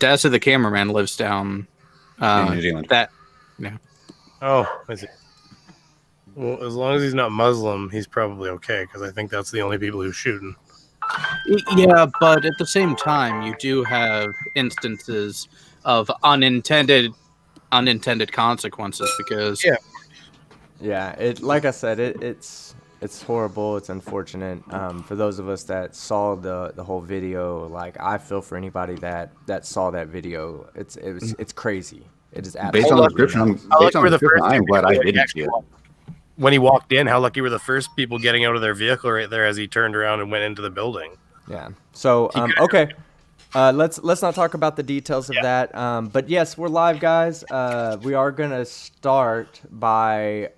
Dazza the cameraman lives down in New Zealand. Oh, I see. Well, as long as he's not Muslim, he's probably okay, because I think that's the only people who's shooting. Yeah, but at the same time, you do have instances of unintended consequences because Yeah, like I said, it's horrible. It's unfortunate. For those of us that saw the whole video, like I feel for anybody that saw that video. It's crazy. It is absolutely Based on the description, I'm glad I didn't see it. When he walked in, how lucky were the first people getting out of their vehicle right there as he turned around and went into the building? Yeah. So okay. Let's not talk about the details of that. But yes, we're live, guys. We are gonna start by,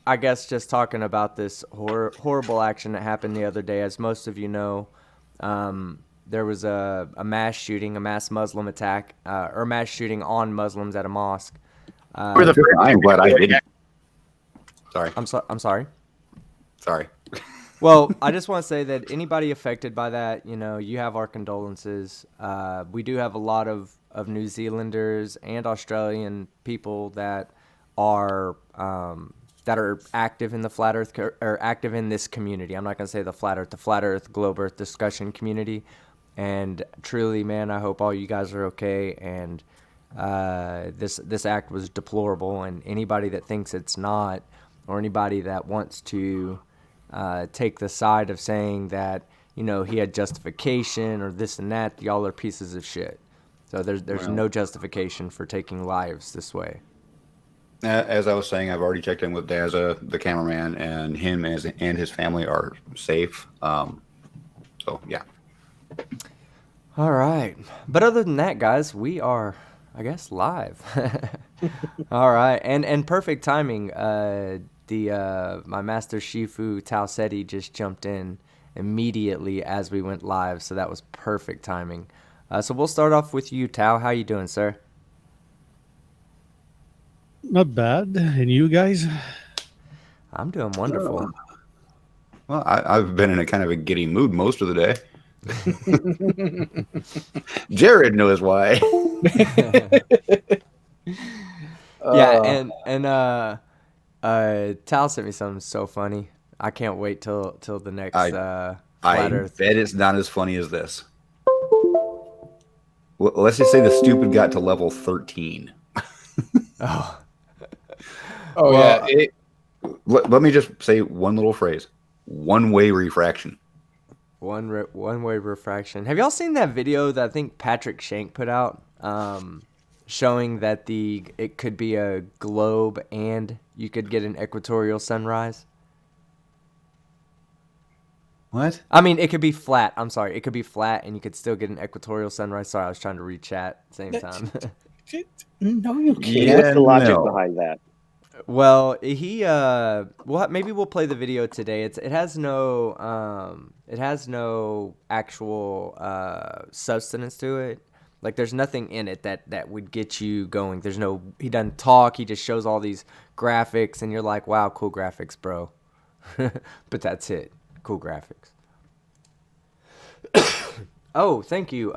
I guess, just talking about this horrible action that happened the other day. As most of you know, there was a mass shooting, a mass Muslim attack, or mass shooting on Muslims at a mosque. I'm glad I didn't. Sorry. I'm sorry. Sorry. Well, I just want to say that anybody affected by that, you have our condolences. We do have a lot of New Zealanders and Australian people that are active in the Flat Earth or active in this community. I'm not going to say the Flat Earth, Globe Earth discussion community. And truly, man, I hope all you guys are okay. And this act was deplorable. And anybody that thinks it's not, or anybody that wants to take the side of saying that, he had justification or this and that, y'all are pieces of shit. So there's no justification for taking lives this way. As I was saying, I've already checked in with Dazza, the cameraman, and him and his family are safe. So, yeah. All right. But other than that, guys, we are, I guess, live. All right. And perfect timing. My master Shifu Tao Seti just jumped in immediately as we went live, so that was perfect timing. So we'll start off with you, Tao. How you doing, sir? Not bad. And you guys? I'm doing wonderful. Well, I've been in a kind of a giddy mood most of the day. Jared knows why. Yeah, and Tal sent me something so funny. I can't wait till the next Flat Earth. Bet it's not as funny as this. Well, let's just say the stupid got to level 13. Oh, well, yeah. Let me just say one little phrase: one-way refraction. One-way refraction. Have y'all seen that video that I think Patrick Shank put out, showing that it could be a globe and you could get an equatorial sunrise? What? I mean, it could be flat. I'm sorry. It could be flat and you could still get an equitorial sunrise. Sorry, I was trying to read chat at the same time. No, you can't. Yeah, What's the logic behind that? Well, maybe we'll play the video today. It has no actual substance to it. Like there's nothing in it that would get you going. He doesn't talk. He just shows all these graphics, and you're like, wow, cool graphics, bro. But that's it. Cool graphics. Oh, thank you.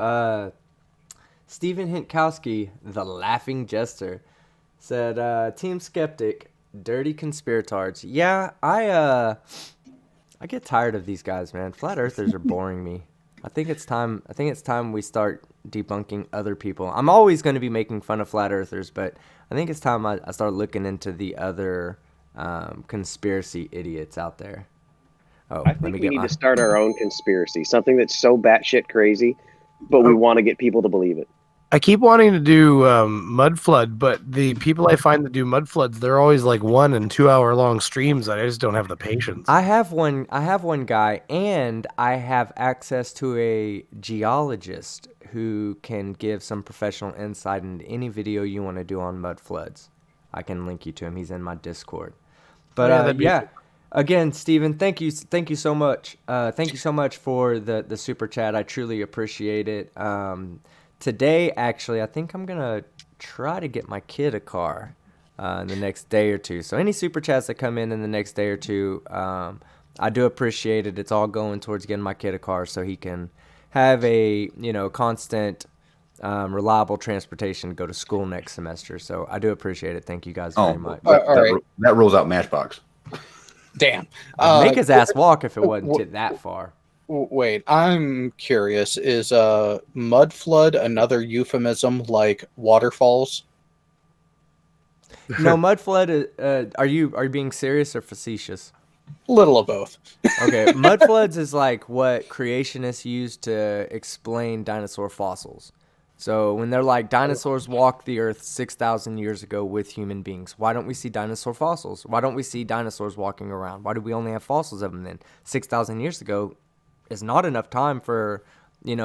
Stephen Hintkowski, the laughing jester, said, Team Skeptic, dirty conspiratards. Yeah, I get tired of these guys, man. Flat earthers are boring me. I think it's time we start debunking other people. I'm always going to be making fun of flat earthers, but I think it's time I start looking into the other conspiracy idiots out there. Oh, I think we need to start our own conspiracy, something that's so batshit crazy, but we want to get people to believe it. I keep wanting to do mud flood, but the people I find that do mud floods, they're always like 1 and 2 hour long streams. I just don't have the patience. I have one guy, and I have access to a geologist who can give some professional insight into any video you want to do on mud floods. I can link you to him. He's in my Discord. But yeah. Again, Steven, thank you so much. Thank you so much for the super chat. I truly appreciate it. Today, actually, I think I'm going to try to get my kid a car in the next day or two. So any super chats that come in the next day or two, I do appreciate it. It's all going towards getting my kid a car so he can have a constant reliable transportation to go to school next semester. So I do appreciate it. Thank you guys Oh, very much. all right. that rules out Matchbox. Damn. I'd make his ass walk if it wasn't that far. Wait, I'm curious. Is mud flood another euphemism like waterfalls? No, mud flood. Are you being serious or facetious? Little of both. Okay, mud floods is like what creationists use to explain dinosaur fossils. So when they're like dinosaurs walked the earth 6,000 years ago with human beings, why don't we see dinosaur fossils? Why don't we see dinosaurs walking around? Why do we only have fossils of them then? 6,000 years ago is not enough time for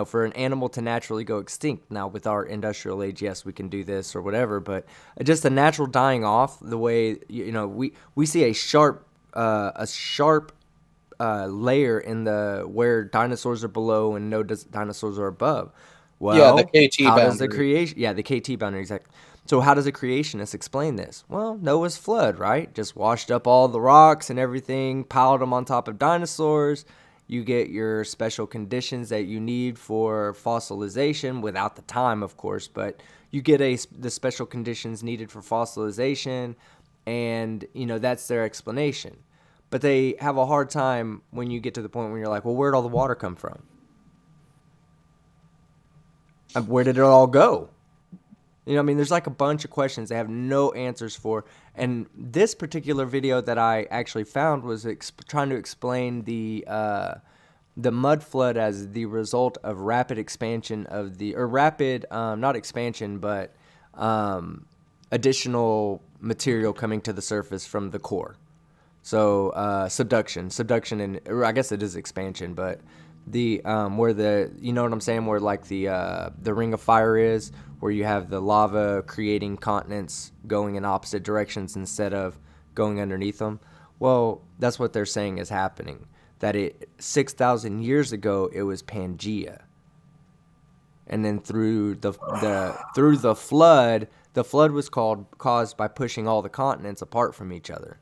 for an animal to naturally go extinct. Now with our industrial age, yes, we can do this or whatever, but just a natural dying off, the way we see a sharp layer in the where dinosaurs are below and no dinosaurs are above. Well, Yeah, the KT how does the boundary. creation? Yeah, the KT boundary, exactly. So how does a creationist explain this? Well, Noah's flood, right? Just washed up all the rocks and everything, piled them on top of dinosaurs. You get your special conditions that you need for fossilization, without the time, of course, but you get the special conditions needed for fossilization, and that's their explanation. But they have a hard time when you get to the point where you're like, well, where'd all the water come from? Where did it all go? There's like a bunch of questions they have no answers for. And this particular video that I actually found was trying to explain the mud flood as the result of rapid expansion of not expansion, but additional material coming to the surface from the core. So subduction, and or I guess it is expansion, but the where the what I'm saying, where like the ring of fire is, where you have the lava creating continents going in opposite directions instead of going underneath them. Well, that's what they're saying is happening. That 6,000 years ago it was Pangea, and then through the flood, the flood was caused by pushing all the continents apart from each other.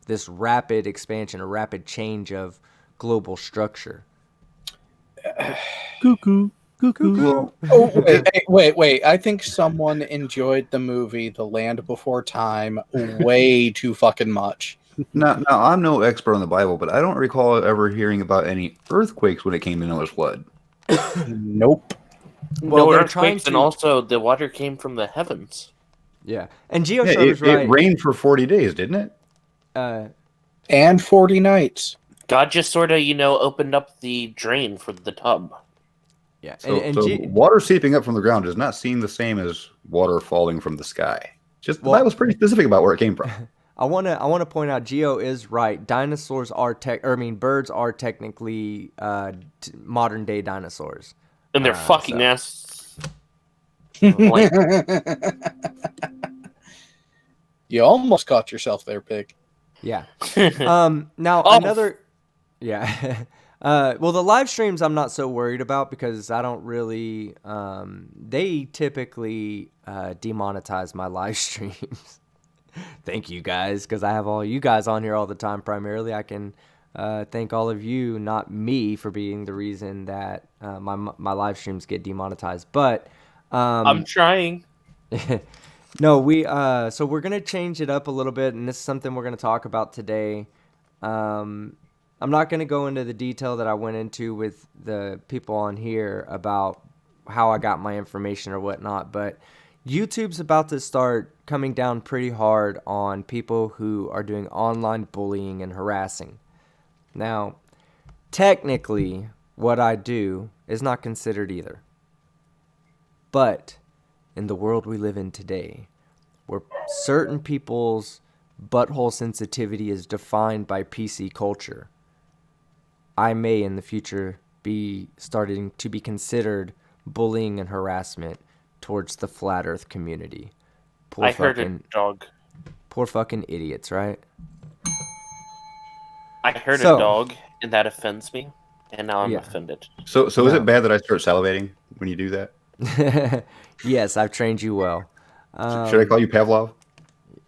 This rapid expansion, a rapid change of global structure. Cuckoo. Cuckoo. Oh, wait. I think someone enjoyed the movie The Land Before Time way too fucking much. Now, I'm no expert on the Bible, but I don't recall ever hearing about any earthquakes when it came to Noah's flood. Nope. Well, no they're earthquakes, trying and to- also the water came from the heavens. Yeah, and Geo Yeah, Schroeder's right. it rained for 40 days, didn't it? And 40 nights. God just sort of, opened up the drain for the tub. Yeah, So, and so water seeping up from the ground does not seem the same as water falling from the sky. Just the Bible's pretty specific about where it came from. I want to point out, Geo is right. Dinosaurs are birds are technically modern day dinosaurs. And they're fucking ass. You almost caught yourself there, pig. Yeah. Now another. Yeah. Well, the live streams I'm not so worried about because I don't really. They typically demonetize my live streams. Thank you guys, because I have all you guys on here all the time. Primarily, I can thank all of you, not me, for being the reason that my live streams get demonetized. But I'm trying. No, so we're gonna change it up a little bit, and this is something we're gonna talk about today. I'm not gonna go into the detail that I went into with the people on here about how I got my information or whatnot, but YouTube's about to start coming down pretty hard on people who are doing online bullying and harassing. Now, technically, what I do is not considered either. But in the world we live in today, where certain people's butthole sensitivity is defined by PC culture, I may in the future be starting to be considered bullying and harassment towards the flat earth community. I heard a dog. Poor fucking idiots, right? I heard a dog, and that offends me, and now I'm offended. So is it bad that I start salivating when you do that? Yes, I've trained you well. Should I call you Pavlov?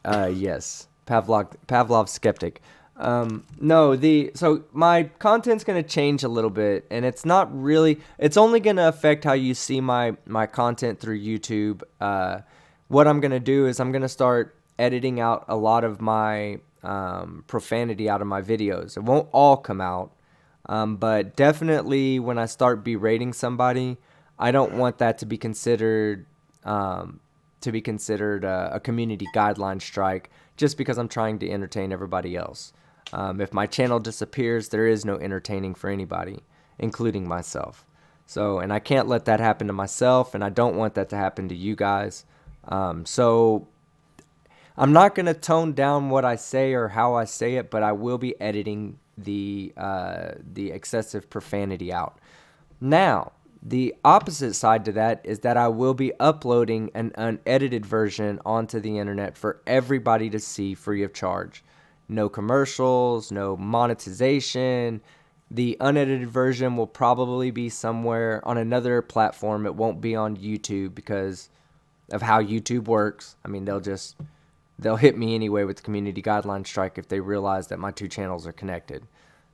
Yes, Pavlov skeptic. So my content's gonna change a little bit, and it's not really. It's only gonna affect how you see my content through YouTube. What I'm gonna do is I'm gonna start editing out a lot of my profanity out of my videos. It won't all come out, but definitely when I start berating somebody, I don't want that to be considered a community guideline strike just because I'm trying to entertain everybody else. If my channel disappears, there is no entertaining for anybody, including myself. So, and I can't let that happen to myself, and I don't want that to happen to you guys. So I'm not going to tone down what I say or how I say it, but I will be editing the excessive profanity out. Now, the opposite side to that is that I will be uploading an unedited version onto the internet for everybody to see free of charge. No commercials, no monetization. The unedited version will probably be somewhere on another platform. It won't be on YouTube because of how YouTube works. I mean, they'll hit me anyway with the community guideline strike if they realize that my two channels are connected.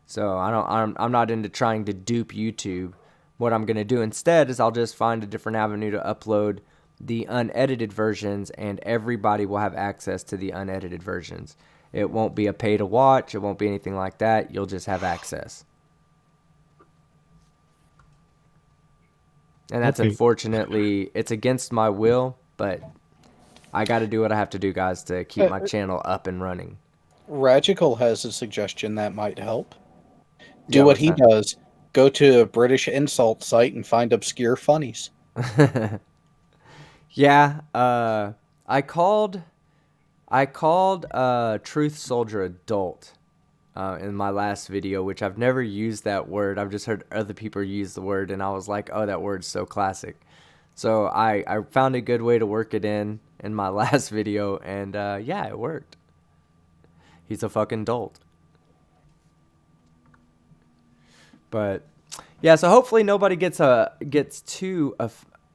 So I'm not into trying to dupe YouTube. What I'm going to do instead is I'll just find a different avenue to upload the unedited versions, and everybody will have access to the unedited versions. It won't be a pay to watch. It won't be anything like that. You'll just have access. And that's unfortunately, it's against my will, but I got to do what I have to do, guys, to keep my channel up and running. Ragical has a suggestion that might help. Do what he does. Go to a British insult site and find obscure funnies. Yeah, I called Truth Soldier adult in my last video, which I've never used that word. I've just heard other people use the word, and I was like, oh, that word's so classic. So I found a good way to work it in my last video, and yeah, it worked. He's a fucking dolt. But yeah, so hopefully nobody gets too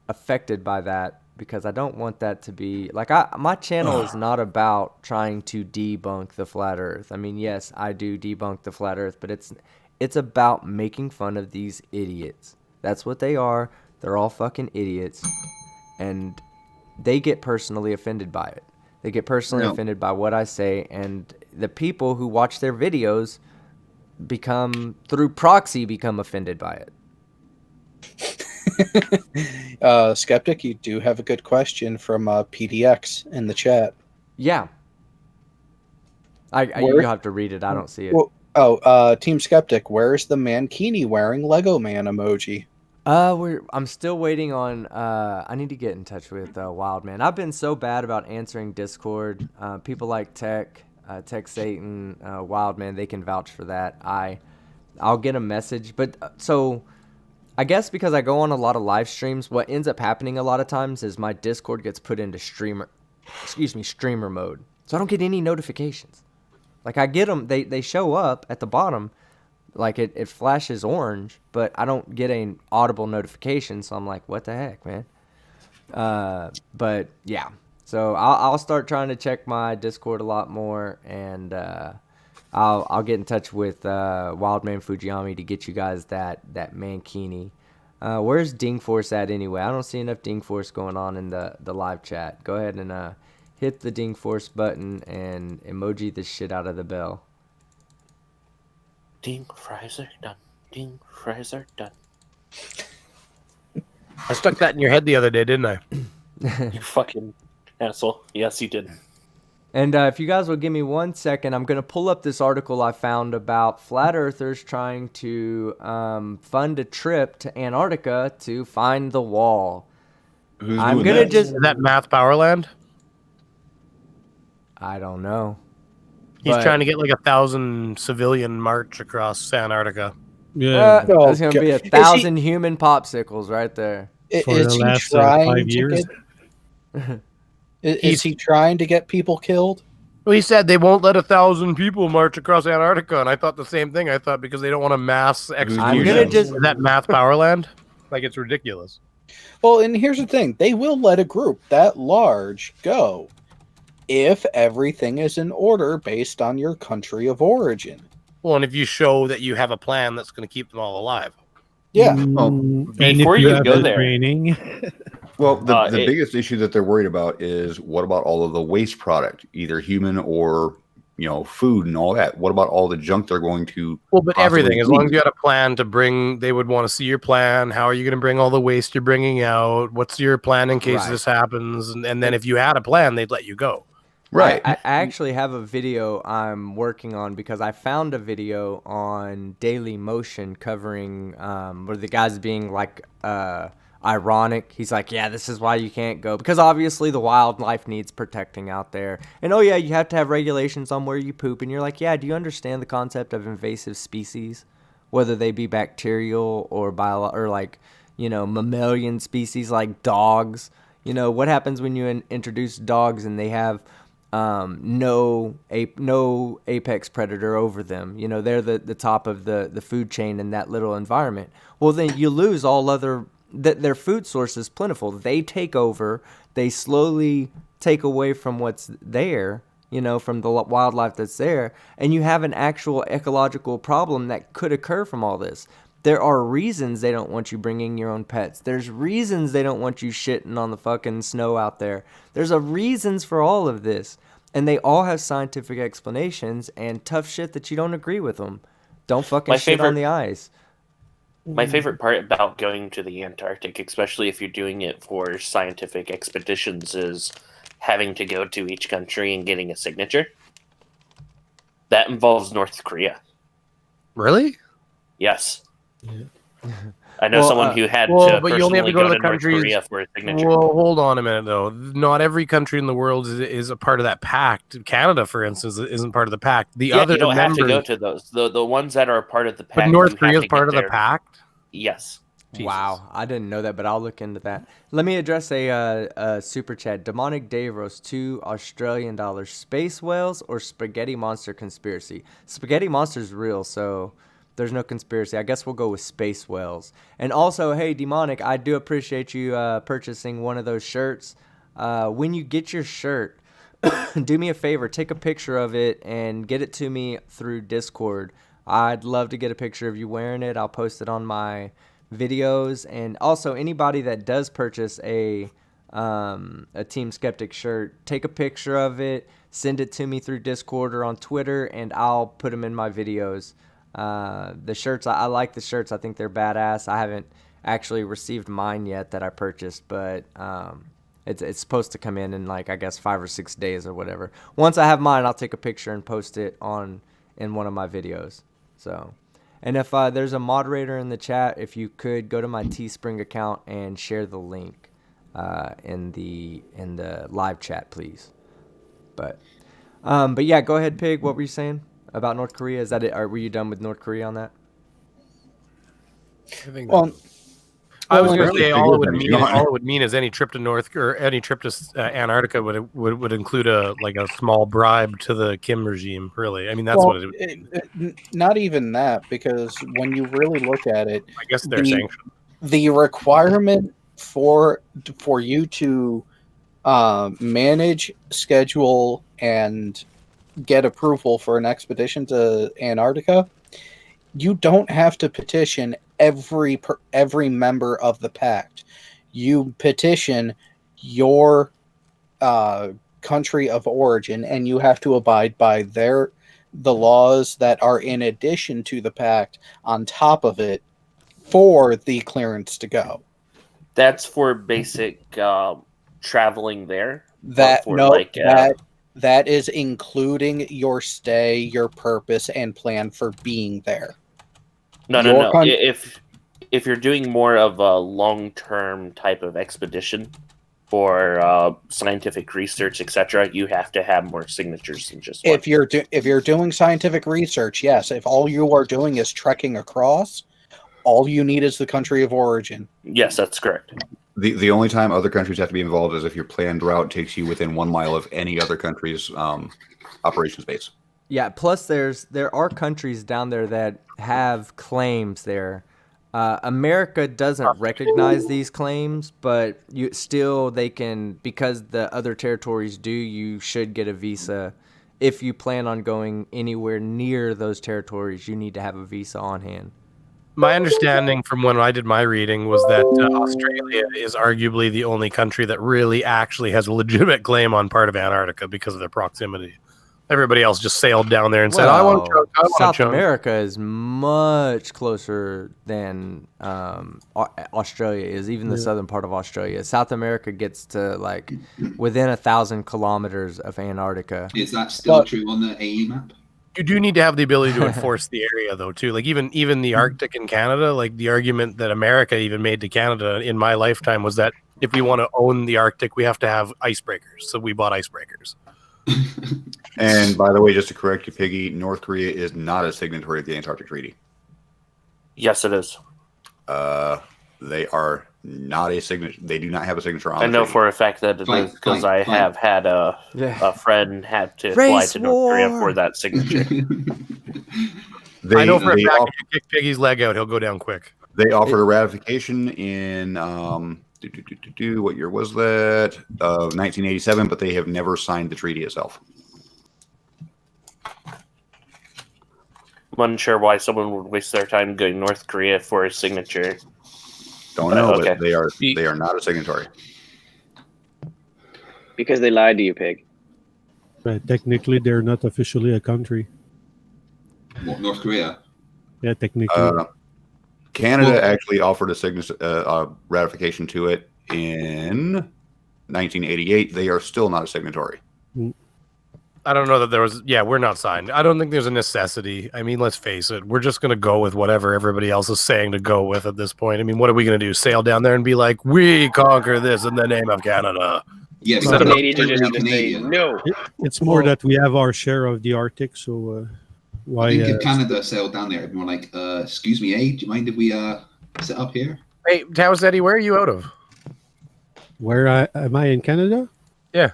affected by that, because I don't want that to be like my channel is not about trying to debunk the flat earth. I mean, yes, I do debunk the flat earth, but it's about making fun of these idiots. That's what they are. They're all fucking idiots, and they get personally offended by it. They get personally offended by what I say, and the people who watch their videos through proxy become offended by it. Skeptic, you do have a good question from PDX in the chat. Yeah. You have to read it. I don't see it. Team Skeptic, where's the mankini wearing Lego Man emoji? I'm still waiting on. I need to get in touch with Wildman. I've been so bad about answering Discord. People like Tech Satan, Wildman, they can vouch for that. I'll get a message, but so I guess because I go on a lot of live streams, what ends up happening a lot of times is my Discord gets put into streamer mode, so I don't get any notifications. Like I get them, they show up at the bottom. Like it flashes orange, but I don't get an audible notification, so I'm like, what the heck, man? But yeah, so I'll start trying to check my Discord a lot more, and I'll get in touch with Wildman Fujiyami to get you guys that mankini. Where's Ding Force at anyway? I don't see enough Ding Force going on in the live chat. Go ahead and hit the Ding Force button and emoji the shit out of the bell. Ding, fries are done. Ding, fries are done. I stuck that in your head the other day, didn't I? You fucking asshole. Yes, you did. And if you guys will give me 1 second, I'm going to pull up this article I found about flat earthers trying to fund a trip to Antarctica to find the wall. I'm going to just... Is that Math Powerland? I don't know. He's trying to get like 1,000 civilian march across Antarctica. Yeah. There's going to be 1,000 human popsicles right there. For the last 5 years. Is he trying to get people killed? Well, he said they won't let 1,000 people march across Antarctica, and I thought the same thing. I thought because they don't want a mass execution. I'm gonna just... Is that Math Powerland? Like, it's ridiculous. Well, and here's the thing. They will let a group that large go. if everything is in order based on your country of origin. Well, and if you show that you have a plan that's going to keep them all alive. Yeah. And Before if you you have go the there- training, Well, the it- biggest issue that they're worried about is what about all of the waste product, either human or food and all that? What about all the junk they're going to? Well, but possibly everything, as long as eat? you had a plan to bring, they would want to see your plan. How are you going to bring all the waste you're bringing out? What's your plan in case Right. this happens? And then if you had a plan, they'd let you go. Right. I actually have a video I'm working on because I found a video on Daily Motion covering where the guy's being like ironic. He's like, yeah, this is why you can't go, because obviously the wildlife needs protecting out there. And oh yeah, you have to have regulations on where you poop. And you're like, yeah, do you understand the concept of invasive species, whether they be bacterial or mammalian species like dogs? What happens when you introduce dogs and they have no apex predator over them? They're the top of the food chain in that little environment. Well, then you lose all other their food source is plentiful. They take over. They slowly take away from what's there, from the wildlife that's there, and you have an actual ecological problem that could occur from all this. There are reasons they don't want you bringing your own pets. There's reasons they don't want you shitting on the fucking snow out there. There's reasons for all of this. And they all have scientific explanations and tough shit that you don't agree with them. Don't fucking shit on the ice. My favorite part about going to the Antarctic, especially if you're doing it for scientific expeditions, is having to go to each country and getting a signature. That involves North Korea. Really? Yes. I know someone who had to but you only have to personally go to the North countries. Korea for a signature. Well, hold on a minute though. Not every country in the world is a part of that pact. Canada, for instance, isn't part of the pact. The other you don't have to members, go to those. The ones that are part of the pact. but North you have Korea is to part get of the there. pact. Yes. Jesus. Wow, I didn't know that, but I'll look into that. Let me address a super chat. Demonic Dave roast $2 Space whales or spaghetti monster conspiracy? Spaghetti monster's real, so there's no conspiracy. I guess we'll go with space whales. And also, hey, Demonic, I do appreciate you purchasing one of those shirts. When you get your shirt, do me a favor, take a picture of it and get it to me through Discord. I'd love to get a picture of you wearing it. I'll post it on my videos. And also, anybody that does purchase a Team Skeptic shirt, take a picture of it, send it to me through Discord or on Twitter, and I'll put them in my videos. The shirts, I like the shirts. I think they're badass. I haven't actually received mine yet that I purchased, but it's supposed to come in like, I guess 5 or 6 days or whatever. Once I have mine, I'll take a picture and post it in one of my videos. So, and if there's a moderator in the chat, if you could go to my Teespring account and share the link in the live chat, please. But yeah, go ahead, Pig. What were you saying about North Korea? Is that it? Or were you done with North Korea on that? I was going to really say big all it organization. would mean is any trip to Antarctica would include a small bribe to the Kim regime. Really, I mean that's what it would. Not even that, because when you really look at it, I guess they're sanctioned. The requirement for you to manage, schedule, and get approval for an expedition to Antarctica, you don't have to petition every member of the pact. You petition your country of origin, and you have to abide by the laws that are in addition to the pact on top of it for the clearance to go. That's for basic traveling there. That for that is including your stay, your purpose, and plan for being there. No. If you're doing more of a long-term type of expedition for scientific research, etc., you have to have more signatures than just one. If you're doing scientific research, yes. If all you are doing is trekking across, all you need is the country of origin. Yes, that's correct. The only time other countries have to be involved is if your planned route takes you within 1 mile of any other country's operations base. Yeah, plus there are countries down there that have claims there America doesn't recognize these claims, but they can, because the other territories do. You should get a visa if you plan on going anywhere near those territories. You need to have a visa on hand. My understanding from when I did my reading was that Australia is arguably the only country that really actually has a legitimate claim on part of Antarctica because of their proximity. Everybody else just sailed down there and said, "I want to." South America is much closer than Australia is, even the southern part of Australia. South America gets to like within 1,000 kilometers of Antarctica. Is that still true on the AE map? You do need to have the ability to enforce the area, though, too. Like even the Arctic in Canada, like the argument that America even made to Canada in my lifetime was that if we want to own the Arctic, we have to have icebreakers. So we bought icebreakers. And by the way, just to correct you, Piggy, North Korea is not a signatory of the Antarctic Treaty. Yes, it is. They are not a signature. They do not have a signature on. I know for a fact that it is because I have had a friend had to fly to North Korea for that signature. I know for a fact if you kick Piggy's leg out, he'll go down quick. They offered a ratification in what year was that? 1987, but they have never signed the treaty itself. I'm unsure why someone would waste their time going to North Korea for a signature. Don't know, but they are not a signatory. Because they lied to you, Pig. But technically, they're not officially a country. What, North Korea? Yeah, technically. Canada actually offered a ratification to it in 1988. They are still not a signatory. I don't know that there was. Yeah, we're not signed. I don't think there's a necessity. I mean, let's face it. We're just going to go with whatever everybody else is saying to go with at this point. I mean, what are we going to do? Sail down there and be like, we conquer this in the name of Canada? Yeah, so Canadians are just going to say no. It's more that we have our share of the Arctic, so why? I think if Canada sailed down there, it'd be more like, excuse me, do you mind if we sit up here? Hey, Taos Eddie, where are you out of? Am I in Canada? Yeah.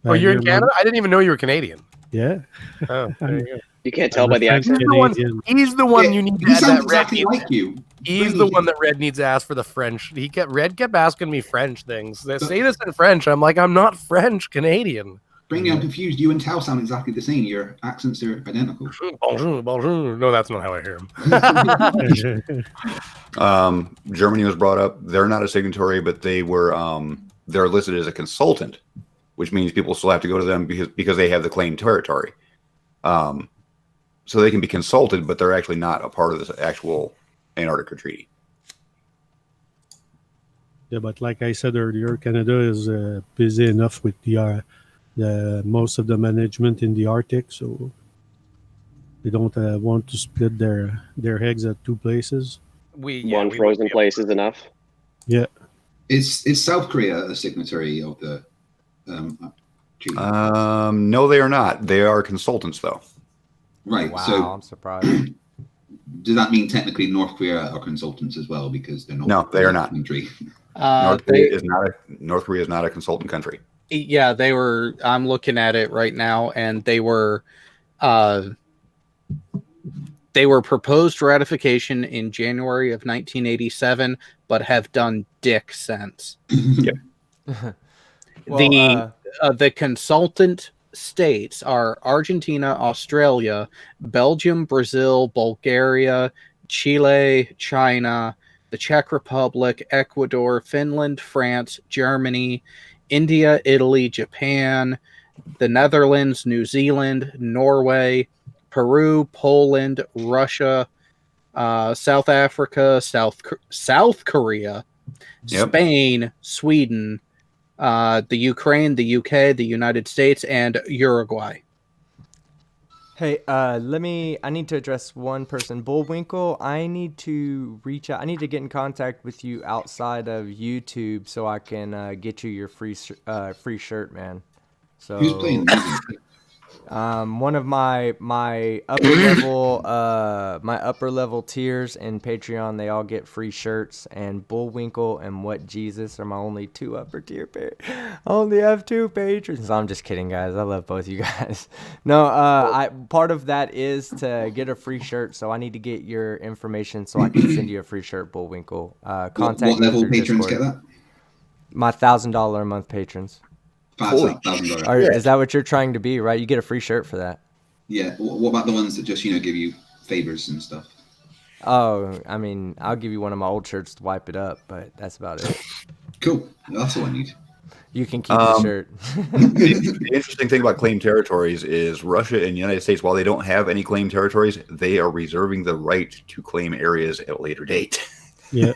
Oh, you're in Canada? I didn't even know you were Canadian. Yeah. Oh, there you go. You can't tell by the accent. He's the one you need to add that exactly like you. He's the one that Red needs to ask for the French. Red kept asking me French things. They say this in French. I'm like, I'm not French, Canadian. Bring me, I'm confused. You and Tao sound exactly the same. Your accents are identical. Bonjour, bonjour. No, that's not how I hear him. Germany was brought up. They're not a signatory, but they were. They're listed as a consultant, which means people still have to go to them because they have the claimed territory. So they can be consulted, but they're actually not a part of this actual Antarctica Treaty. Yeah, but like I said earlier, Canada is busy enough with the most of the management in the Arctic, so they don't want to split their eggs at two places. One frozen place is enough. Yeah. Is South Korea a signatory of the treaty? No, they are not. They are consultants, though. Right. Wow, so I'm surprised. Does that mean technically North Korea are consultants as well because they're not? No, they are not. Country. North Korea is not a consultant country. Yeah, they were. I'm looking at it right now, and they were proposed ratification in January of 1987, but have done dick since. Yep. The consultant states are Argentina, Australia, Belgium, Brazil, Bulgaria, Chile, China, the Czech Republic, Ecuador, Finland, France, Germany, India, Italy, Japan, the Netherlands, New Zealand, Norway, Peru, Poland, Russia, South Africa, South Korea, Spain, Sweden, the Ukraine, the UK, the United States, and Uruguay. Hey, I need to address one person. Bullwinkle, I need to reach out. I need to get in contact with you outside of YouTube so I can get you your free shirt, man. So who's playing music? One of my upper level tiers in Patreon, they all get free shirts, and Bullwinkle and What Jesus are my only 2 upper tier I only have 2 patrons. I'm just kidding, guys. I love both you guys. No, part of that is to get a free shirt, so I need to get your information so I can send you a free shirt, Bullwinkle. What level patrons get that? My $1,000 a month patrons. $1,000. Is that what you're trying to be, right? You get a free shirt for that. Yeah. What about the ones that just give you favors and stuff? Oh, I mean, I'll give you one of my old shirts to wipe it up, but that's about it. Cool. That's all I need. You can keep the shirt. The interesting thing about claimed territories is Russia and the United States, while they don't have any claimed territories, they are reserving the right to claim areas at a later date. Yeah.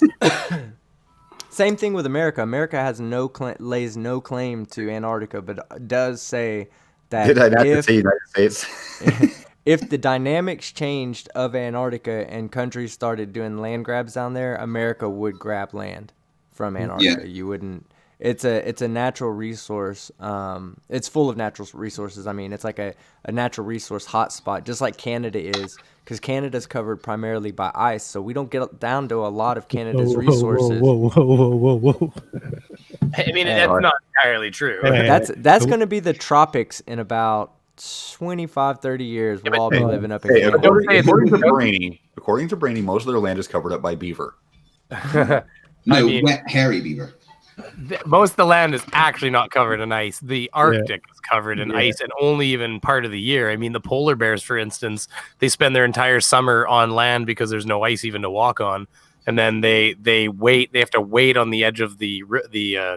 Same thing with America. America has lays no claim to Antarctica, but does say that Did I not say United States? if the dynamics changed of Antarctica and countries started doing land grabs down there, America would grab land from Antarctica. Yeah. You wouldn't. It's a natural resource. It's full of natural resources. I mean, it's like a natural resource hotspot, just like Canada is, because Canada's covered primarily by ice, so we don't get down to a lot of Canada's resources. Whoa. I mean, that's not entirely true. That's going to be the tropics in about 25, 30 years. We'll all be living up in Canada. According to Brainy, most of their land is covered up by beaver. Wet, hairy beaver. Most of the land is actually not covered in ice. The Arctic is covered in ice, and only even part of the year. I mean, the polar bears, for instance, they spend their entire summer on land because there's no ice even to walk on. And then they have to wait on the edge of the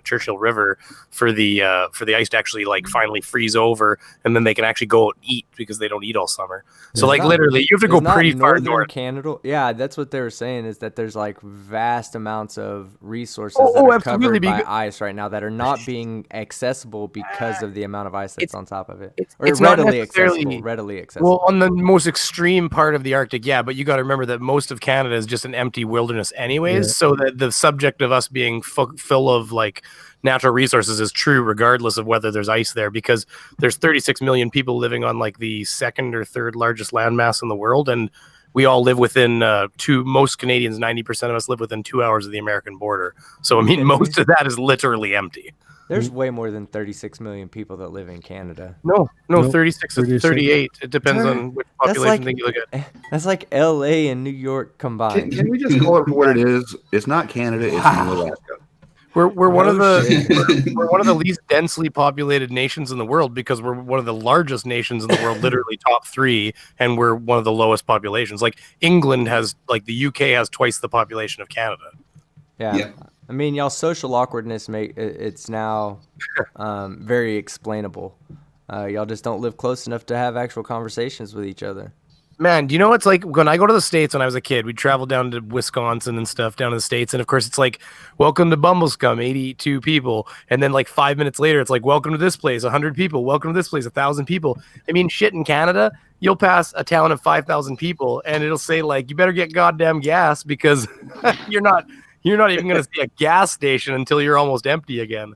Churchill River for the ice to actually finally freeze over, and then they can actually go out and eat because they don't eat all summer. So literally, you have to go pretty far north. Canada, yeah, that's what they were saying, is that there's vast amounts of resources that are covered by ice right now that are not being accessible because of the amount of ice that's on top of it. It's readily accessible. Well, on the most extreme part of the Arctic, yeah, but you got to remember that most of Canada is just an empty wilderness anyways, so that the subject of us being full of natural resources is true regardless of whether there's ice there, because there's 36 million people living on the second or third largest landmass in the world, and we all live within most Canadians, 90% of us live within 2 hours of the American border. So I mean, most of that is literally empty. There's way more than 36 million people that live in Canada. No, 36 or 38. It depends on which population thing you look at. That's like LA and New York combined. Can we just call it for what it is? It's not Canada, it's Alaska. We're one of the least densely populated nations in the world because we're one of the largest nations in the world, literally top 3, and we're one of the lowest populations. England has, the UK has twice the population of Canada. Yeah. I mean, y'all's social awkwardness it's now very explainable. Y'all just don't live close enough to have actual conversations with each other. Man, do you know what's like when I go to the States when I was a kid? We'd travel down to Wisconsin and stuff down to the States. And of course, it's welcome to Bumblescum, 82 people. And then 5 minutes later, it's welcome to this place, 100 people. Welcome to this place, 1,000 people. I mean, shit, in Canada, you'll pass a town of 5,000 people and it'll say you better get goddamn gas because you're not even going to see a gas station until you're almost empty again.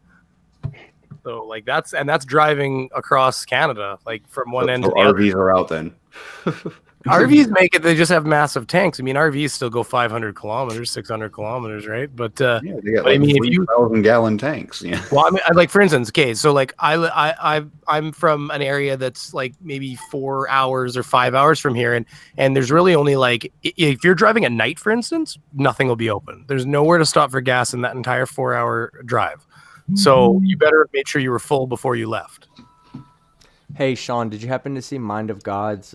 So that's driving across Canada, from one end to the other. RVs are out then. RVs make it. They just have massive tanks. I mean, RVs still go 500 kilometers, 600 kilometers, right? But they got I mean, 3,000-gallon tanks. Yeah. Well, I mean, for instance, okay, so I'm from an area that's maybe 4 hours or 5 hours from here, and there's really only if you're driving at night, for instance, nothing will be open. There's nowhere to stop for gas in that entire 4-hour drive. So you better have made sure you were full before you left. Hey, Sean, did you happen to see Mind of God's?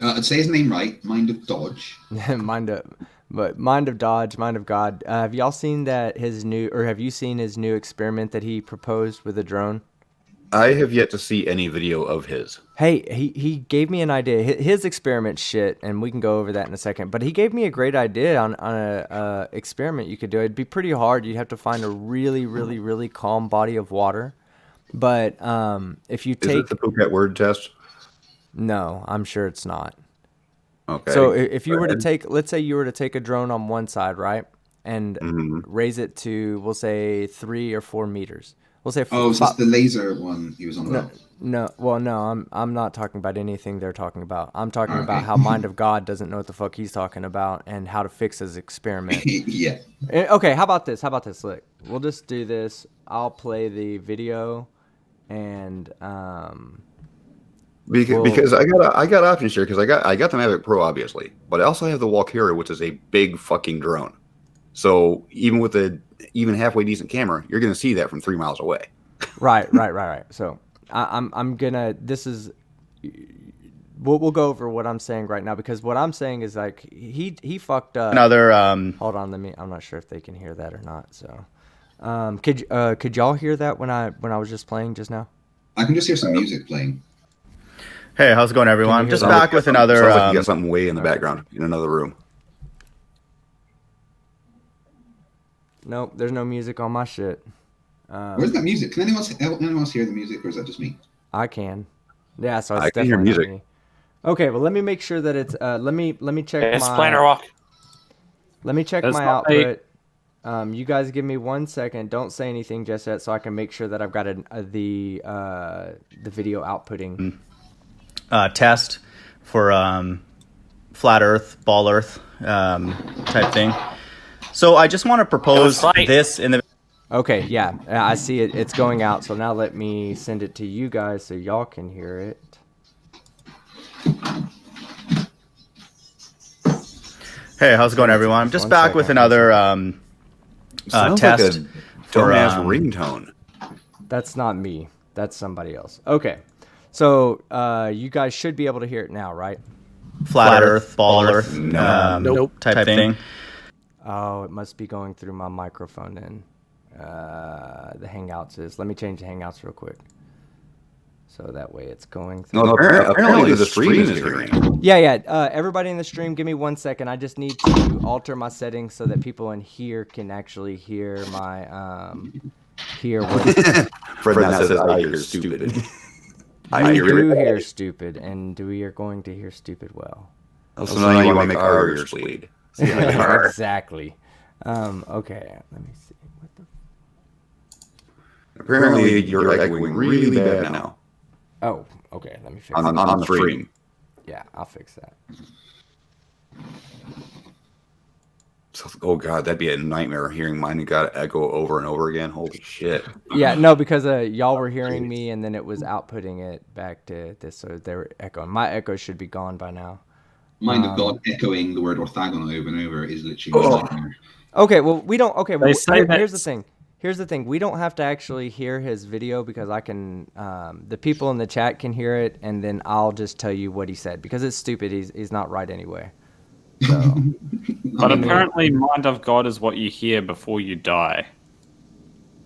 I'd say his name right, Mind of Dodge. Mind of Dodge, Mind of God. Have y'all seen have you seen his new experiment that he proposed with a drone? I have yet to see any video of his. Hey, he gave me an idea. His experiment shit, and we can go over that in a second. But he gave me a great idea on a experiment you could do. It'd be pretty hard. You'd have to find a really, really, really calm body of water. But if you take... Is it the Phuket word test? No, I'm sure it's not. Okay. So if you were to take... Let's say you were to take a drone on one side, right? and Mhm. raise it to, we'll say 3 or 4 meters. We'll say Oh, so it's the laser one he was on about. no, I'm not talking about anything they're talking about. I'm talking Okay. about how Mind of God doesn't know what the fuck he's talking about and how to fix his experiment. Yeah. Okay, how about this? Look, we'll just do this. I'll play the video, and Because I got options here because I got the Mavic Pro obviously, but I also have the Walkera, which is a big fucking drone. So even with even halfway decent camera, you're going to see that from 3 miles away. Right. So I'm gonna. This is. We'll go over what I'm saying right now, because what I'm saying is like he fucked up. Another Hold on, I'm not sure if they can hear that or not. So, could y'all hear that when I was just playing just now? I can just hear some music playing. Hey, how's it going, everyone? I'm just back with another. Sounds like you got something way in the background in another room. Nope, there's no music on my shit. Where's that music? Can anyone else hear the music, or is that just me? I can. Yeah, so it's I can hear definitely not music. me. Okay, well let me make sure that it's. Let me check It's my. Planner Walk. Let me check That's my not me. output. You guys give me 1 second. Don't say anything just yet, so I can make sure that I've got the video outputting. Test for flat Earth, ball Earth type thing. So I just want to propose this in the. Okay, yeah, I see it. It's going out. So now let me send it to you guys so y'all can hear it. Hey, how's it going, everyone? I'm just One back second, with another Sounds test like a for dumbass ringtone. That's not me. That's somebody else. Okay, so you guys should be able to hear it now, right? flat Earth, ball Earth Nope. type thing. Oh, it must be going through my microphone then. The Hangouts is. Let me change the Hangouts real quick. So that way it's going through. No, apparently the stream is hearing. Yeah. Everybody in the stream, give me 1 second. I just need to alter my settings so that people in here can actually hear my hear what Fred now says I hear stupid. I you hear do it. hear stupid, and we are going to hear stupid well. So now you want to make our ears bleed. See how they are. Exactly. Okay, let me see. What the? Apparently you're echoing really bad now. Oh, okay. Let me fix On that. the stream. Yeah, I'll fix that. So, oh god, that'd be a nightmare hearing mine got echo over and over again. Holy shit. Yeah, no, because y'all were hearing me, and then it was outputting it back to this, so they were echoing. My echo should be gone by now. Mind of God echoing the word orthogonal over and over is literally a nightmare. Okay, well, we don't. Okay, well, They say here's the that- thing. Here's the thing. We don't have to actually hear his video because I can. The people in the chat can hear it, and then I'll just tell you what he said because it's stupid. He's not right anyway. So. But apparently, Mind of God is what you hear before you die.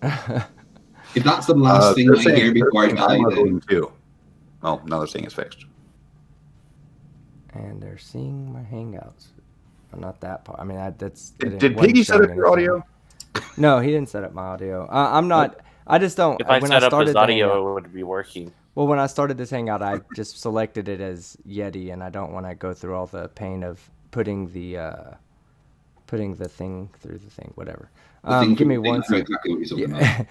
If that's the last thing I hear before I die, then... too. Oh, now they're saying it's fixed. And they're seeing my Hangouts. Well, not that part. I mean, that's. Did Piggy set up your audio? No, he didn't set up my audio. I'm not. I just don't. If I when set I up started his the audio, Hangout- it would be working. Well, when I started this Hangout, I just selected it as Yeti, and I don't want to go through all the pain of putting the thing through the thing. Whatever. Give me one second. Exactly what you're talking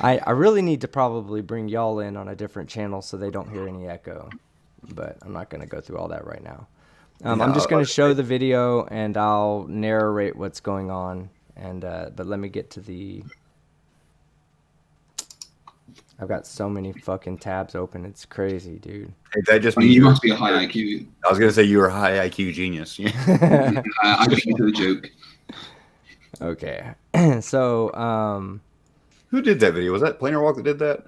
Yeah. I really need to probably bring y'all in on a different channel so they don't hear any echo, but I'm not going to go through all that right now. I'm just going to show the video and I'll narrate what's going on. And but let me get to the. I've got so many fucking tabs open. It's crazy, dude. Hey, that just I mean, means you must be a high IQ. I was gonna say you were a high IQ genius. I just into the joke. Okay, so who did that video? Was that Planar Walk that did that?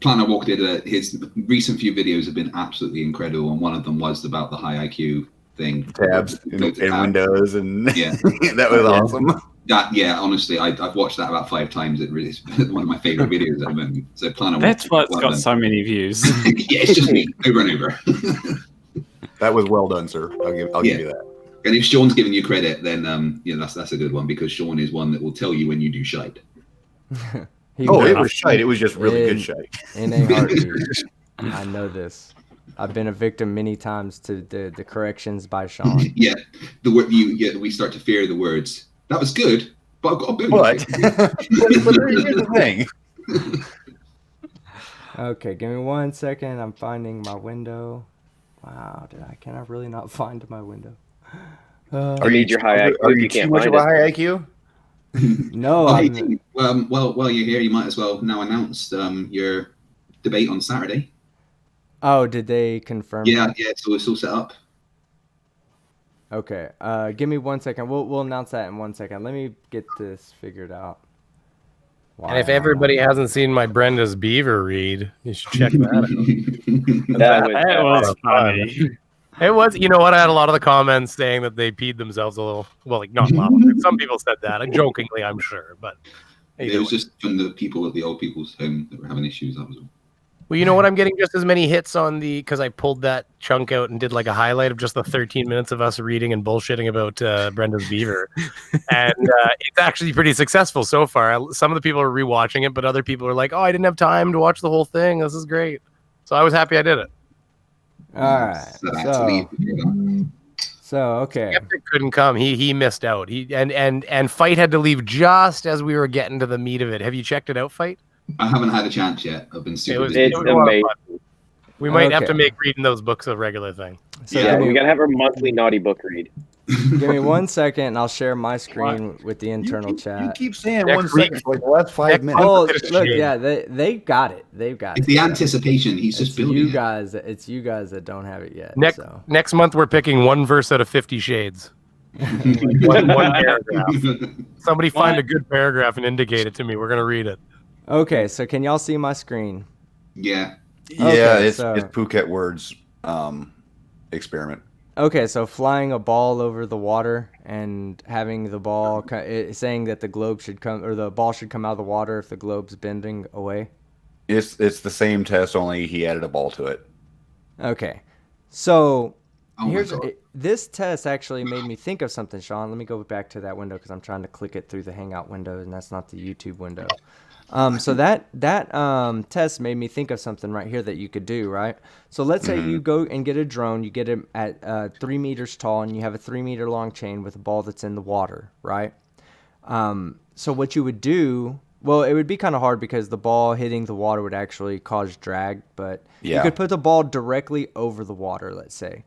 Planner Walk did his recent few videos have been absolutely incredible, and one of them was about the high IQ thing. Tabs and Windows, and yeah, that was awesome. That honestly, I've watched that about 5 times. It really is one of my favorite videos at the moment. So Planner Walk. That's what's got so many views. Yeah, it's just me over and over. That was well done, sir. I'll give you that. And if Sean's giving you credit, then that's a good one because Sean is one that will tell you when you do shite. It was shite. It was just really good shite. In a heartbeat. I know this. I've been a victim many times to the corrections by Sean. Yeah, the word we start to fear the words. That was good, but I've got a billion. But here's the thing. Okay, give me 1 second. I'm finding my window. Wow, can I really not find my window? You need your high IQ Are if you you can't too much find of a it. high IQ? No, While you're here, you might as well now announce your debate on Saturday. Oh, did they confirm? Yeah, that? yeah. So it's all set up. Okay. Give me 1 second. We'll announce that in 1 second. Let me get this figured out. Wow. And if everybody hasn't seen my Brenda's Beaver read, you should check that out. that was funny. It was, you know what? I had a lot of the comments saying that they peed themselves a little. Well, like not a lot. Some people said that, jokingly, I'm sure. But it was just from the people at the old people's home that were having issues. That was all. Well, you know what? I'm getting just as many hits on because I pulled that chunk out and did like a highlight of just the 13 minutes of us reading and bullshitting about Brenda's Beaver. And it's actually pretty successful so far. Some of the people are rewatching it, but other people are like, oh, I didn't have time to watch the whole thing. This is great. So I was happy I did it. All right. So okay. Skeptic couldn't come. He missed out. And Fight had to leave just as we were getting to the meat of it. Have you checked it out, Fight? I haven't had a chance yet. I've been super busy. It's amazing. We might have to make reading those books a regular thing. So yeah, we gotta have our monthly naughty book read. Give me 1 second, and I'll share my screen with the internal chat. You keep saying 1 second for like the last 5 minutes. Oh, look, yeah, they got it. They've got it. It's the anticipation. He's just building you guys. It's you guys that don't have it yet. Next month, we're picking one verse out of 50 Shades. one paragraph. Somebody find a good paragraph and indicate it to me. We're gonna read it. Okay, so can y'all see my screen? Yeah. Okay, it's Phuket Words experiment. Okay, so flying a ball over the water and having the ball saying that the globe should come, or the ball should come out of the water if the globe's bending away. It's the same test, only he added a ball to it. Okay, so this test actually made me think of something, Sean. Let me go back to that window because I'm trying to click it through the Hangout window, and that's not the YouTube window. So that test made me think of something right here that you could do, right? So let's say you go and get a drone, you get it at 3 meters tall, and you have a 3 meter long chain with a ball that's in the water, right? So what you would do, well, it would be kind of hard because the ball hitting the water would actually cause drag, but you could put the ball directly over the water, let's say.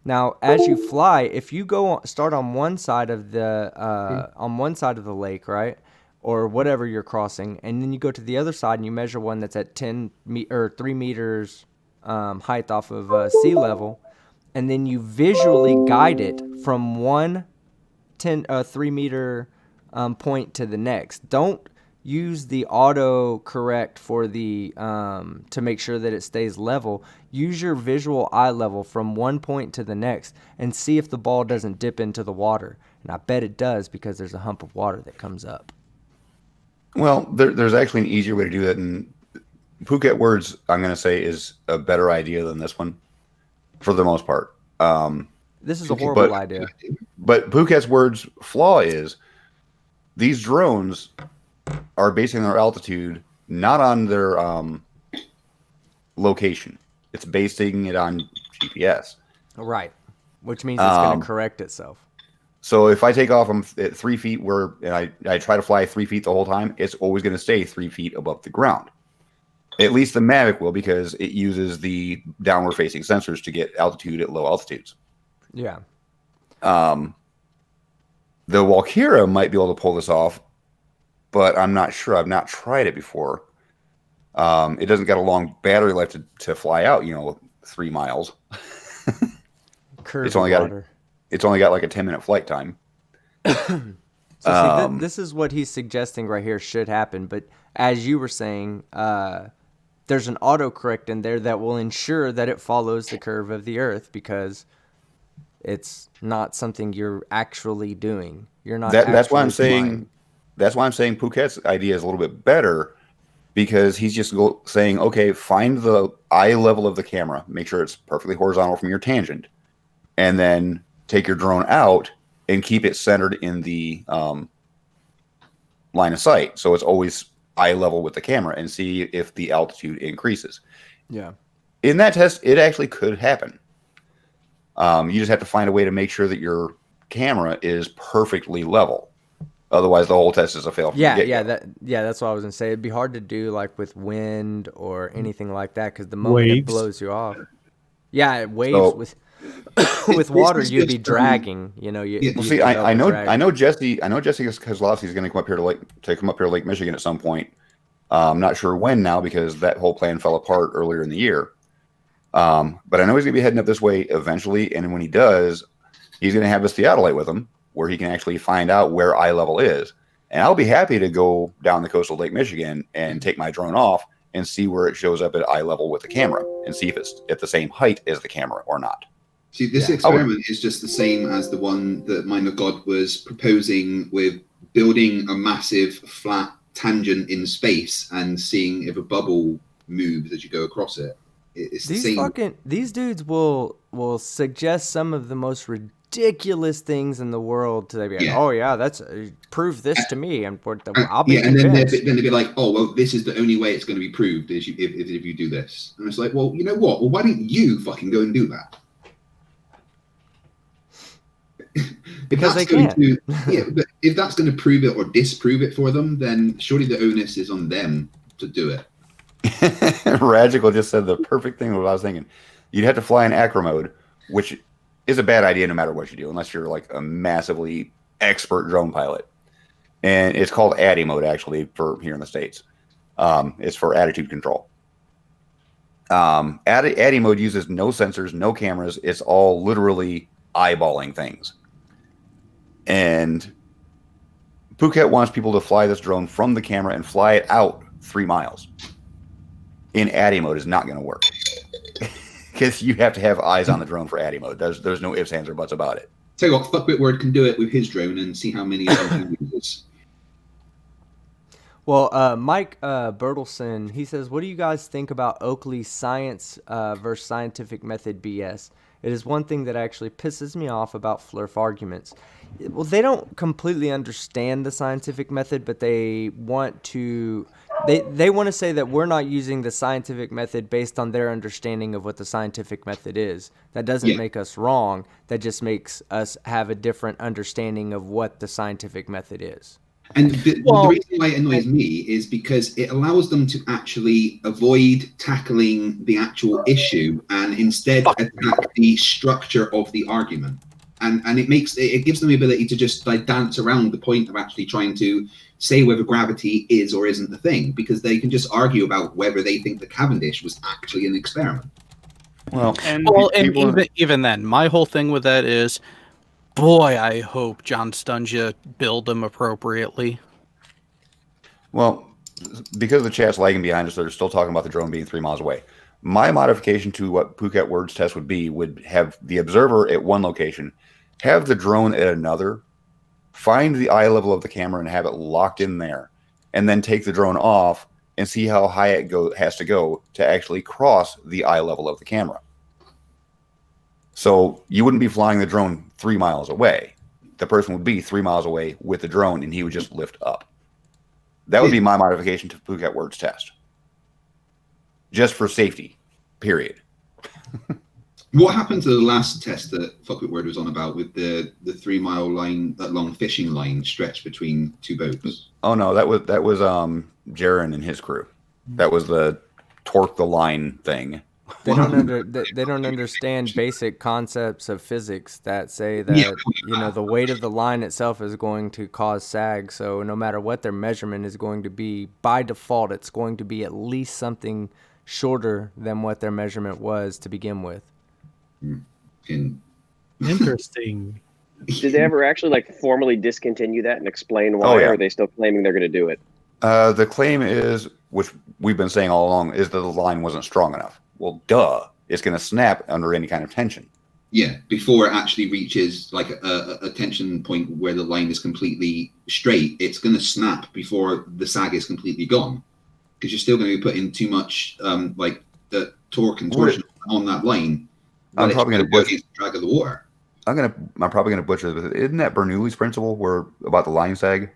Now, as you fly, if you start on one side of the lake, right? Or whatever you're crossing, and then you go to the other side and you measure one that's at 3 meters height off of sea level, and then you visually guide it from one 3 meter point to the next. Don't use the auto correct for the to make sure that it stays level. Use your visual eye level from one point to the next and see if the ball doesn't dip into the water. And I bet it does because there's a hump of water that comes up. Well, there's actually an easier way to do that, and Phuket Words, I'm going to say, is a better idea than this one, for the most part. This is a horrible idea. But Phuket's Words' flaw is these drones are basing their altitude not on their location. It's basing it on GPS. Right, which means it's going to correct itself. So if I take off at 3 feet and I try to fly 3 feet the whole time, it's always going to stay 3 feet above the ground. At least the Mavic will, because it uses the downward facing sensors to get altitude at low altitudes. Yeah. The Walkera might be able to pull this off, but I'm not sure. I've not tried it before. It doesn't got a long battery life to fly out, 3 miles. It's only got like a 10-minute flight time. So this is what he's suggesting right here should happen. But as you were saying, there's an autocorrect in there that will ensure that it follows the curve of the Earth because it's not something you're actually doing. You're not. That's why I'm saying. That's why I'm saying Phuket's idea is a little bit better, because he's just saying, okay, find the eye level of the camera, make sure it's perfectly horizontal from your tangent, and then take your drone out and keep it centered in the line of sight. So it's always eye level with the camera and see if the altitude increases. Yeah. in that test, it actually could happen. You just have to find a way to make sure that your camera is perfectly level. Otherwise, the whole test is a fail. That's what I was gonna say. It'd be hard to do like with wind or anything like that because the moment it blows you off. Yeah, waves with with water, you'd be dragging. You know, well, see, I know Jesse Kozlowski is going to come up here to Lake Michigan at some point. I'm not sure when now because that whole plan fell apart earlier in the year. But I know he's going to be heading up this way eventually, and when he does, he's going to have his theodolite with him, where he can actually find out where eye level is. And I'll be happy to go down the coast of Lake Michigan and take my drone off and see where it shows up at eye level with the camera and see if it's at the same height as the camera or not. See, this experiment is just the same as the one that Mind of God was proposing with building a massive flat tangent in space and seeing if a bubble moves as you go across it. It's these dudes will suggest some of the most ridiculous things in the world to be like, oh yeah, that's prove this to me, and I'll be convinced. And then they'd be like, oh well, this is the only way it's going to be proved is if you do this. And it's like, well, you know what? Well, why don't you fucking go and do that? Because they can't. But if that's going to prove it or disprove it for them, then surely the onus is on them to do it. Radical just said the perfect thing. What I was thinking, you'd have to fly in acro mode, which is a bad idea no matter what you do, unless you're like a massively expert drone pilot. And it's called ADDI mode actually for here in the States. It's for attitude control. ADDI mode uses no sensors, no cameras. It's all literally eyeballing things. And Phuket wants people to fly this drone from the camera and fly it out 3 miles. In ADDI mode is not going to work because you have to have eyes on the drone for ADDI mode. There's no ifs, ands, or buts about it. Tell you what, Fuckwitword can do it with his drone and see how many of them he uses. Well, Mike Bertelson, he says, what do you guys think about Oakley's science versus scientific method BS? It is one thing that actually pisses me off about Flurf arguments. Well, they don't completely understand the scientific method, but they want to... They want to say that we're not using the scientific method based on their understanding of what the scientific method is. That doesn't make us wrong. That just makes us have a different understanding of what the scientific method is. And the reason why it annoys me is because it allows them to actually avoid tackling the actual issue and instead attack the structure of the argument. And it gives them the ability to just like dance around the point of actually trying to say whether gravity is or isn't the thing, because they can just argue about whether they think the Cavendish was actually an experiment. Even then, my whole thing with that is, boy, I hope John Stunja billed them appropriately. Well, because the chat's lagging behind us, they're still talking about the drone being 3 miles away. My modification to what Phuket Word's test would have the observer at one location, have the drone at another, find the eye level of the camera and have it locked in there, and then take the drone off and see how high it has to go to actually cross the eye level of the camera. So you wouldn't be flying the drone 3 miles away. The person would be 3 miles away with the drone, and he would just lift up. That would be my modification to Phuket Word's test. Just for safety, period. What happened to the last test that Fuckwitword was on about with the 3 mile line, that long fishing line stretched between two boats? Oh no, that was Jaron and his crew. That was the torque the line thing. They don't understand basic concepts of physics that say that the weight of the line itself is going to cause sag. So no matter what their measurement is going to be, by default, it's going to be at least something shorter than what their measurement was to begin with. Interesting. Did they ever actually formally discontinue that and explain why? Or are they still claiming they're going to do it? The claim is, which we've been saying all along, is that the line wasn't strong enough. Well, duh. It's going to snap under any kind of tension. Yeah, before it actually reaches like a tension point where the line is completely straight, it's going to snap before the sag is completely gone. Because you're still going to be putting too much the torque and torsion on that line. I'm probably going to butcher the drag of the water. I'm probably going to butcher this. Isn't that Bernoulli's principle about the line sag?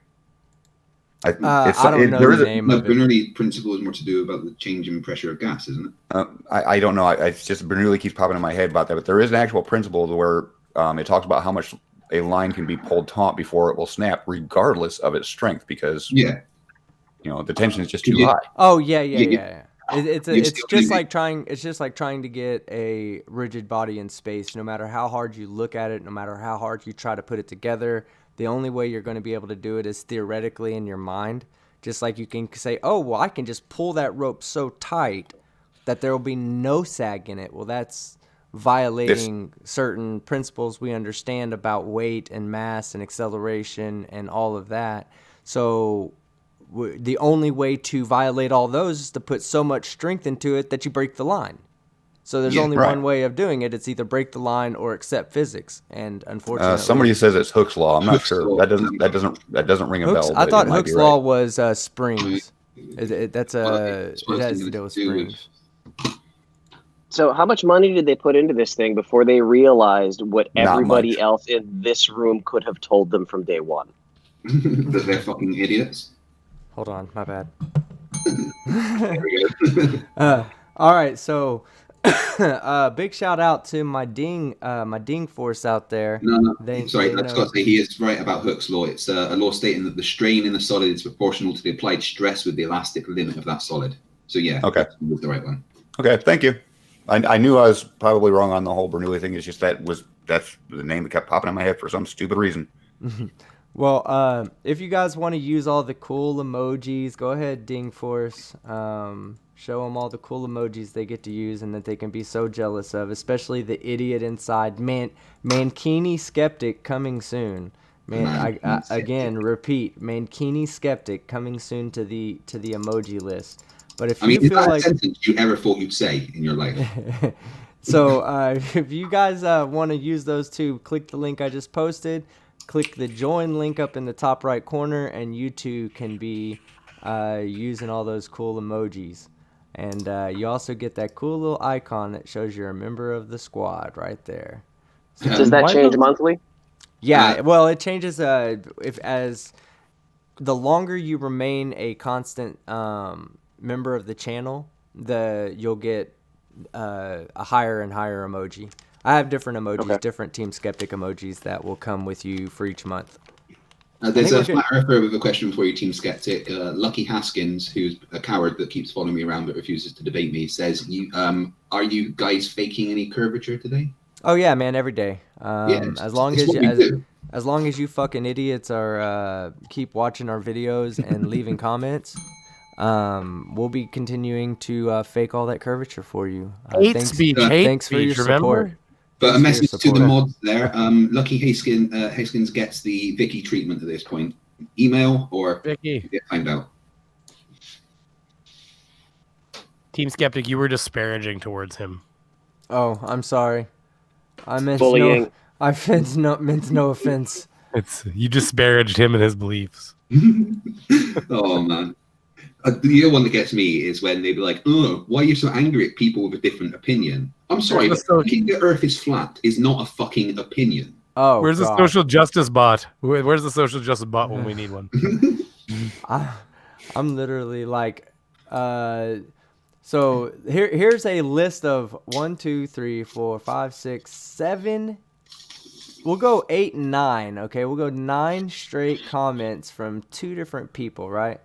I don't know the name of it. The Bernoulli principle is more to do about the change in pressure of gas, isn't it? I don't know. It's just Bernoulli keeps popping in my head about that. But there is an actual principle where it talks about how much a line can be pulled taut before it will snap, regardless of its strength, because the tension is just too high. Oh yeah. It's just like trying to get a rigid body in space. No matter how hard you look at it, no matter how hard you try to put it together, the only way you're going to be able to do it is theoretically in your mind. Just like you can say, oh, well, I can just pull that rope so tight that there will be no sag in it. Well, that's violating certain principles we understand about weight and mass and acceleration and all of that. So the only way to violate all those is to put so much strength into it that you break the line. So there's only one way of doing it. It's either break the line or accept physics. And unfortunately, somebody says it's Hooke's law. I'm not sure. That doesn't ring a bell. I thought Hooke's law was springs. It has to do with springs. So how much money did they put into this thing before they realized what everybody else in this room could have told them from day one? That they're fucking idiots. Hold on, my bad. All right, so big shout out to my ding force out there. No. Sorry, I've got to say he is right about Hooke's law. It's a law stating that the strain in the solid is proportional to the applied stress with the elastic limit of that solid. So yeah, okay, that's the right one. Okay, thank you. I knew I was probably wrong on the whole Bernoulli thing. It's just that's the name that kept popping in my head for some stupid reason. Well, if you guys want to use all the cool emojis, go ahead, Ding Force. Show them all the cool emojis they get to use and that they can be so jealous of, especially the idiot inside. Mankini Skeptic coming soon. Again, repeat, Mankini Skeptic coming soon to the emoji list. But if you feel like a sentence you ever thought you'd say in your life. So if you guys want to use those two, click the link I just posted. Click the join link up in the top right corner, and you too can be using all those cool emojis. And you also get that cool little icon that shows you're a member of the squad right there. So does that change monthly? Yeah, well, it changes as the longer you remain a constant member of the channel, you'll get a higher and higher emoji. I have different emojis, different Team Skeptic emojis that will come with you for each month. There's a flat earther with a question for you, Team Skeptic. Lucky Haskins, who's a coward that keeps following me around but refuses to debate me, says, "Are you guys faking any curvature today?" Oh yeah, man, every day. As long as you fucking idiots are keep watching our videos and leaving comments, we'll be continuing to fake all that curvature for you. Thanks for your support. But a message to the mods there. Lucky Haskins gets the Vicky treatment at this point. Email or Vicky. Get timed out. Team Skeptic, you were disparaging towards him. Oh, I'm sorry. I meant bullying. I meant no offense. You disparaged him and his beliefs. Oh man. The other one that gets me is when they be like, "Oh, why are you so angry at people with a different opinion?" I'm sorry, but thinking the Earth is flat is not a fucking opinion. Oh, where's the social justice bot? Where's the social justice bot when we need one? I'm literally like, so here's a list of 1, 2, 3, 4, 5, 6, 7. We'll go 8 and 9. Okay, we'll go 9 straight comments from 2 different people, right?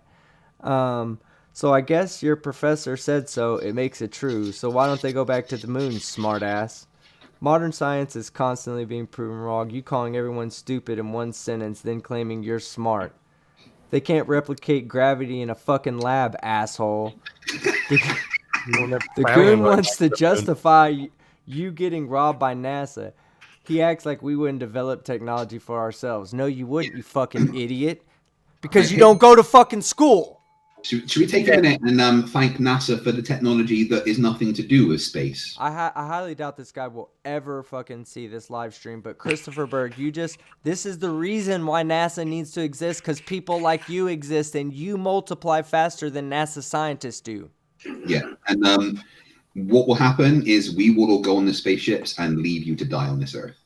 So I guess your professor said so, it makes it true. So why don't they go back to the moon, smartass? Modern science is constantly being proven wrong. You calling everyone stupid in one sentence, then claiming you're smart. They can't replicate gravity in a fucking lab, asshole. The goon wants to justify you getting robbed by NASA. He acts like we wouldn't develop technology for ourselves. No, you wouldn't, you fucking idiot. Because you don't go to fucking school. Should we take a minute and thank NASA for the technology that is nothing to do with space? I highly doubt this guy will ever fucking see this live stream. But Christopher Berg, this is the reason why NASA needs to exist, because people like you exist and you multiply faster than NASA scientists do. Yeah, and what will happen is we will all go on the spaceships and leave you to die on this Earth.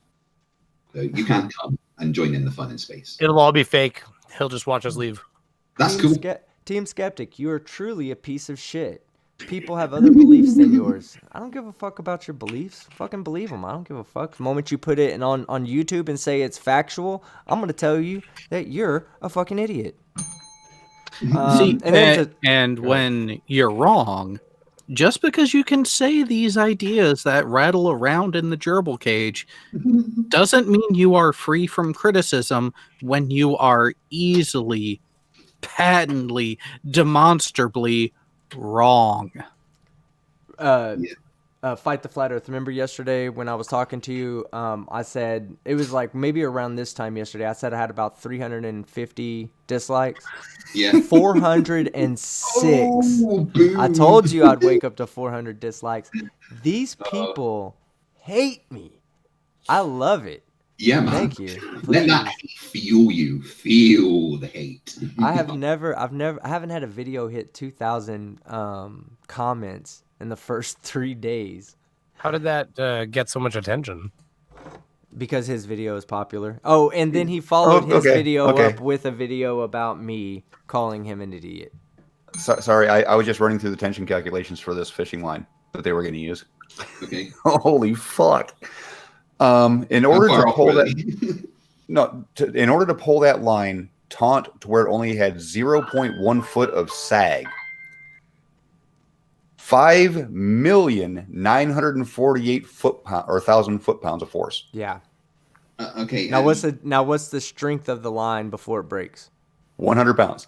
So you can't come and join in the fun in space. It'll all be fake. He'll just watch us leave. That's cool. Team Skeptic, you are truly a piece of shit. People have other beliefs than yours. I don't give a fuck about your beliefs. Fucking believe them. I don't give a fuck. The moment you put it on YouTube and say it's factual, I'm going to tell you that you're a fucking idiot. See, and when you're wrong, just because you can say these ideas that rattle around in the gerbil cage doesn't mean you are free from criticism when you are easily, patently, demonstrably wrong. Fight the Flat Earth. Remember yesterday when I was talking to you, I said, it was like maybe around this time yesterday, I said I had about 350 dislikes. Yeah. 406. Oh, boom. I told you I'd wake up to 400 dislikes. These people hate me. I love it. Yeah, man. Thank you. Let that hate fuel you. Feel the hate. I haven't had a video hit 2,000 comments in the first 3 days. How did that get so much attention? Because his video is popular. Oh, and then he followed his video up with a video about me calling him an idiot. Sorry, I was just running through the tension calculations for this fishing line that they were going to use. Okay. Holy fuck! In order to pull in order to pull that line taut to where it only had 0.1 foot of sag, 5,948,000 foot-pounds of force. Yeah. Okay. Now what's the strength of the line before it breaks? 100 pounds.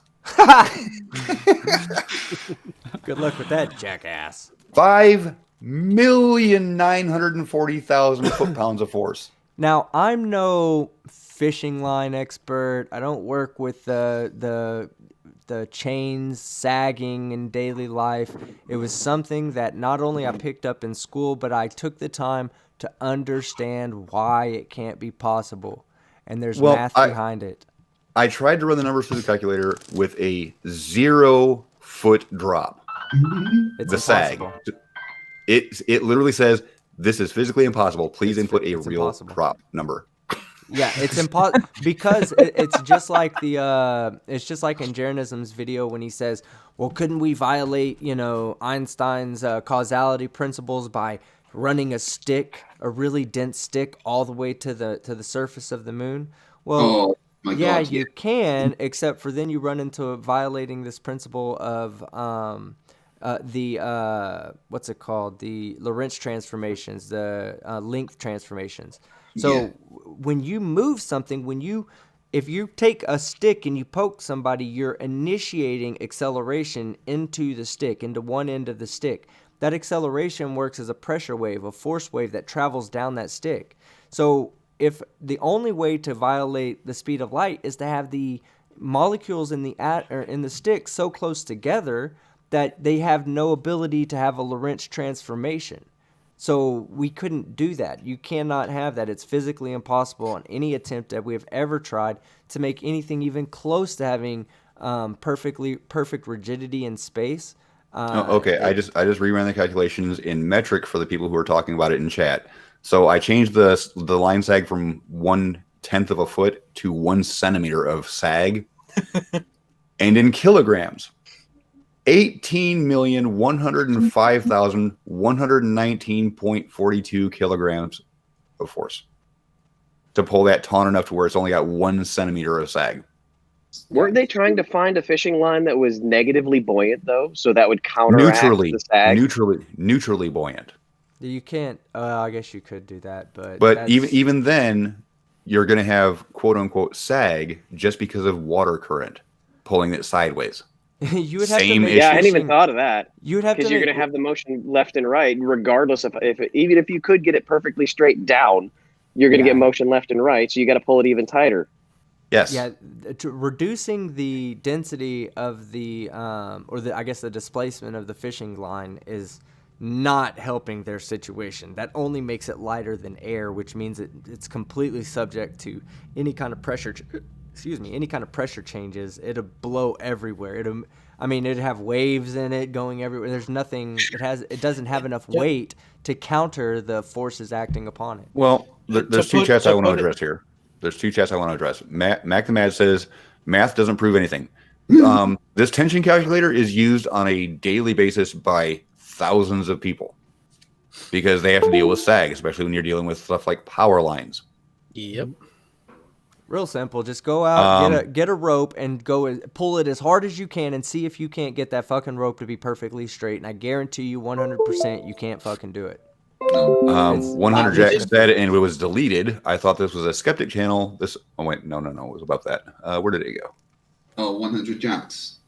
Good luck with that, jackass. 5,940,000 foot-pounds of force. Now, I'm no fishing line expert. I don't work with the chains sagging in daily life. It was something that not only I picked up in school, but I took the time to understand why it can't be possible. And there's math behind it. I tried to run the numbers through the calculator with a 0 foot drop. It's the impossible. sag. It literally says, this is physically impossible. Please input a real impossible. drop number. Yeah, it's impossible because it's just like it's just like in Jeranism's video when he says, "Well, couldn't we violate, Einstein's causality principles by running a really dense stick all the way to the surface of the moon?" Well, you can, except for then you run into violating this principle of what's it called? The Lorentz transformations, the length transformations. So when you move something, if you take a stick and you poke somebody, you're initiating acceleration into the stick, into one end of the stick. That acceleration works as a pressure wave, a force wave that travels down that stick. So if the only way to violate the speed of light is to have the molecules in the stick so close together that they have no ability to have a Lorentz transformation. So we couldn't do that. You cannot have that. It's physically impossible on any attempt that we have ever tried to make anything even close to having perfect rigidity in space. Okay, I just reran the calculations in metric for the people who are talking about it in chat. So I changed the line sag from 1/10 of a foot to 1 centimeter of sag, and in kilograms. 18,105,119.42 kilograms of force to pull that taut enough to where it's only got 1 centimeter of sag. Weren't they trying to find a fishing line that was negatively buoyant though, so that would counteract the sag? Neutrally buoyant. You can't. I guess you could do that, but even then, you're going to have quote unquote sag just because of water current pulling it sideways. You would have Same to make, issue. Yeah, I hadn't even thought of that. You would have because to you're going to have the motion left and right, regardless of even if you could get it perfectly straight down, you're going to get motion left and right. So you got to pull it even tighter. Yes. Yeah, reducing the density of the the displacement of the fishing line is not helping their situation. That only makes it lighter than air, which means it's completely subject to any kind of pressure. Any kind of pressure changes, it'll blow everywhere. It'd have waves in it going everywhere. There's nothing. It doesn't have enough weight to counter the forces acting upon it. Well, there's two chats I want to address here. There's two chats I want to address. Mac the Mad says math doesn't prove anything. This tension calculator is used on a daily basis by thousands of people because they have to deal with sag, especially when you're dealing with stuff like power lines. Yep. Real simple. Just go out, get a rope, and pull it as hard as you can, and see if you can't get that fucking rope to be perfectly straight. And I guarantee you, 100%, you can't fucking do it. 100 Jack said, and it was deleted. I thought this was a skeptic channel. Oh wait, no, it was about that. Where did it go? Oh, 100 Jacks.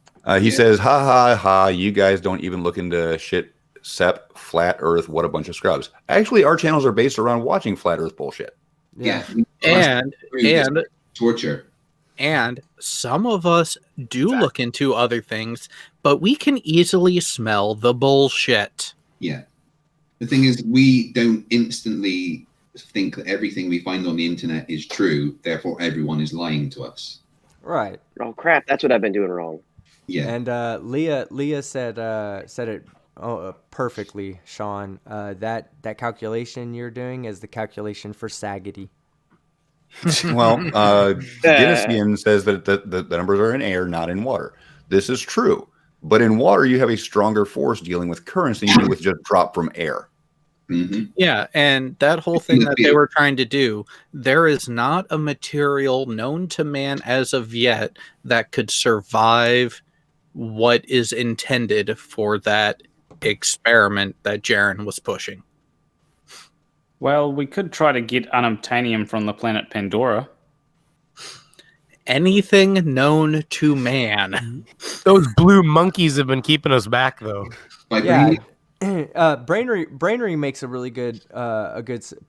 He says, ha ha ha, you guys don't even look into shit. Sep, flat Earth, what a bunch of scrubs. Actually, our channels are based around watching flat Earth bullshit. Yeah. And torture. And some of us do look into other things, but we can easily smell the bullshit. Yeah. The thing is, we don't instantly think that everything we find on the internet is true, therefore everyone is lying to us. Right. Oh crap, that's what I've been doing wrong. Yeah. And Leah said it perfectly, Sean. That calculation you're doing is the calculation for Saggity. Well, Dennisian says that the numbers are in air, not in water. This is true. But in water, you have a stronger force dealing with currents than you do with just drop from air. Mm-hmm. Yeah, and that whole thing that they were trying to do, there is not a material known to man as of yet that could survive what is intended for that experiment that Jaren was pushing. Well, we could try to get unobtainium from the planet Pandora. Anything known to man. Those blue monkeys have been keeping us back, though. Yeah. Brainery makes a really good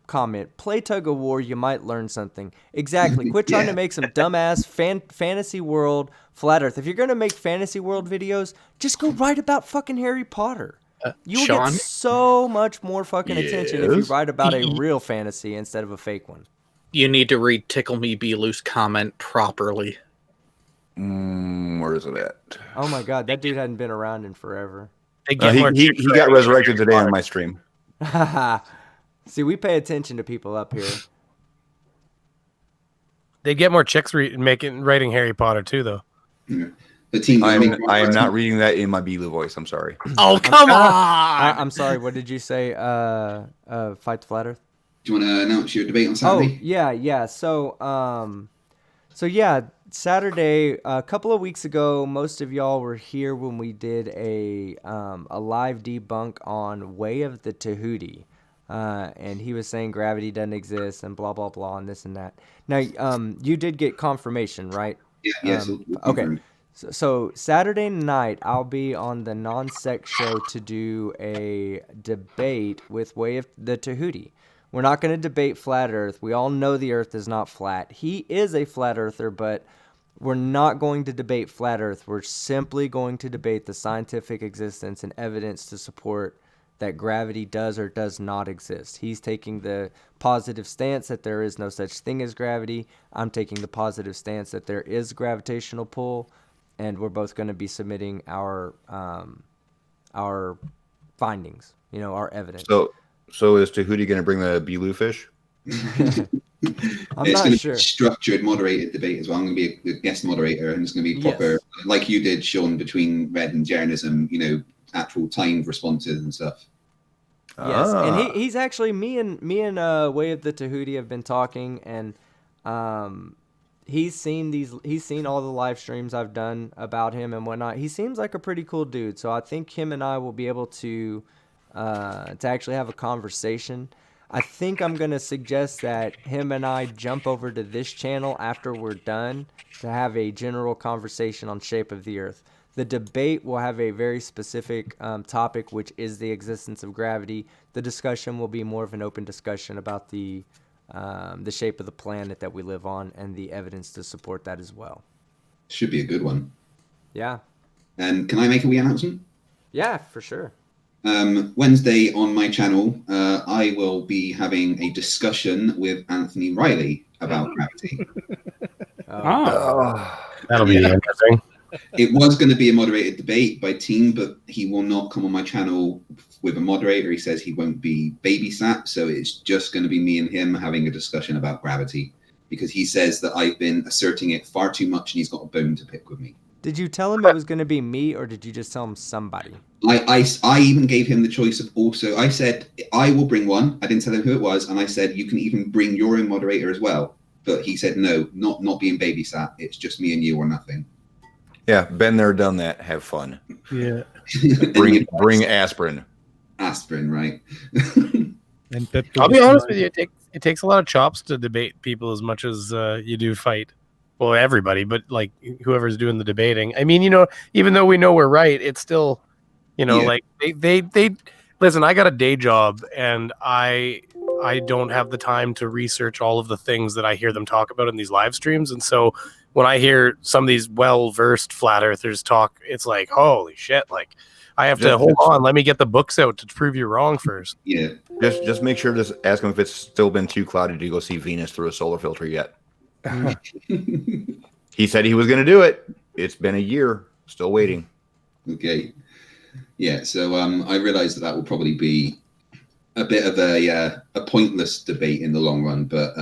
comment. Play tug of war, you might learn something. Exactly. Quit trying to make some dumbass fantasy world flat Earth. If you're gonna make fantasy world videos, just go write about fucking Harry Potter. You will Sean? get so much more fucking attention if you write about a real fantasy instead of a fake one. You need to read Tickle Me Be Loose comment properly. Where is it at? Oh my god, that dude hadn't been around in forever. He got resurrected today on my stream. See, we pay attention to people up here. They get more chicks writing Harry Potter too, though. Yeah. The team. I am not reading that in my Beelu voice. I'm sorry. Oh, come on! I'm sorry. What did you say? Fight the Flat Earth. Do you want to announce your debate on Saturday? Oh yeah. So Saturday, a couple of weeks ago, most of y'all were here when we did a live debunk on Way of the Tahuti. And he was saying gravity doesn't exist and blah, blah, blah, and this and that. Now, you did get confirmation, right? Yeah. Okay. So Saturday night, I'll be on the Non-Sec show to do a debate with Way of the Tahuti. We're not going to debate flat Earth. We all know the Earth is not flat. He is a flat Earther, but we're not going to debate flat Earth. We're simply going to debate the scientific existence and evidence to support that gravity does or does not exist. He's taking the positive stance that there is no such thing as gravity. I'm taking the positive stance that there is gravitational pull, and we're both going to be submitting our findings, our evidence. So is Tahuti going to bring the Beelu fish? I'm not sure. Be structured, moderated debate as well. I'm going to be a guest moderator, and it's going to be proper, like you did, Sean, between Red and Jeranism. Actual timed responses and stuff. Yes, and he's actually me and Way of the Tahuti have been talking, and he's seen all the live streams I've done about him and whatnot. He seems like a pretty cool dude, so I think him and I will be able to actually have a conversation. I think I'm going to suggest that him and I jump over to this channel after we're done to have a general conversation on shape of the Earth. The debate will have a very specific topic, which is the existence of gravity. The discussion will be more of an open discussion about the shape of the planet that we live on and the evidence to support that as well. Should be a good one. Yeah. And can I make a wee announcement? Yeah, for sure. Wednesday on my channel, I will be having a discussion with Anthony Riley about gravity. That'll be interesting. It was going to be a moderated debate by team, but he will not come on my channel with a moderator. He says he won't be babysat, so it's just going to be me and him having a discussion about gravity, because he says that I've been asserting it far too much and he's got a bone to pick with me. Did you tell him it was going to be me, or did you just tell him somebody? I even gave him the choice of also. I said I will bring one. I didn't tell him who it was, and I said you can even bring your own moderator as well. But he said no, not being babysat. It's just me and you or nothing. Yeah, been there, done that. Have fun. Yeah. Bring aspirin. Aspirin, right? And I'll be honest with you, it takes a lot of chops to debate people as much as you do fight. Well, everybody, but like whoever's doing the debating. I mean, even though we know we're right, it's still, like they listen. I got a day job, and I don't have the time to research all of the things that I hear them talk about in these live streams. And so when I hear some of these well-versed flat earthers talk, it's like, holy shit! Like I have to hold on. Let me get the books out to prove you wrong first. Yeah. Just make sure to ask him if it's still been too cloudy to go see Venus through a solar filter yet. He said he was going to do it. It's been a year. Still waiting. Okay. Yeah. So I realized that will probably be a bit of a pointless debate in the long run, but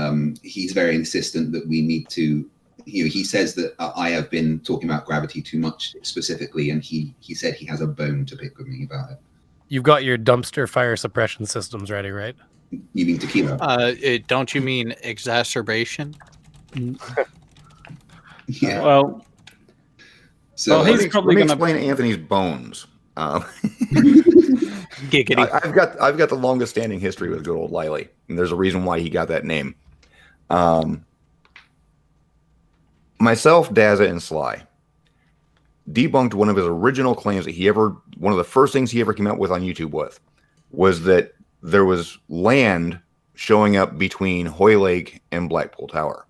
he's very insistent that we need to. He says that I have been talking about gravity too much specifically, and he said he has a bone to pick with me about it. You've got your dumpster fire suppression systems ready, right? You mean tequila? Don't you mean exacerbation? Yeah. Well, So he's probably going to explain Anthony's bones. Giggity. I've got the longest standing history with good old Liley, and there's a reason why he got that name. Myself, Dazza, and Sly debunked one of his original claims that one of the first things he ever came out with on YouTube was that there was land showing up between Hoy Lake and Blackpool Tower.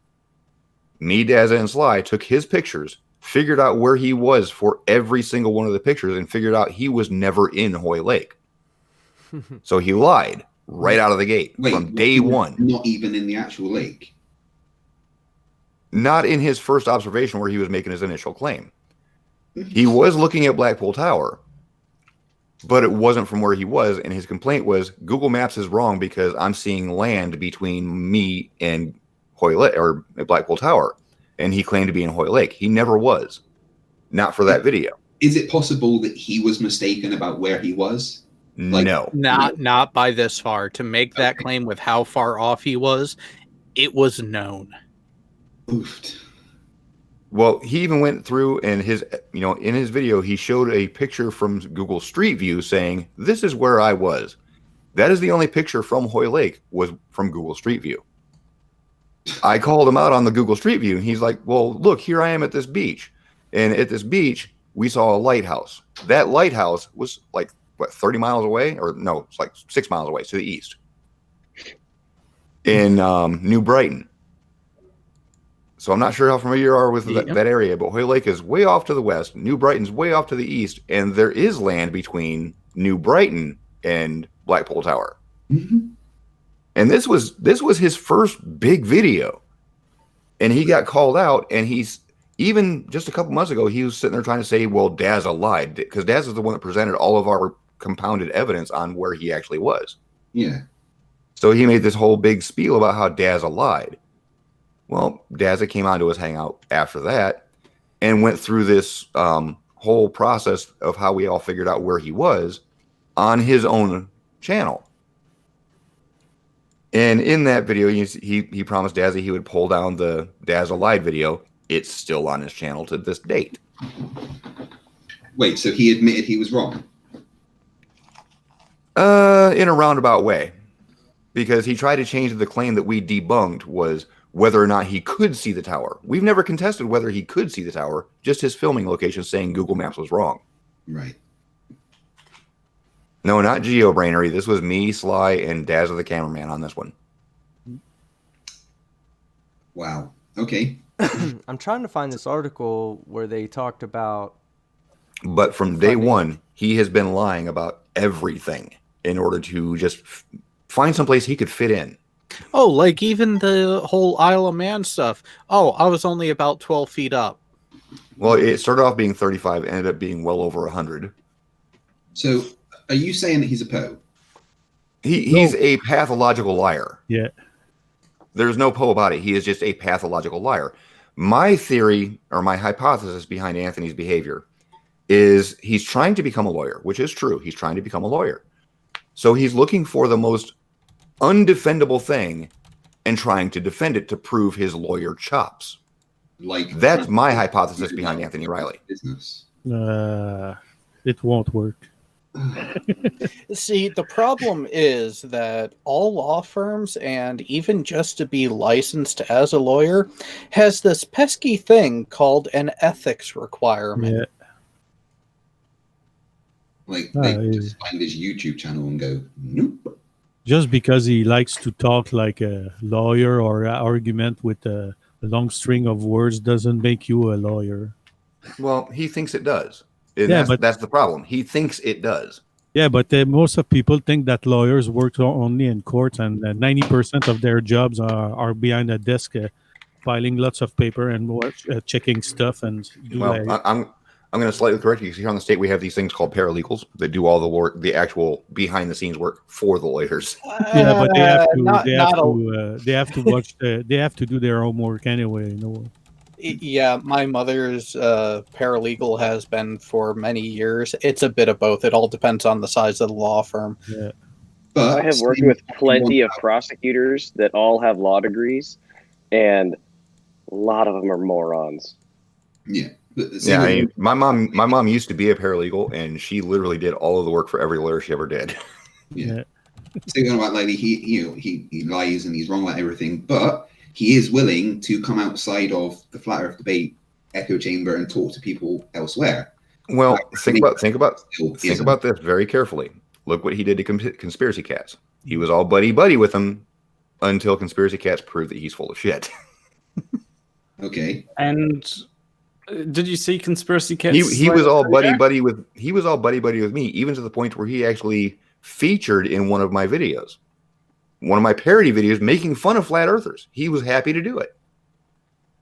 Me, Dazza, and Sly took his pictures, figured out where he was for every single one of the pictures, and figured out he was never in Hoy Lake. So he lied right out of the gate from day one. Not even in the actual lake. Not in his first observation where he was making his initial claim. He was looking at Blackpool Tower, but it wasn't from where he was, and his complaint was Google Maps is wrong because I'm seeing land between me and Hoy Lake or Blackpool Tower, and he claimed to be in Hoy Lake. He never was. Not for that video. Is it possible that he was mistaken about where he was? No. Not by this far. To make that claim with how far off he was, it was known. Oofed. Well, he even went through and in his video, he showed a picture from Google Street View saying, this is where I was. That is the only picture from Hoy Lake was from Google Street View. I called him out on the Google Street View, and he's like, well, look, here I am at this beach. And at this beach, we saw a lighthouse. That lighthouse was like, 30 miles away? Or no, it's like 6 miles away to the east. In New Brighton. So I'm not sure how familiar you are with that area, but Hoy Lake is way off to the west. New Brighton's way off to the east, and there is land between New Brighton and Blackpool Tower. Mm-hmm. And this was his first big video, and he got called out. And he's even just a couple months ago, he was sitting there trying to say, "Well, Dazza lied," because Dazza is the one that presented all of our compounded evidence on where he actually was. Yeah. So he made this whole big spiel about how Dazza lied. Well, Dazza came onto his hangout after that and went through this whole process of how we all figured out where he was on his own channel. And in that video, he promised Dazza he would pull down the Dazza lied video. It's still on his channel to this date. Wait, so he admitted he was wrong? In a roundabout way. Because he tried to change the claim that we debunked was whether or not he could see the tower. We've never contested whether he could see the tower, just his filming location saying Google Maps was wrong. Right. No, not GeoBrainery. This was me, Sly, and Dazza the cameraman on this one. Wow. Okay. I'm trying to find this article where they talked about... But from day one, he has been lying about everything in order to just find someplace he could fit in. Oh, like even the whole Isle of Man stuff. Oh, I was only about 12 feet up. Well, it started off being 35, ended up being well over 100. So, are you saying that he's a Poe? He's a pathological liar. Yeah. There's no Poe about it. He is just a pathological liar. My theory or my hypothesis behind Anthony's behavior is he's trying to become a lawyer, which is true. He's trying to become a lawyer. So he's looking for the most undefendable thing and trying to defend it to prove his lawyer chops. That's my hypothesis behind Anthony Riley. Business. It won't work. See, the problem is that all law firms, and even just to be licensed as a lawyer, has this pesky thing called an ethics requirement. Yeah. Like they just find his YouTube channel and go, nope. Just because he likes to talk like a lawyer or argument with a long string of words doesn't make you a lawyer. Well, he thinks it does. And Yeah, that's the problem. He thinks it does. Yeah, but most of people think that lawyers work only in courts, and 90% of their jobs are behind a desk, filing lots of paper and checking stuff. And I'm going to slightly correct you. Here on the state, we have these things called paralegals that do all the work, the actual behind the scenes work for the lawyers. Yeah, but they have to watch. They have to do their homework anyway. You know. Yeah, my mother's paralegal has been for many years. It's a bit of both. It all depends on the size of the law firm. Yeah. I have worked with plenty of prosecutors that all have law degrees, and a lot of them are morons. Yeah. My mom used to be a paralegal, and she literally did all of the work for every lawyer she ever did. Yeah. Speaking about like he lies and he's wrong about everything, but he is willing to come outside of the flat Earth debate echo chamber and talk to people elsewhere. Well, think about this very carefully. Look what he did to Conspiracy Cats. He was all buddy with them until Conspiracy Cats proved that he's full of shit. Okay. And did you see Conspiracy Cats? He was all buddy with me, even to the point where he actually featured in one of my videos. One of my parody videos making fun of flat earthers. He was happy to do it.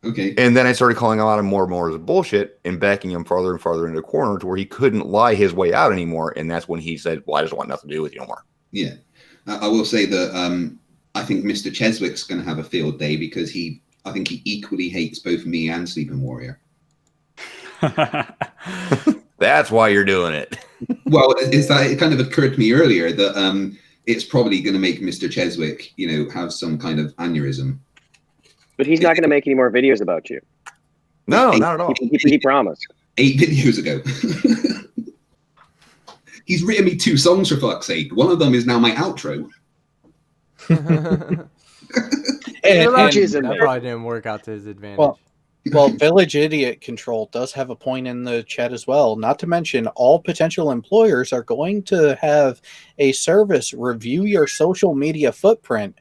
Okay. And then I started calling him out on more and more as bullshit and backing him farther and farther into the corner to where he couldn't lie his way out anymore. And that's when he said, well, I just want nothing to do with you no more. Yeah. I will say that I think Mr. Cheswick's going to have a field day because I think he equally hates both me and Sleeping Warrior. That's why you're doing it. Well, it kind of occurred to me earlier that it's probably going to make Mr. Cheswick, have some kind of aneurysm. But he's not going to make any more videos about you. No, not at all. He promised. 8 videos ago. He's written me 2 songs for fuck's sake. One of them is now my outro. and that probably didn't work out to his advantage. Well, Village Idiot Control does have a point in the chat as well. Not to mention, all potential employers are going to have a service review your social media footprint.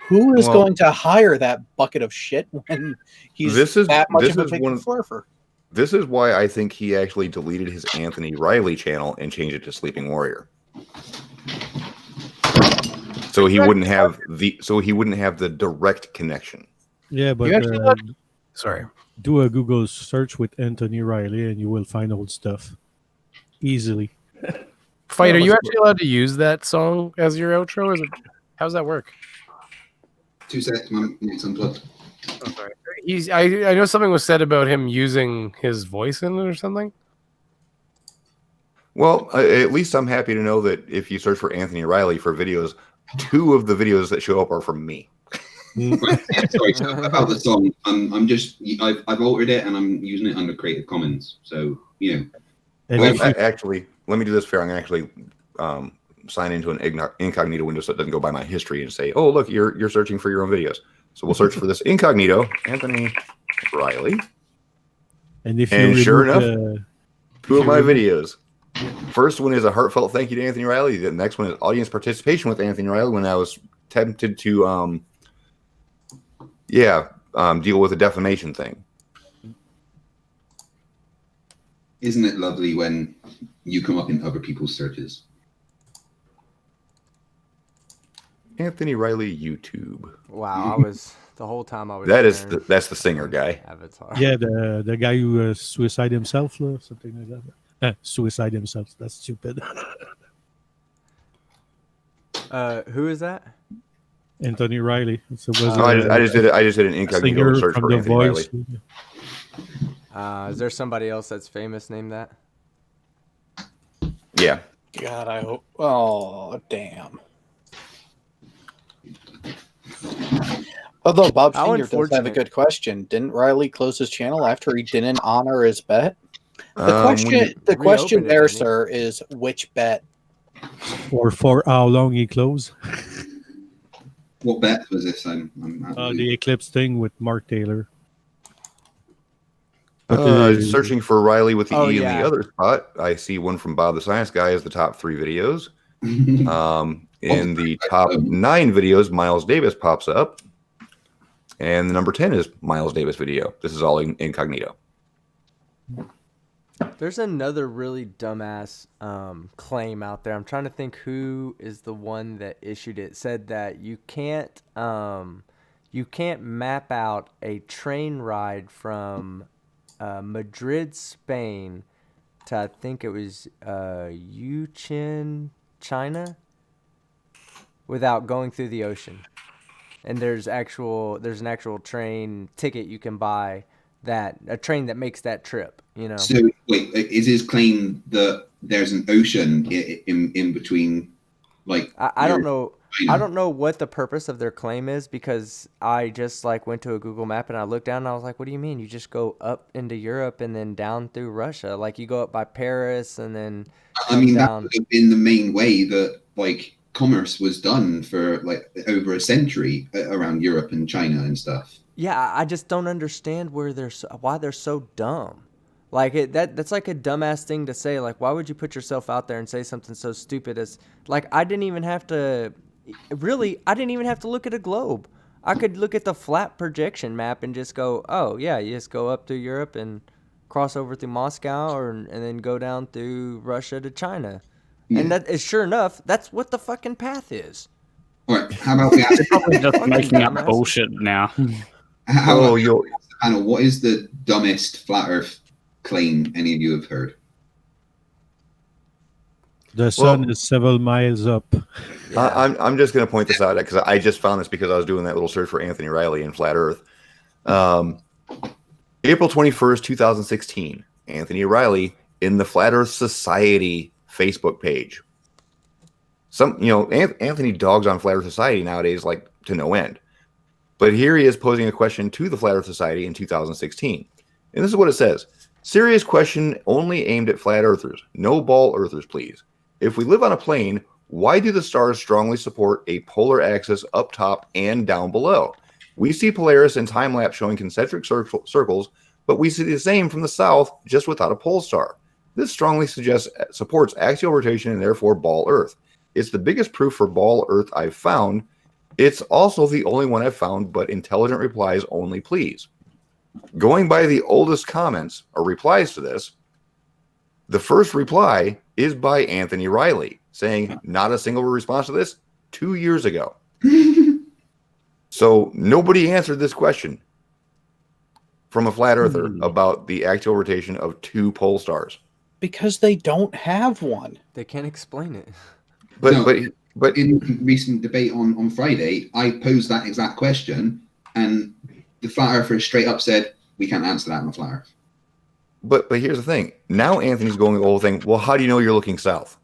Who is going to hire that bucket of shit when he's that much of a big flurfer? This is why I think he actually deleted his Anthony Riley channel and changed it to Sleeping Warrior. So he wouldn't have the direct connection. Yeah, but do a Google search with Anthony Riley and you will find old stuff easily. Fight, are you actually allowed to use that song as your outro? How's that work? 2 seconds, it's unplugged. Oh, sorry. I know something was said about him using his voice in it or something. Well, at least I'm happy to know that if you search for Anthony Riley for videos, 2 of the videos that show up are from me. Sorry, so about the song, I've altered it and I'm using it under Creative Commons. So actually, let me do this fair. I'm gonna actually sign into an incognito window so it doesn't go by my history and say, "Oh, look, you're searching for your own videos." So we'll search for this incognito, Anthony Riley, and sure enough, 2 of my videos. First one is a heartfelt thank you to Anthony Riley. The next one is audience participation with Anthony Riley when I was tempted to deal with a defamation thing. Isn't it lovely when you come up in other people's searches? Anthony Riley YouTube. Wow, the whole time I was. That's the singer guy. Avatar. Yeah, the guy who suicide himself or something like that. Suicide himself. That's stupid. Who is that? Anthony Riley. So I just did an incognito search for Anthony Riley. Is there somebody else that's famous named that? Yeah. God, I hope. Oh, damn. Although Bob Senior does have a good question. Didn't Riley close his channel after he didn't honor his bet? The question there, sir, is which bet? Or for how long he closed? What bet was this? The Eclipse thing with Mark Taylor. Searching for Riley with the E in the other spot. I see one from Bob the Science Guy as the top 3 videos. In the top 9 videos, Miles Davis pops up. And the number 10 is Miles Davis video. This is all incognito. There's another really dumbass claim out there. I'm trying to think who is the one that issued it. Said that you can't map out a train ride from Madrid, Spain, to I think it was Yuchen, China, without going through the ocean. And there's an actual train ticket you can buy, a train that makes that trip. You know. So wait, is his claim that there's an ocean in between? Like I don't know. I don't know what the purpose of their claim is, because I just went to a Google map and I looked down and I was like, what do you mean? You just go up into Europe and then down through Russia? Like you go up by Paris and then down. That would have been the main way that commerce was done for over a century around Europe and China and stuff. Yeah, I just don't understand why they're so dumb. That's like a dumbass thing to say. Like, why would you put yourself out there and say something so stupid as I didn't even have to look at a globe. I could look at the flat projection map and just go, oh yeah, you just go up through Europe and cross over through Moscow and then go down through Russia to China. Yeah. And that is, sure enough, that's what the fucking path is. All right, how about we ask? They're probably just making up bullshit now. What is the dumbest flat Earth claim any of you have heard? The sun is several miles up. Yeah. I'm just going to point this out because I just found this because I was doing that little search for Anthony Riley and flat Earth. April 21st, 2016. Anthony Riley in the Flat Earth Society Facebook page. Anthony dogs on Flat Earth Society nowadays to no end. But here he is posing a question to the Flat Earth Society in 2016. And this is what it says. Serious question only aimed at flat earthers. No ball earthers, please. If we live on a plane, why do the stars strongly support a polar axis up top and down below? We see Polaris and time-lapse showing concentric circles, but we see the same from the south, just without a pole star. This strongly supports axial rotation and therefore ball Earth. It's the biggest proof for ball Earth I've found. It's also the only one I've found, but intelligent replies only, please. Going by the oldest comments or replies to this, the first reply is by Anthony Riley, saying not a single response to this 2 years ago. So nobody answered this question from a flat earther about the axial rotation of 2 pole stars. Because they don't have one. They can't explain it. But in recent debate on Friday, I posed that exact question, and the flat earther straight up said, we can't answer that on the flat earth. But here's the thing. Now Anthony's going the whole thing, well, how do you know you're looking south?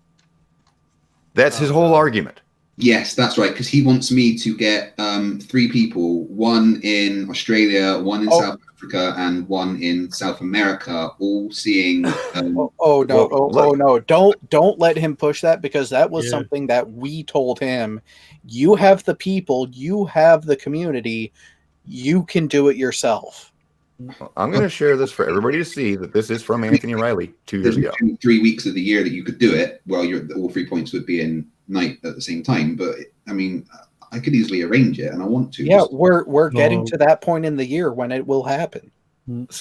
That's his whole argument. Yes, that's right, because he wants me to get 3 people, one in Australia, one in South Africa, and one in South America, all seeing... no. Don't let him push that, because that was something that we told him. You have the people, you have the community, you can do it yourself. I'm going to share this for everybody to see that this is from Anthony Riley 2 years ago. 3 weeks of the year that you could do it, well, all 3 points would be in night at the same time. But I mean, I could easily arrange it, and I want to. Yeah, we're getting to that point in the year when it will happen.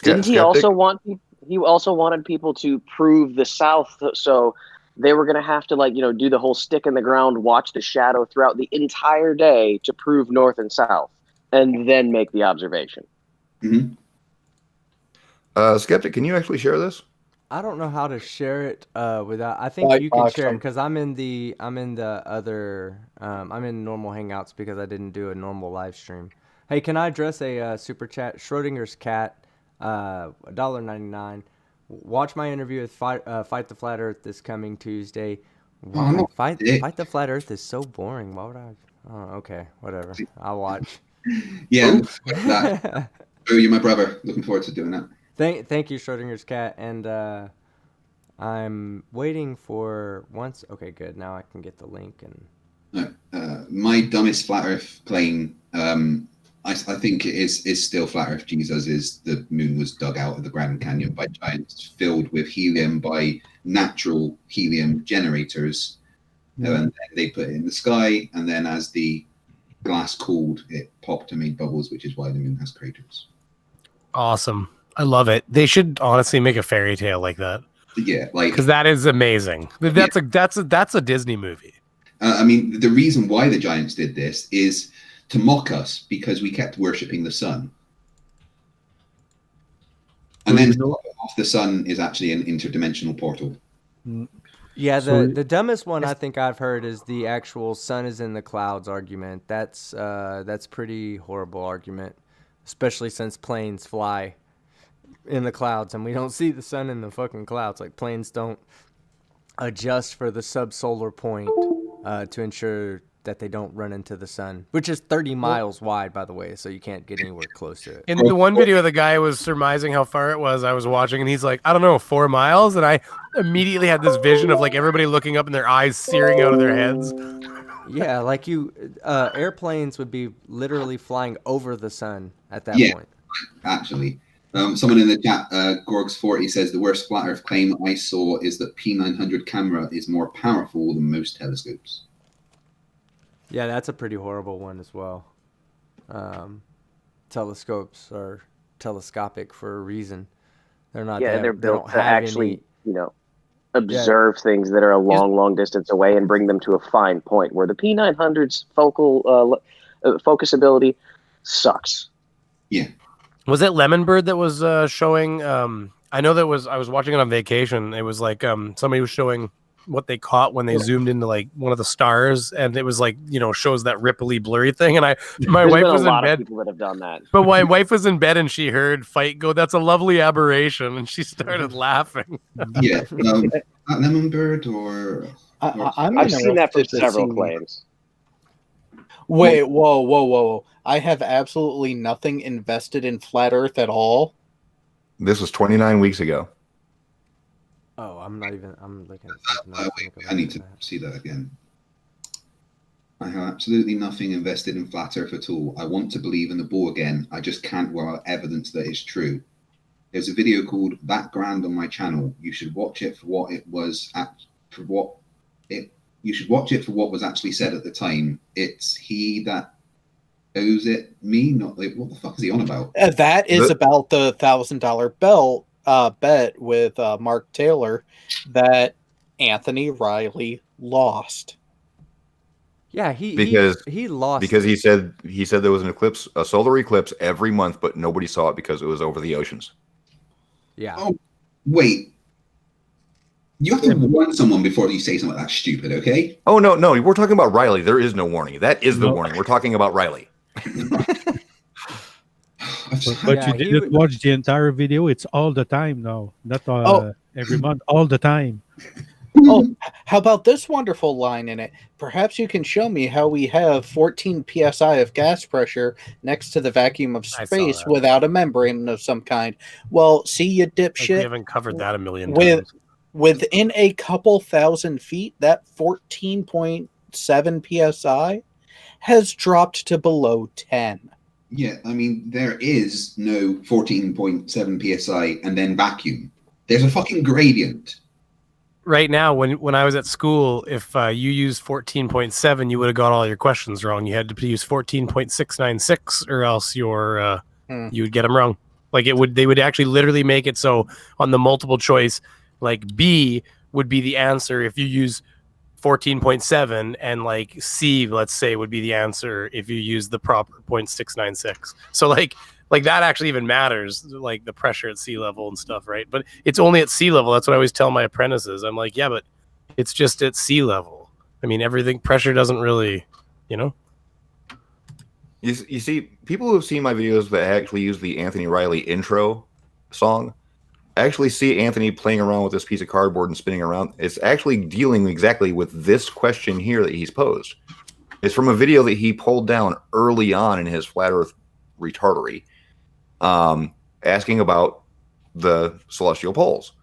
Didn't he also want? He also wanted people to prove the South, so they were going to have to do the whole stick in the ground, watch the shadow throughout the entire day to prove North and South, and then make the observation. Mm-hmm. Skeptic, can you actually share this? I don't know how to share it without. I think you can share it because I'm in the other. I'm in normal Hangouts because I didn't do a normal live stream. Hey, can I address a super chat? Schrodinger's cat, $1.99. Watch my interview with Fight the Flat Earth this coming Tuesday. Wow, Fight the Flat Earth is so boring. Why would I? Oh, okay, whatever. I'll watch. Yeah, oh, you're my brother. Looking forward to doing that. Thank you, Schrodinger's cat, and I'm waiting for once. Okay, good. Now I can get the link and. My dumbest flat Earth claim. I think it is still flat Earth Jesus. Is the moon was dug out of the Grand Canyon by giants, filled with helium by natural helium generators, and then they put it in the sky, and then as the glass cooled, it popped and made bubbles, which is why the moon has craters. Awesome. I love it. They should honestly make a fairy tale like that. Yeah, like because that is amazing. That's a Disney movie. I mean, the reason why the giants did this is to mock us because we kept worshipping the sun, and then off the sun is actually an interdimensional portal. Yeah, the dumbest one I think I've heard is the actual sun is in the clouds argument. That's pretty horrible argument, especially since planes fly in the clouds and we don't see the sun in the fucking clouds. Like planes don't adjust for the subsolar point to ensure that they don't run into the sun, which is 30 miles wide, by the way, so you can't get anywhere close to it. In the one video, the guy was surmising how far it was. I was watching, and he's like, I don't know, 4 miles? And I immediately had this vision of, like, everybody looking up and their eyes searing out of their heads. Yeah, like airplanes would be literally flying over the sun at that point. Actually. Someone in the chat, Gorgs40 says, the worst flat Earth claim I saw is that P900 camera is more powerful than most telescopes. Yeah, that's a pretty horrible one as well. Telescopes are telescopic for a reason. They're not. Yeah, they're built to actually, observe things that are a long distance away and bring them to a fine point. Where the P900's focusability sucks. Yeah. Was it Lemonbird that was showing? I know that I was watching it on vacation. It was like somebody was showing what they caught when they zoomed into like one of the stars, and it was like shows that ripply blurry thing. And my wife was in bed. There's a lot of people that have done that. But my wife was in bed and she heard Fight go, "That's a lovely aberration," and she started laughing. Yeah, Lemonbird or I've seen that for several claims. Wait, whoa! I have absolutely nothing invested in flat Earth at all. This was 29 weeks ago. Oh, I'm looking at something. I need to see that again. I have absolutely nothing invested in flat Earth at all. I want to believe in the ball again. I just can't without evidence that it's true. There's a video called That Grand on my channel. You should watch it for what it was you should watch it for what was actually said at the time. It's he that owes it, me, not like, what the fuck is he on about? That is about the $1,000 bet with Mark Taylor that Anthony Riley lost. Yeah, he lost because he said there was an eclipse, a solar eclipse every month, but nobody saw it because it was over the oceans. Yeah. Oh, wait. You have to warn someone before you say something like that stupid, okay? Oh no, we're talking about Riley. There is no warning. That is the warning. We're talking about Riley. But you didn't watch the entire video. It's all the time now, not every month, all the time. Oh, how about this wonderful line in it? Perhaps you can show me how we have 14 psi of gas pressure next to the vacuum of space without a membrane of some kind. Well, see, you dipshit. We haven't covered that a million times. Within a couple thousand feet, that 14.7 psi has dropped to below 10. Yeah, I mean, there is no 14.7 psi and then vacuum. There's a fucking gradient. Right now, when I was at school, if you used 14.7, you would have got all your questions wrong. You had to use 14.696, or else you would get them wrong. Like they would actually literally make it so on the multiple choice, like B would be the answer if you use 14.7, and like C, let's say, would be the answer if you use the proper 0.696. So like Like that actually even matters, like the pressure at sea level and stuff, right? But it's only at sea level. That's what I always tell my apprentices. I'm like, yeah, but it's just at sea level. I mean, everything pressure doesn't really, you know. You see, people who have seen my videos that actually use the Anthony Riley intro song actually see Anthony playing around with this piece of cardboard and spinning around. It's actually dealing exactly with this question here that he's posed. It's from a video that he pulled down early on in his Flat Earth retardery, asking about the celestial poles.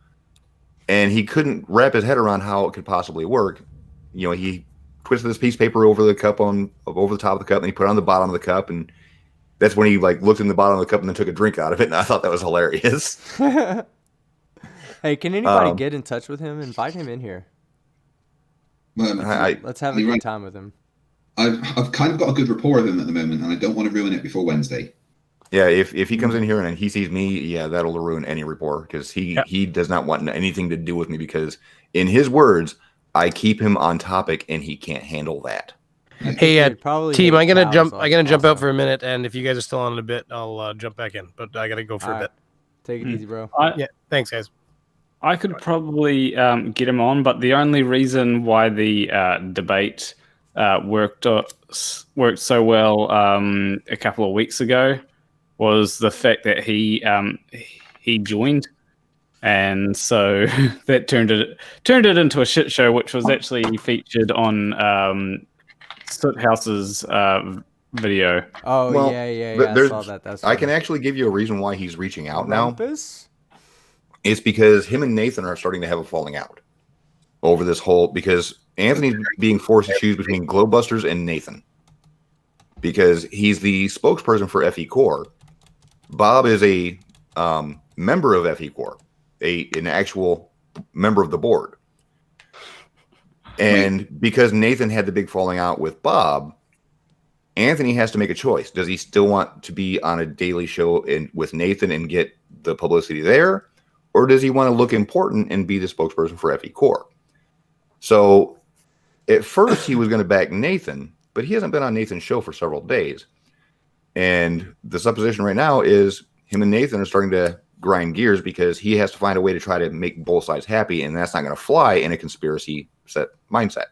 And he couldn't wrap his head around how it could possibly work. You know, he twisted this piece of paper over the cup over the top of the cup, and he put it on the bottom of the cup, and that's when he like looked in the bottom of the cup and then took a drink out of it, and I thought that was hilarious. Hey, can anybody get in touch with him? Invite him in here. Let's have a good time with him. I've kind of got a good rapport with him at the moment, and I don't want to ruin it before Wednesday. Yeah, if he comes in here and he sees me, yeah, that'll ruin any rapport, because he does not want anything to do with me, because in his words, I keep him on topic and he can't handle that. Hey, team, I'm gonna jump out for a minute, and if you guys are still on in a bit, I'll jump back in. But I gotta go for a bit. Take it easy, bro. Yeah, thanks, guys. I could probably get him on, but the only reason why the debate worked so well a couple of weeks ago was the fact that he joined, and so that turned it into a shit show, which was actually featured on Soot House's video. Oh, well, yeah. I saw that. I can actually give you a reason why he's reaching out now. It's because him and Nathan are starting to have a falling out over this whole, because Anthony's being forced to choose between Glowbusters and Nathan, because he's the spokesperson for FE Core. Bob is a member of FE Core, an actual member of the board. And because Nathan had the big falling out with Bob, Anthony has to make a choice. Does he still want to be on a daily show with Nathan and get the publicity there? Or does he want to look important and be the spokesperson for FE Core? So at first he was going to back Nathan, but he hasn't been on Nathan's show for several days. And the supposition right now is him and Nathan are starting to grind gears, because he has to find a way to try to make both sides happy, and that's not going to fly in a conspiracy mindset.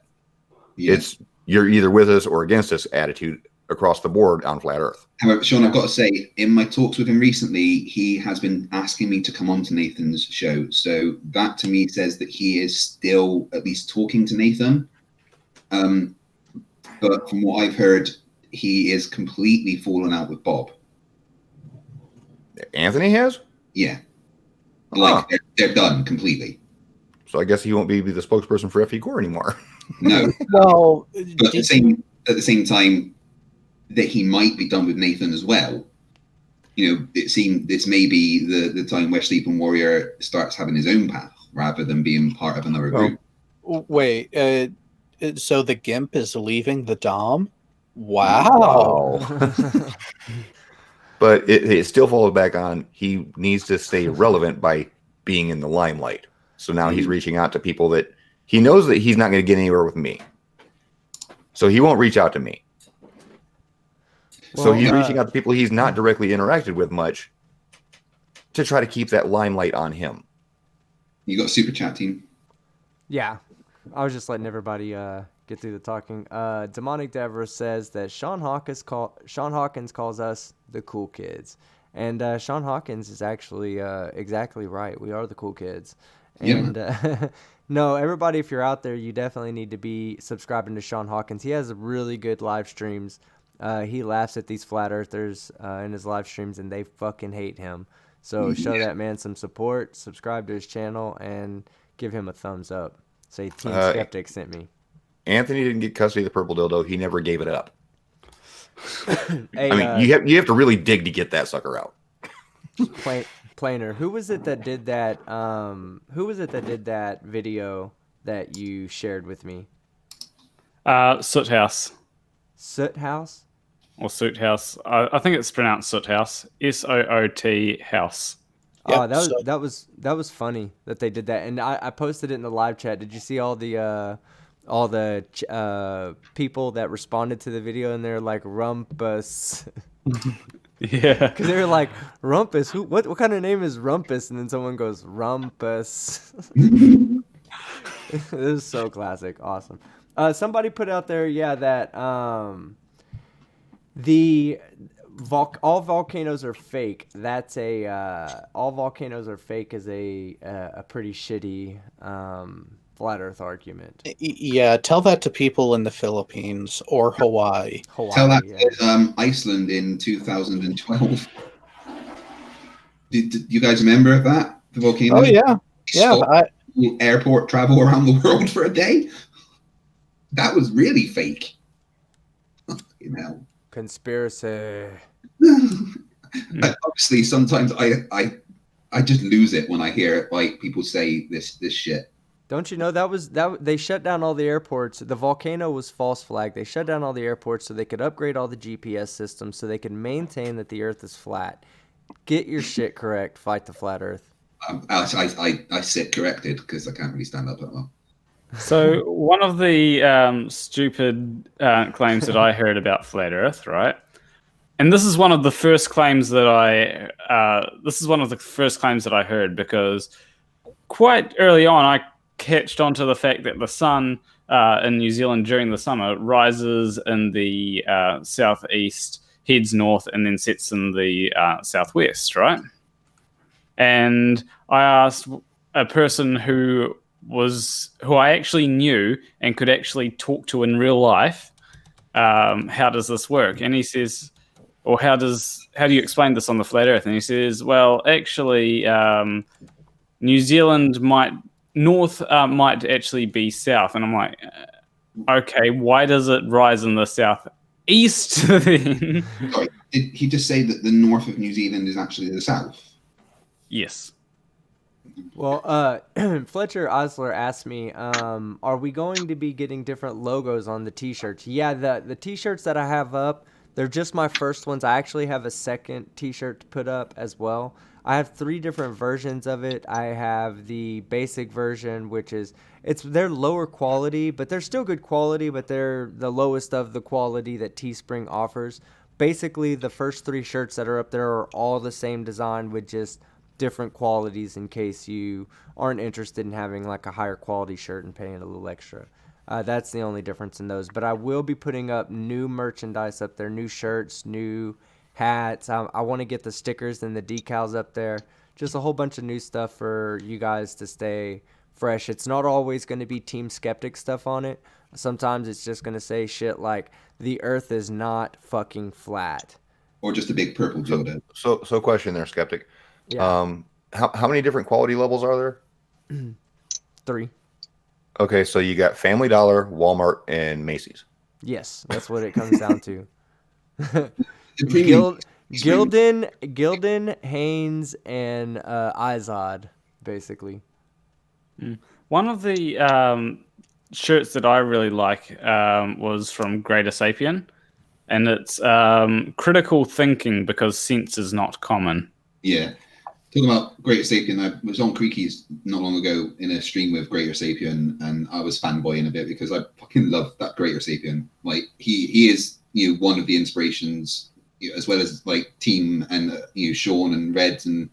Yeah. It's you're either with us or against us attitude across the board on Flat Earth. However, Sean, I've got to say, in my talks with him recently, he has been asking me to come on to Nathan's show. So that to me says that he is still at least talking to Nathan. But from what I've heard, he is completely fallen out with Bob. Anthony has? Yeah. Like, they're done completely. So I guess he won't be the spokesperson for FE Core anymore. No. Well, but at the same time, that he might be done with Nathan as well. You know, this may be the time where Sleeping Warrior starts having his own path rather than being part of another group. Wait, so the Gimp is leaving the Dom? Wow. But it still falls back on he needs to stay relevant by being in the limelight. So now he's reaching out to people that he knows that he's not going to get anywhere with me. So he won't reach out to me. So he's reaching out to people he's not directly interacted with much to try to keep that limelight on him. You got a super chat, team? Yeah. I was just letting everybody get through the talking. Demonic Deborah says that Sean Hawkins calls us the cool kids. And Sean Hawkins is actually exactly right. We are the cool kids. And no, everybody, if you're out there, you definitely need to be subscribing to Sean Hawkins. He has really good live streams. He laughs at these flat earthers in his live streams, and they fucking hate him. So show that man some support, subscribe to his channel, and give him a thumbs up. Say Team Skeptic sent me. Anthony didn't get custody of the purple dildo. He never gave it up. Hey, I mean, you have to really dig to get that sucker out. Planer, who was it that did that? Who was it that did that video that you shared with me? Soot House. Soot House? Or Soot House. I think it's pronounced Soot House. SOOT House. Yep, that was funny that they did that, and I posted it in the live chat. Did you see all the all the people that responded to the video, and they're like rumpus. Yeah, because they're like rumpus. What kind of name is rumpus? And then someone goes rumpus. This is so classic. Awesome. Somebody put out there, that all volcanoes are fake. That's all volcanoes are fake is a pretty shitty flat Earth argument. Yeah, tell that to people in the Philippines or Hawaii. Tell that to Iceland in 2012. Did you guys remember that? The volcano? Oh yeah, yeah. Airport travel around the world for a day. That was really fake. Conspiracy. Obviously, sometimes I just lose it when I hear like people say this shit. Don't you know that they shut down all the airports? The volcano was false flag. They shut down all the airports so they could upgrade all the GPS systems so they could maintain that the Earth is flat. Get your shit correct. Fight the flat Earth. I sit corrected because I can't really stand up that well. So one of the stupid claims that I heard about flat Earth, right? And this is one of the first claims that I heard because quite early on I catched onto the fact that the sun in New Zealand during the summer rises in the southeast, heads north, and then sets in the southwest, right? And I asked a person who I actually knew and could actually talk to in real life, how does this work? And he says, or how do you explain this on the flat Earth? And he says, well, actually, New Zealand might actually be south. And I'm like, okay, why does it rise in the southeast then? Sorry, did he just say that the north of New Zealand is actually the south? Yes. Well, Fletcher Osler asked me, are we going to be getting different logos on the T-shirts? Yeah, the T-shirts that I have up, they're just my first ones. I actually have a second T-shirt to put up as well. I have 3 different versions of it. I have the basic version, which is they're lower quality, but they're still good quality, but they're the lowest of the quality that Teespring offers. Basically, the first 3 shirts that are up there are all the same design with just different qualities in case you aren't interested in having like a higher quality shirt and paying a little extra. That's the only difference in those. But I will be putting up new merchandise up there, new shirts, new hats. I want to get the stickers and the decals up there. Just a whole bunch of new stuff for you guys to stay fresh. It's not always going to be Team Skeptic stuff on it. Sometimes it's just going to say shit like, the Earth is not fucking flat. Or just a big purple dildo. So question there, Skeptic. Yeah. How many different quality levels are there? 3. Okay, so you got Family Dollar, Walmart, and Macy's. Yes, that's what it comes down to. Gildan, Hanes, and Izod, basically. One of the shirts that I really like was from Greater Sapien, and it's critical thinking because sense is not common. Yeah. Talking about Greater Sapien, I was on Creaky's not long ago in a stream with Greater Sapien, and I was fanboying a bit because I fucking love that Greater Sapien. Like he is one of the inspirations, as well as like Team and Sean and Reds, and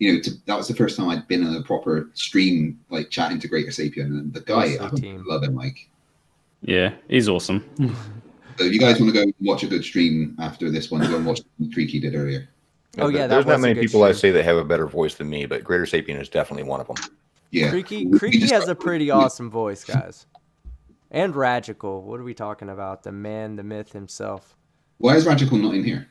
that was the first time I'd been on a proper stream like chatting to Greater Sapien, and the guy, I love him. Like, yeah, he's awesome. So if you guys want to go watch a good stream after this one, go and watch what Creaky did earlier. Oh yeah, there's not many people I say that have a better voice than me, but Greater Sapien is definitely one of them. Yeah, Creaky has a pretty awesome voice, guys. And Radical, what are we talking about? The man, the myth himself. Why is Radical not in here?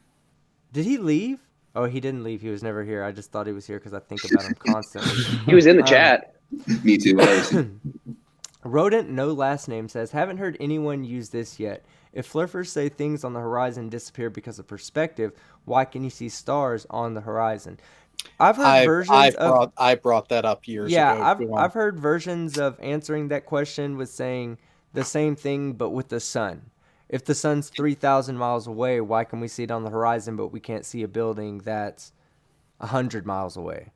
Did he leave? Oh, he didn't leave. He was never here. I just thought he was here because I think about him constantly. He was in the chat. Me too. Rodent, no last name, says, haven't heard anyone use this yet. If flippers say things on the horizon disappear because of perspective, why can you see stars on the horizon? I've heard versions I brought that up years ago. Yeah, I've heard versions of answering that question with saying the same thing but with the sun. If the sun's 3,000 miles away, why can we see it on the horizon but we can't see a building that's 100 miles away?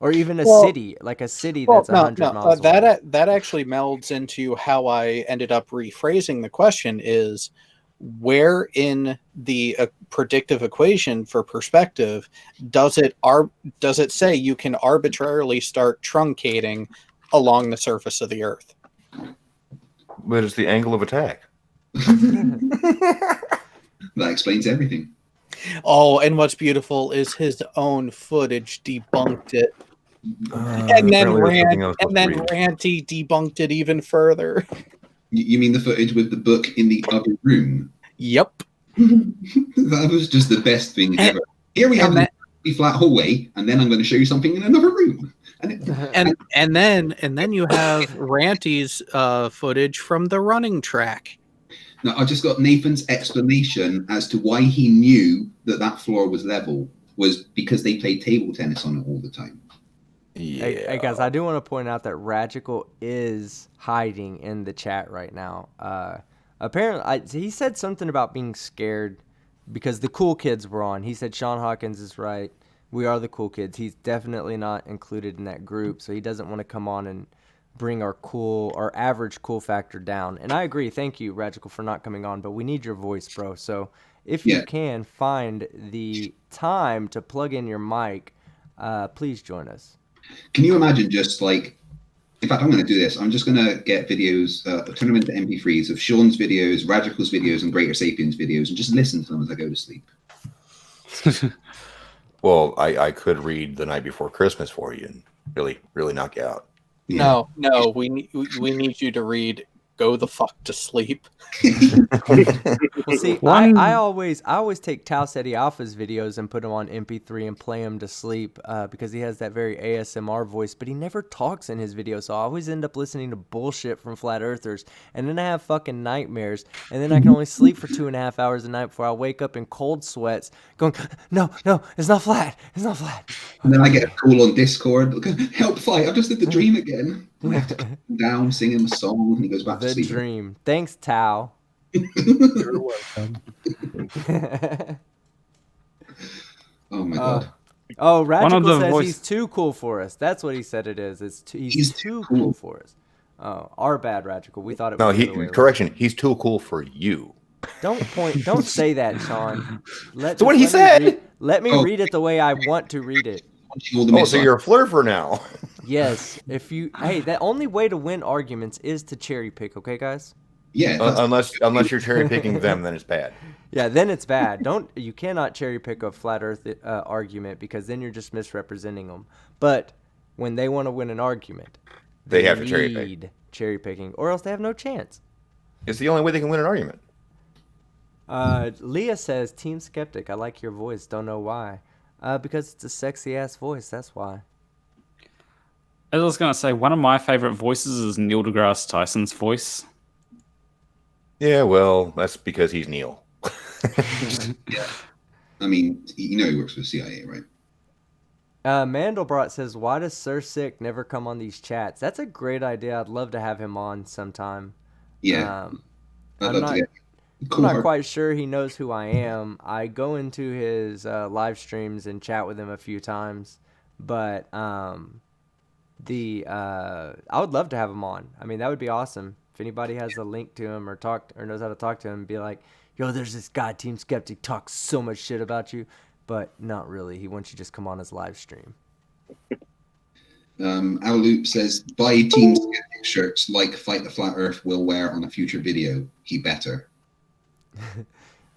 or even a city, like a city that's 100 miles away. That actually melds into how I ended up rephrasing the question: is where in the predictive equation for perspective does it say you can arbitrarily start truncating along the surface of the Earth? But it's the angle of attack. That explains everything. Oh, and what's beautiful is his own footage debunked it. And then Ranty debunked it even further. You mean the footage with the book in the other room? Yep. That was just the best thing ever. Here we have a flat hallway, and then I'm going to show you something in another room. And then you have Ranty's footage from the running track. Now, I just got Nathan's explanation as to why he knew that floor was level was because they played table tennis on it all the time. Yeah. Hey guys, I do want to point out that Ragical is hiding in the chat right now. Apparently, he said something about being scared because the cool kids were on. He said Sean Hawkins is right. We are the cool kids. He's definitely not included in that group, so he doesn't want to come on and bring our average cool factor down. And I agree. Thank you, Ragical, for not coming on, but we need your voice, bro. So if you can find the time to plug in your mic, please join us. Can you imagine just like, in fact, I'm going to do this. I'm just going to get videos, turn them into MP3s of Sean's videos, Radical's videos, and Greater Sapiens videos, and just listen to them as I go to sleep. Well, I could read The Night Before Christmas for you and really knock you out. Yeah. No, we need you to read Go the Fuck to Sleep. Well, see, I always take Tau Ceti Alpha's videos and put them on MP3 and play him to sleep because he has that very ASMR voice, but he never talks in his videos, so I always end up listening to bullshit from flat earthers, and then I have fucking nightmares, and then I can only sleep for 2.5 hours a night before I wake up in cold sweats going, no, it's not flat. And then I get a call on Discord, help fight, I just did the dream again. I have to calm down, sing him a song, and he goes back to sleep. The dream. Thanks, Tau. You're welcome. Oh my god. Ragical says he's too cool for us. That's what he said it is. He's too cool for us. Oh, our bad, Ragical. We thought it was the other way around. Correction. He's too cool for you. Don't say that, Sean. That's what he said. Let me read it the way I want to read it. Oh, so you're a flirter now. Yes. The only way to win arguments is to cherry pick, okay, guys? Yeah. Unless you're cherry picking them, then it's bad. Yeah, then it's bad. You cannot cherry pick a flat Earth argument because then you're just misrepresenting them. But when they want to win an argument, they have to cherry picking, or else they have no chance. It's the only way they can win an argument. Leah says, Team Skeptic, I like your voice. Don't know why. Because it's a sexy ass voice. That's why. I was going to say, one of my favorite voices is Neil deGrasse Tyson's voice. Yeah, well, that's because he's Neil. Yeah. I mean, he works for the CIA, right? Mandelbrot says, why does Sir Sick never come on these chats? That's a great idea. I'd love to have him on sometime. Yeah. I'm not quite sure he knows who I am. I go into his live streams and chat with him a few times, but I would love to have him on. I mean, that would be awesome. If anybody has a link to him or knows how to talk to him, be like, yo, there's this guy, Team Skeptic, talks so much shit about you, but not really. He wants you to just come on his live stream. Our Loop says, buy Team Skeptic shirts like Fight the Flat Earth will wear on a future video. He better.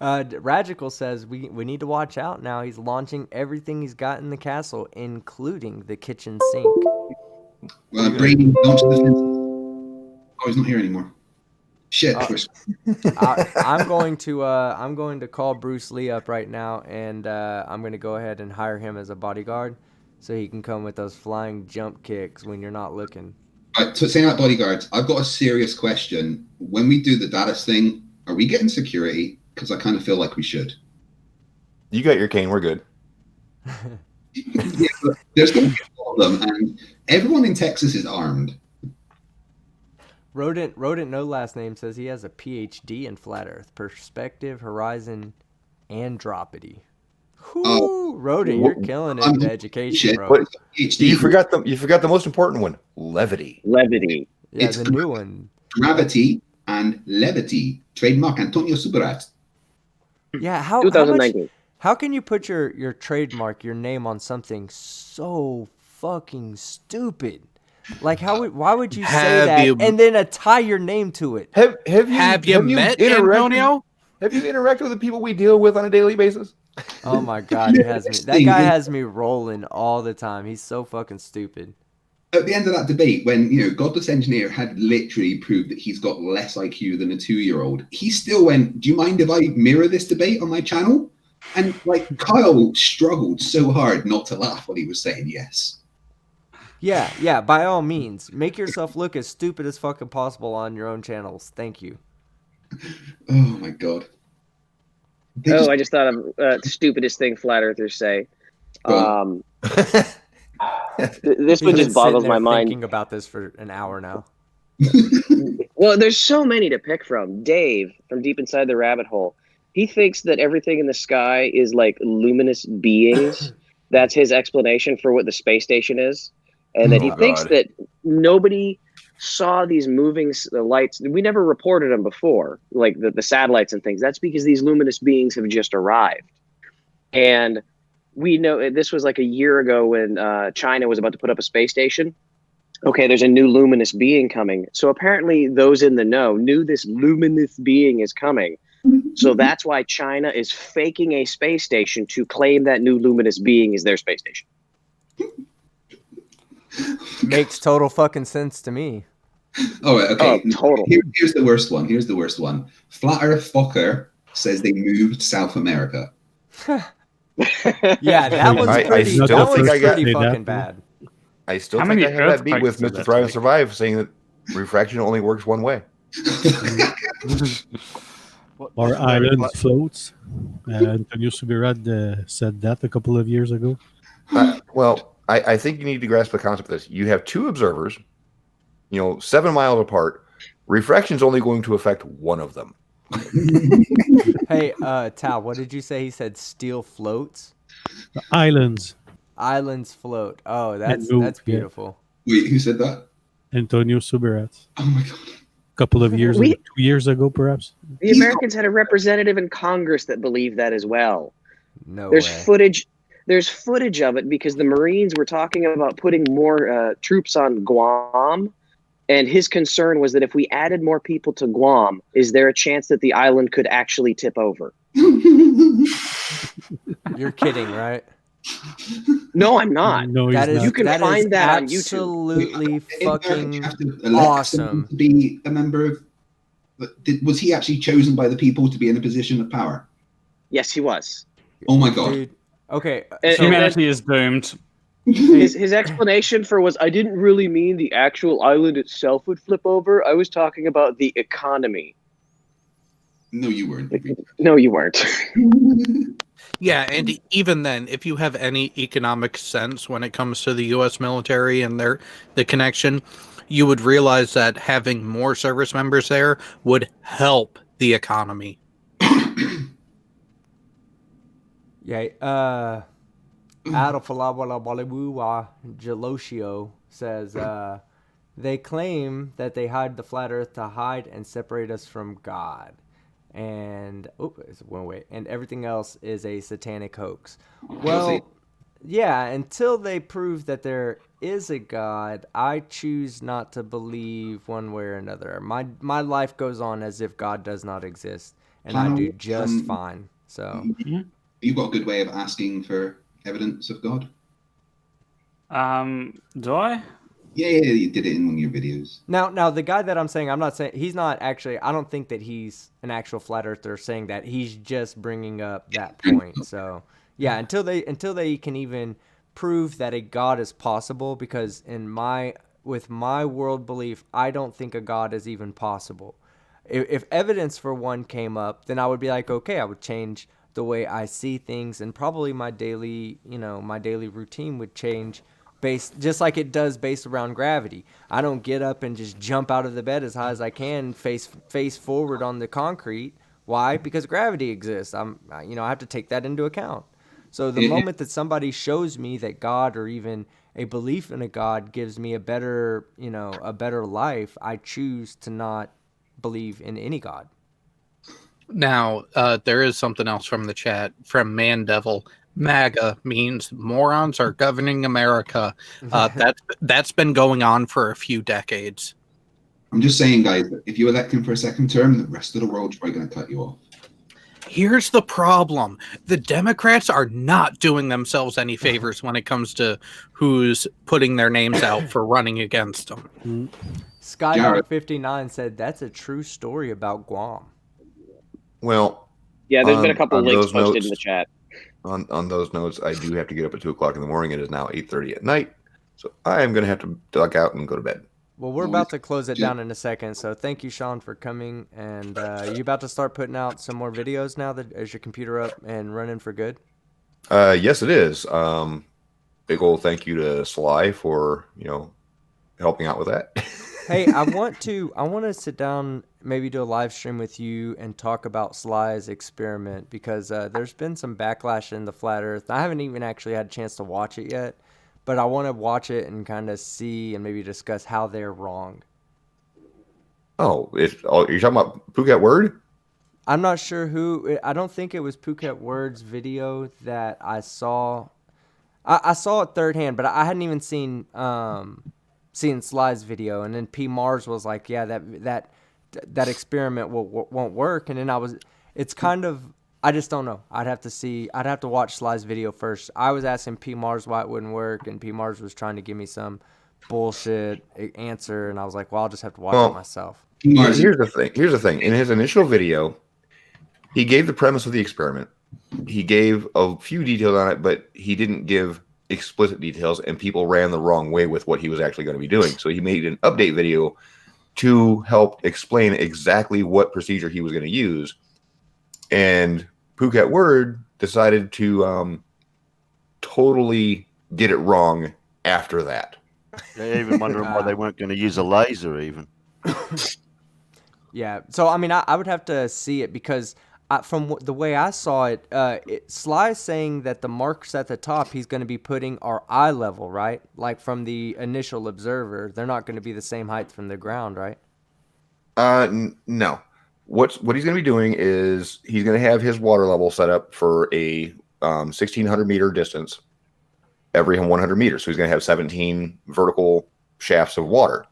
Ragical says we need to watch out now. He's launching everything he's got in the castle, including the kitchen sink. Brady launched the fence. Oh, he's not here anymore. Shit. I'm going to call Bruce Lee up right now, and I'm going to go ahead and hire him as a bodyguard, so he can come with those flying jump kicks when you're not looking. Right, so saying about bodyguards, I've got a serious question. When we do the Dallas thing, are we getting security? Because I kind of feel like we should. You got your cane. We're good. Yeah, but there's going to be a lot of them, and everyone in Texas is armed. Rodent, no last name, says he has a PhD in flat Earth perspective, horizon, andropody. Rodent, you're killing it in education, bro. But you forgot the most important one: levity. Levity. Yeah, it's the new one. Gravity and levity. Trademark Antonio Subarat. Yeah, 2019. How can you put your trademark, your name on something so fucking stupid? Like, why would you say that and then tie your name to it? Have you met Antonio? Have you interacted with the people we deal with on a daily basis? Oh my God, that guy has me rolling all the time. He's so fucking stupid. At the end of that debate, when Godless Engineer had literally proved that he's got less IQ than a 2-year-old, he still went, "Do you mind if I mirror this debate on my channel?" And Kyle struggled so hard not to laugh when he was saying yes. Yeah, by all means. Make yourself look as stupid as fucking possible on your own channels. Thank you. Oh my God. I just thought of the stupidest thing flat earthers say. This one just boggles my mind. Thinking about this for an hour now. Well, there's so many to pick from. Dave from Deep Inside the Rabbit Hole. He thinks that everything in the sky is like luminous beings. That's his explanation for what the space station is. And that he thinks that nobody saw these moving lights. We never reported them before, like the satellites and things. That's because these luminous beings have just arrived. And we know this was like a year ago when China was about to put up a space station. Okay, there's a new luminous being coming. So apparently those in the know knew this luminous being is coming. So that's why China is faking a space station to claim that new luminous being is their space station. Makes total fucking sense to me. Oh, okay. Oh, total. Here's the worst one. Flat Earth Fokker says they moved South America. Yeah, that was pretty fucking bad. I still think I have that beat with Mr. Thrive and Survive saying that refraction only works one way. Or island floats. Antonio Subirat said that a couple of years ago. I think you need to grasp the concept of this. You have two observers, 7 miles apart. Refraction is only going to affect one of them. Hey, Tal, what did you say? He said steel floats? The islands. Islands float. Oh, that's beautiful. Yeah. Wait, who said that? Antonio Subirat. Oh my God. A couple of years ago, 2 years ago, perhaps. The Americans had a representative in Congress that believed that as well. There's footage. There's footage of it because the Marines were talking about putting more troops on Guam. And his concern was that if we added more people to Guam, is there a chance that the island could actually tip over? You're kidding, right? No, I'm not. No, you can find that on YouTube. Absolutely fucking awesome. To be a member of, was he actually chosen by the people to be in a position of power? Yes, he was. Oh my God. Dude. Okay. Humanity is doomed. His explanation was, I didn't really mean the actual island itself would flip over. I was talking about the economy. No, you weren't. No, you weren't. Yeah, and even then, if you have any economic sense when it comes to the U.S. military and the connection, you would realize that having more service members there would help the economy. Yeah, Jalosio says they claim that they hide the flat earth to hide and separate us from God. And and everything else is a satanic hoax. Well, yeah, until they prove that there is a God, I choose not to believe one way or another. My life goes on as if God does not exist, and I do just fine. So you've got a good way of asking for evidence of God. Do I? Yeah, you did it in one of your videos. Now the guy that I'm saying, I'm not saying he's not actually. I don't think that he's an actual flat earther saying that. He's just bringing up that point. So yeah, until they can even prove that a God is possible, because with my world belief, I don't think a God is even possible. If evidence for one came up, then I would be like, okay, I would change the way I see things, and probably my daily routine would change just like it does based around gravity. I don't get up and just jump out of the bed as high as I can, face forward on the concrete. Why? Because gravity exists. I have to take that into account. So the moment that somebody shows me that God or even a belief in a God gives me a better, a better life, I choose to not believe in any God. Now, there is something else from the chat from Man Devil. MAGA means morons are governing America. That's been going on for a few decades. I'm just saying, guys, if you elect him for a second term, the rest of the world's probably going to cut you off. Here's the problem. The Democrats are not doing themselves any favors when it comes to who's putting their names out for running against them. Skydog59 said that's a true story about Guam. Well, yeah, there's been a couple links posted in the chat. On those notes, I do have to get up at 2:00 in the morning. It is now 8:30 at night, so I am going to have to duck out and go to bed. Well, we're about to close it down in a second, so thank you, Sean, for coming. And you about to start putting out some more videos now that is your computer up and running for good? Yes, it is. Big old thank you to Sly for helping out with that. Hey, I want to sit down, maybe do a live stream with you and talk about Sly's experiment, because there's been some backlash in the Flat Earth. I haven't even actually had a chance to watch it yet, but I want to watch it and kind of see and maybe discuss how they're wrong. Oh, you're talking about Phuket Word? I'm not sure who. I don't think it was Phuket Word's video that I saw. I saw it third hand, but I hadn't even seen Sly's video. And then P Mars was like, "Yeah, that experiment won't work." And then it's kind of. I just don't know. I'd have to watch Sly's video first. I was asking P Mars why it wouldn't work, and P Mars was trying to give me some bullshit answer, and I was like, well, I'll just have to watch it myself. Here's the thing. In his initial video, he gave the premise of the experiment. He gave a few details on it, but he didn't give explicit details, and people ran the wrong way with what he was actually going to be doing. So he made an update video to help explain exactly what procedure he was going to use. And Phuket Word decided to totally get it wrong after that. They're even wondering why they weren't going to use a laser even. Yeah. So, I mean, I would have to see it, because from the way I saw it, Sly's saying that the marks at the top he's going to be putting are eye level, right? Like from the initial observer. They're not going to be the same height from the ground, right? No. What he's going to be doing is he's going to have his water level set up for a 1,600 meter distance every 100 meters. So he's going to have 17 vertical shafts of water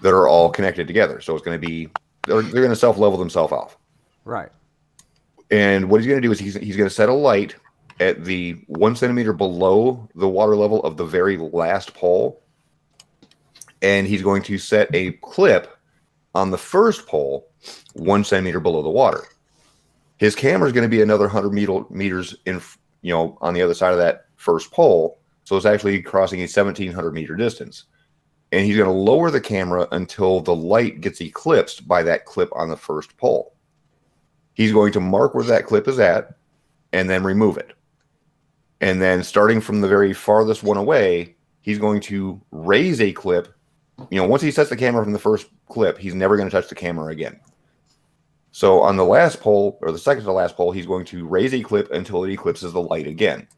that are all connected together. So it's going to be they're going to self-level themselves off. Right. And what he's going to do is he's going to set a light at the 1 centimeter below the water level of the very last pole, and he's going to set a clip on the first pole 1 centimeter below the water. His camera is going to be another 100 meters in, on the other side of that first pole. So it's actually crossing a 1,700 meter distance. And he's going to lower the camera until the light gets eclipsed by that clip on the first pole. He's going to mark where that clip is at and then remove it. And then starting from the very farthest one away, he's going to raise a clip. Once he sets the camera from the first clip, he's never going to touch the camera again. So on the last pole, or the second to last pole, he's going to raise a clip until it eclipses the light again.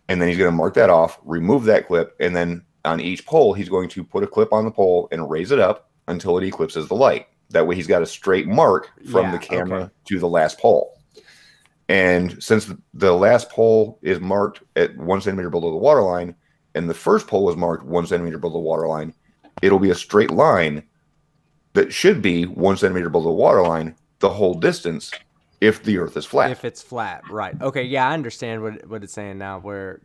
And then he's going to mark that off, remove that clip, and then on each pole, he's going to put a clip on the pole and raise it up until it eclipses the light. That way he's got a straight mark from the camera to the last pole. And since the last pole is marked at 1 centimeter below the water line, and the first pole is marked 1 centimeter below the water line, it'll be a straight line that should be 1 centimeter below the water line the whole distance if the Earth is flat. If it's flat, right. Okay, yeah, I understand what it's saying now, where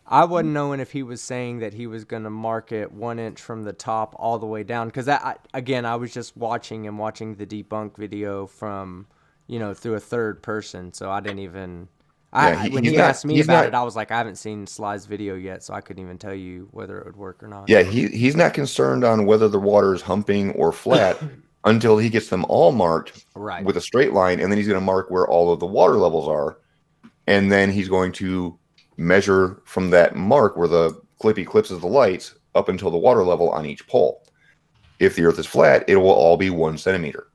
I wasn't knowing if he was saying that he was going to mark it 1 inch from the top all the way down. Because, I was just watching the debunk video from, through a third person. So I didn't even... when he asked me about it, I was like, I haven't seen Sly's video yet, so I couldn't even tell you whether it would work or not. Yeah, he's not concerned on whether the water is humping or flat until he gets them all marked with a straight line, and then he's going to mark where all of the water levels are, and then he's going to measure from that mark where the clip eclipses the lights up until the water level on each pole. If the Earth is flat, it will all be 1 centimeter.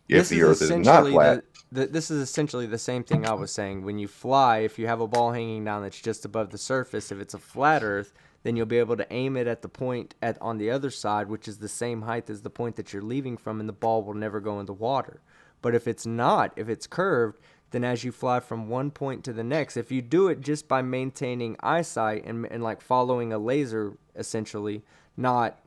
If the Earth is not flat... this is essentially the same thing I was saying. When you fly, if you have a ball hanging down that's just above the surface, if it's a flat Earth, then you'll be able to aim it at the point on the other side, which is the same height as the point that you're leaving from, and the ball will never go in the water. But if it's not, if it's curved, then as you fly from one point to the next, if you do it just by maintaining eyesight and like following a laser, essentially, not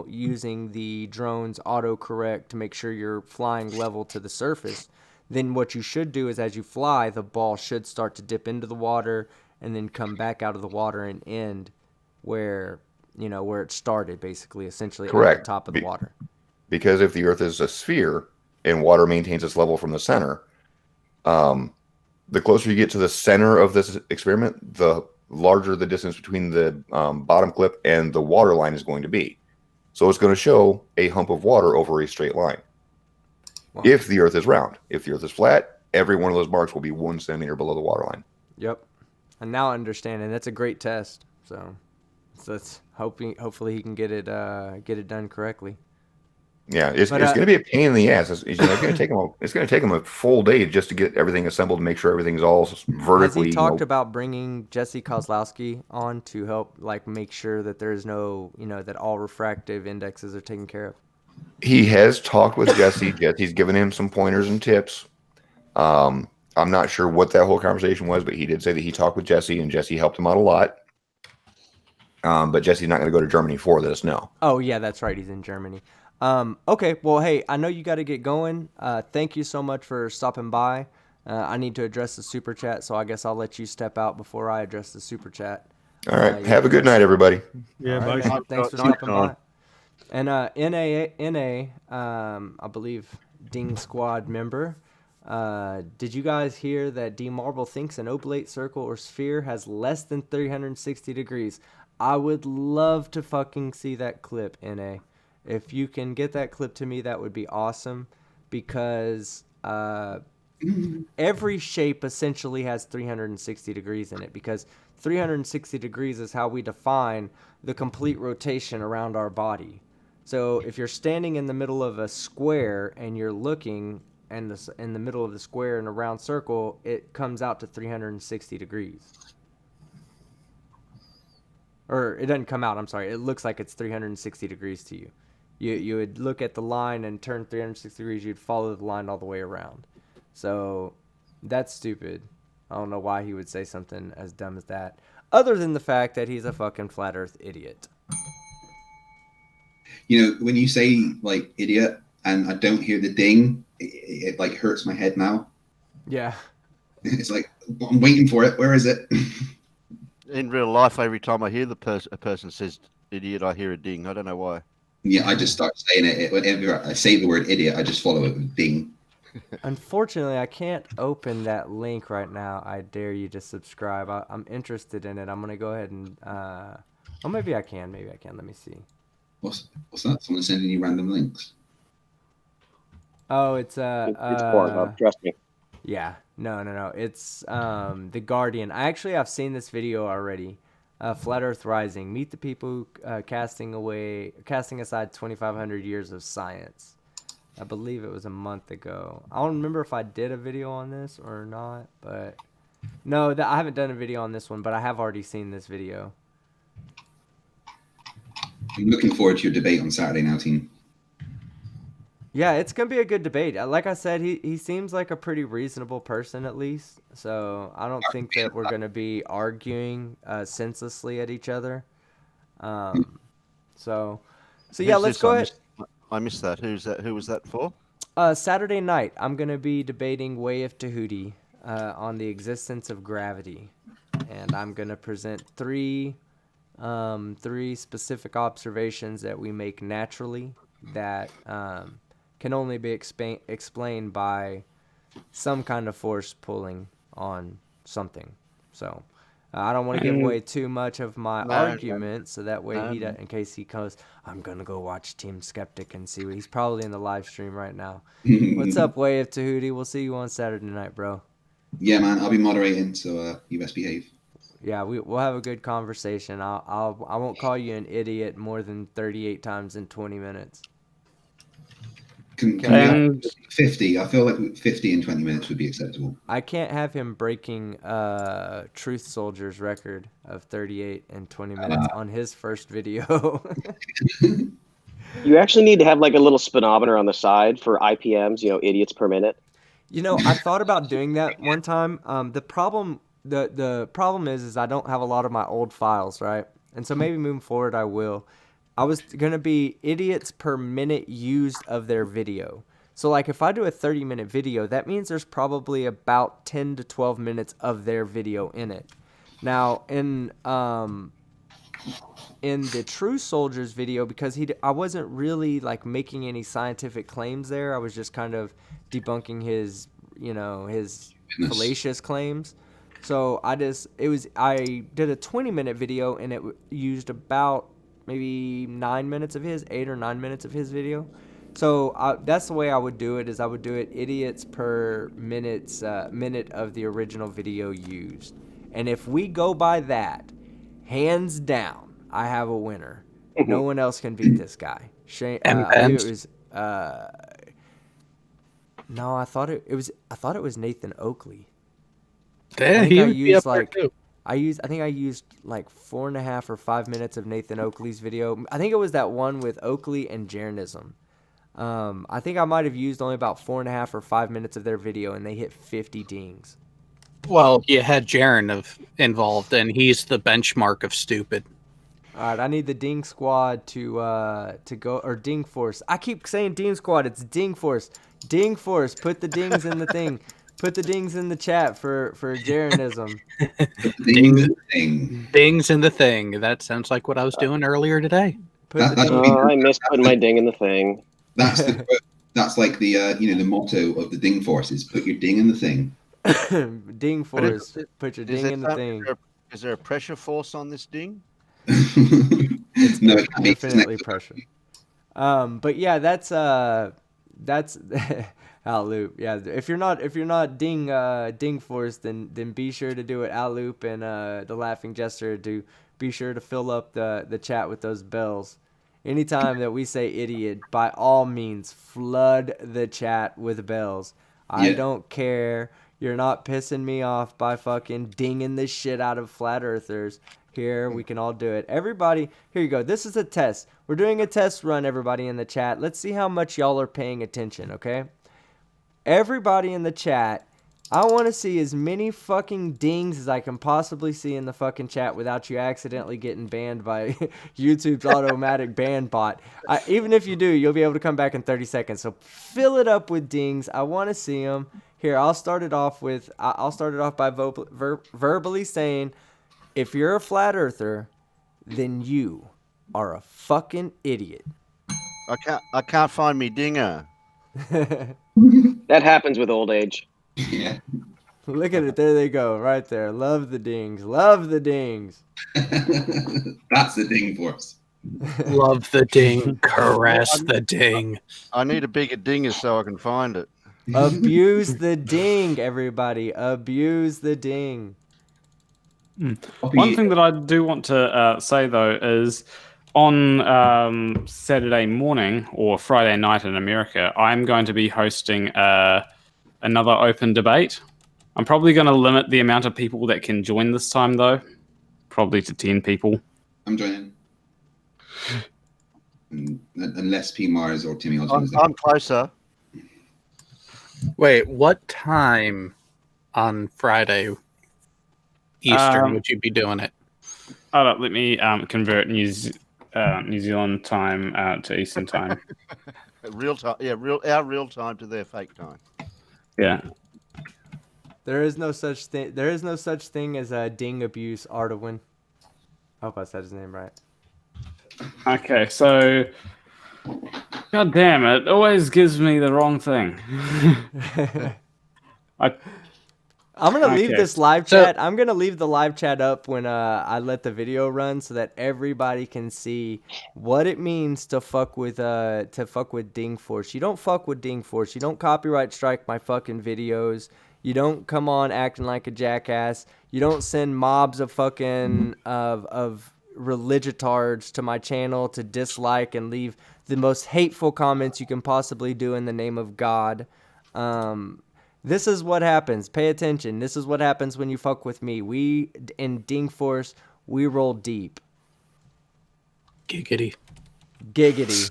using the drone's autocorrect to make sure you're flying level to the surface, then what you should do is as you fly, the ball should start to dip into the water and then come back out of the water and end where it started, basically, essentially Correct. at the top of the water. Because if the Earth is a sphere and water maintains its level from the center, the closer you get to the center of this experiment, the larger the distance between the bottom clip and the water line is going to be. So it's going to show a hump of water over a straight line. Wow. If the Earth is round. If the Earth is flat, every one of those marks will be 1 centimeter below the water line. Yep. And now I understand, and that's a great test. So that's hopefully he can get it done correctly. Yeah, it's going to be a pain in the ass. It's going to take him a full day just to get everything assembled and make sure everything's all vertically. Has he talked about bringing Jesse Kozlowski on to help make sure that there's no that all refractive indexes are taken care of? He has talked with Jesse. Jesse's given him some pointers and tips. I'm not sure what that whole conversation was, but he did say that he talked with Jesse and Jesse helped him out a lot. But Jesse's not going to go to Germany for this, no. Oh yeah, that's right. He's in Germany. Okay, well, hey, I know you got to get going. Thank you so much for stopping by. I need to address the super chat, so I guess I'll let you step out before I address the super chat. All right, have a good night, everybody. Yeah, right, bye. Thanks for stopping by. And NA, I believe Ding Squad member, did you guys hear that D Marble thinks an oblate circle or sphere has less than 360 degrees? I would love to fucking see that clip, NA. If you can get that clip to me, that would be awesome, because every shape essentially has 360 degrees in it, because 360 degrees is how we define the complete rotation around our body. So if you're standing in the middle of a square and you're looking in the middle of the square in a round circle, it comes out to 360 degrees. Or it doesn't come out, I'm sorry. It looks like it's 360 degrees to you. You would look at the line and turn 360 degrees. You'd follow the line all the way around. So that's stupid. I don't know why he would say something as dumb as that, other than the fact that he's a fucking flat earth idiot. When you say idiot and I don't hear the ding, it hurts my head now. Yeah. It's like, I'm waiting for it. Where is it? In real life, every time I hear a person says idiot, I hear a ding. I don't know why. Yeah, I just start saying it. Whenever I say the word idiot, I just follow it with ding. Unfortunately, I can't open that link right now. I dare you to subscribe. I'm interested in it. I'm going to go ahead and... maybe I can. Let me see. What's that? Someone sending you random links? Oh, it's... it's Pornhub, trust me. Yeah. No. It's The Guardian. I've seen this video already. Flat Earth Rising. Meet the people casting aside 2,500 years of science. I believe it was a month ago. I don't remember if I did a video on this or not, but no, I haven't done a video on this one, but I have already seen this video. I'm looking forward to your debate on Saturday now, team. Yeah, it's going to be a good debate. Like I said, he seems like a pretty reasonable person, at least. So I don't think that we're going to be arguing senselessly at each other. So yeah, let's go ahead. I missed that. Who was that for? Saturday night, I'm going to be debating Way of Tahuti on the existence of gravity. And I'm going to present three specific observations that we make naturally that can only be explained by some kind of force pulling on something. So I don't want to give away too much of my argument, so that way in case he goes, I'm gonna go watch Team Skeptic and see what he's probably in the live stream right now. What's up, Way of Tahuti? We'll see you on Saturday night, bro. Yeah, man, I'll be moderating, so you best behave. Yeah, we'll have a good conversation. I won't call you an idiot more than 38 times in 20 minutes. Can we have 50? I feel like 50 in 20 minutes would be acceptable. I can't have him breaking Truth Soldier's record of 38 and 20 minutes on his first video. You actually need to have like a little speedometer on the side for IPMs, idiots per minute. I thought about doing that one time. The problem is I don't have a lot of my old files, right? And so maybe moving forward I will. I was going to be idiots per minute used of their video. So like if I do a 30-minute video, that means there's probably about 10 to 12 minutes of their video in it. Now, in the True Soldiers video, because I wasn't really like making any scientific claims there. I was just kind of debunking his fallacious claims. So I did a 20-minute video and it used about maybe 9 minutes of his, 8 or 9 minutes of his video. So that's the way I would do it. Is I would do it idiots per minute of the original video used. And if we go by that, hands down, I have a winner. No one else can beat this guy. And I believe it was. No, I thought it was Nathan Oakley. I think I used like 4.5 or 5 minutes of Nathan Oakley's video. I think it was that one with Oakley and Jeranism. I think I might have used only about 4.5 or 5 minutes of their video, and they hit 50 dings. Well, you had Jaren involved, and he's the benchmark of stupid. All right, I need the Ding Squad to go, or Ding Force. I keep saying Ding Squad. It's Ding Force. Ding Force. Put the dings in the thing. Put the dings in the chat for Jeranism. Dings in the thing. That sounds like what I was doing earlier today. I miss putting my ding in the thing. That's like the the motto of the Ding Force is put your ding in the thing. Ding Force. Put your ding in the thing. Is there a pressure force on this ding? It's definitely pressure. But yeah, that's out loop. Yeah, if you're not ding force, then be sure to do it out loop, and the laughing jester to be sure to fill up the chat with those bells. Anytime that we say idiot, by all means flood the chat with bells. I don't care. You're not pissing me off by fucking dinging the shit out of flat earthers. Here, we can all do it. Everybody, here you go. This is a test. We're doing a test run, everybody in the chat. Let's see how much y'all are paying attention, okay? Everybody in the chat, I want to see as many fucking dings as I can possibly see in the fucking chat without you accidentally getting banned by YouTube's automatic ban bot. Even if you do, you'll be able to come back in 30 seconds. So fill it up with dings. I want to see them. Here, I'll start it off by verbally saying, if you're a flat earther, then you are a fucking idiot. I can't find me dinger. That happens with old age. Yeah. Look at it. There they go. Right there. Love the dings. Love the dings. That's the Ding Force. Love the ding. Caress the ding. I need a bigger dinger so I can find it. Abuse the ding, everybody. Abuse the ding. One thing that I do want to say, though, is on Saturday morning or Friday night in America, I'm going to be hosting another open debate. I'm probably going to limit the amount of people that can join this time, though. Probably to 10 people. I'm joining. Unless P. Mars or Timmy Osmond. I'm closer. Wait, what time on Friday Eastern would you be doing it? Let me convert New Zealand time to Eastern time. Real time, yeah, our real time to their fake time. Yeah. There is no such thing. There is no such thing as a ding abuse, Artowin. I hope I said his name right. Okay, so God damn it! Always gives me the wrong thing. I'm gonna leave this live chat. I'm gonna leave the live chat up when I let the video run, so that everybody can see what it means to fuck with Ding Force. You don't fuck with Ding Force. You don't copyright strike my fucking videos. You don't come on acting like a jackass. You don't send mobs of fucking of religiotards to my channel to dislike and leave the most hateful comments you can possibly do in the name of God. This is what happens. Pay attention. This is what happens when you fuck with me. We, in Ding Force, we roll deep. Giggity. Giggity.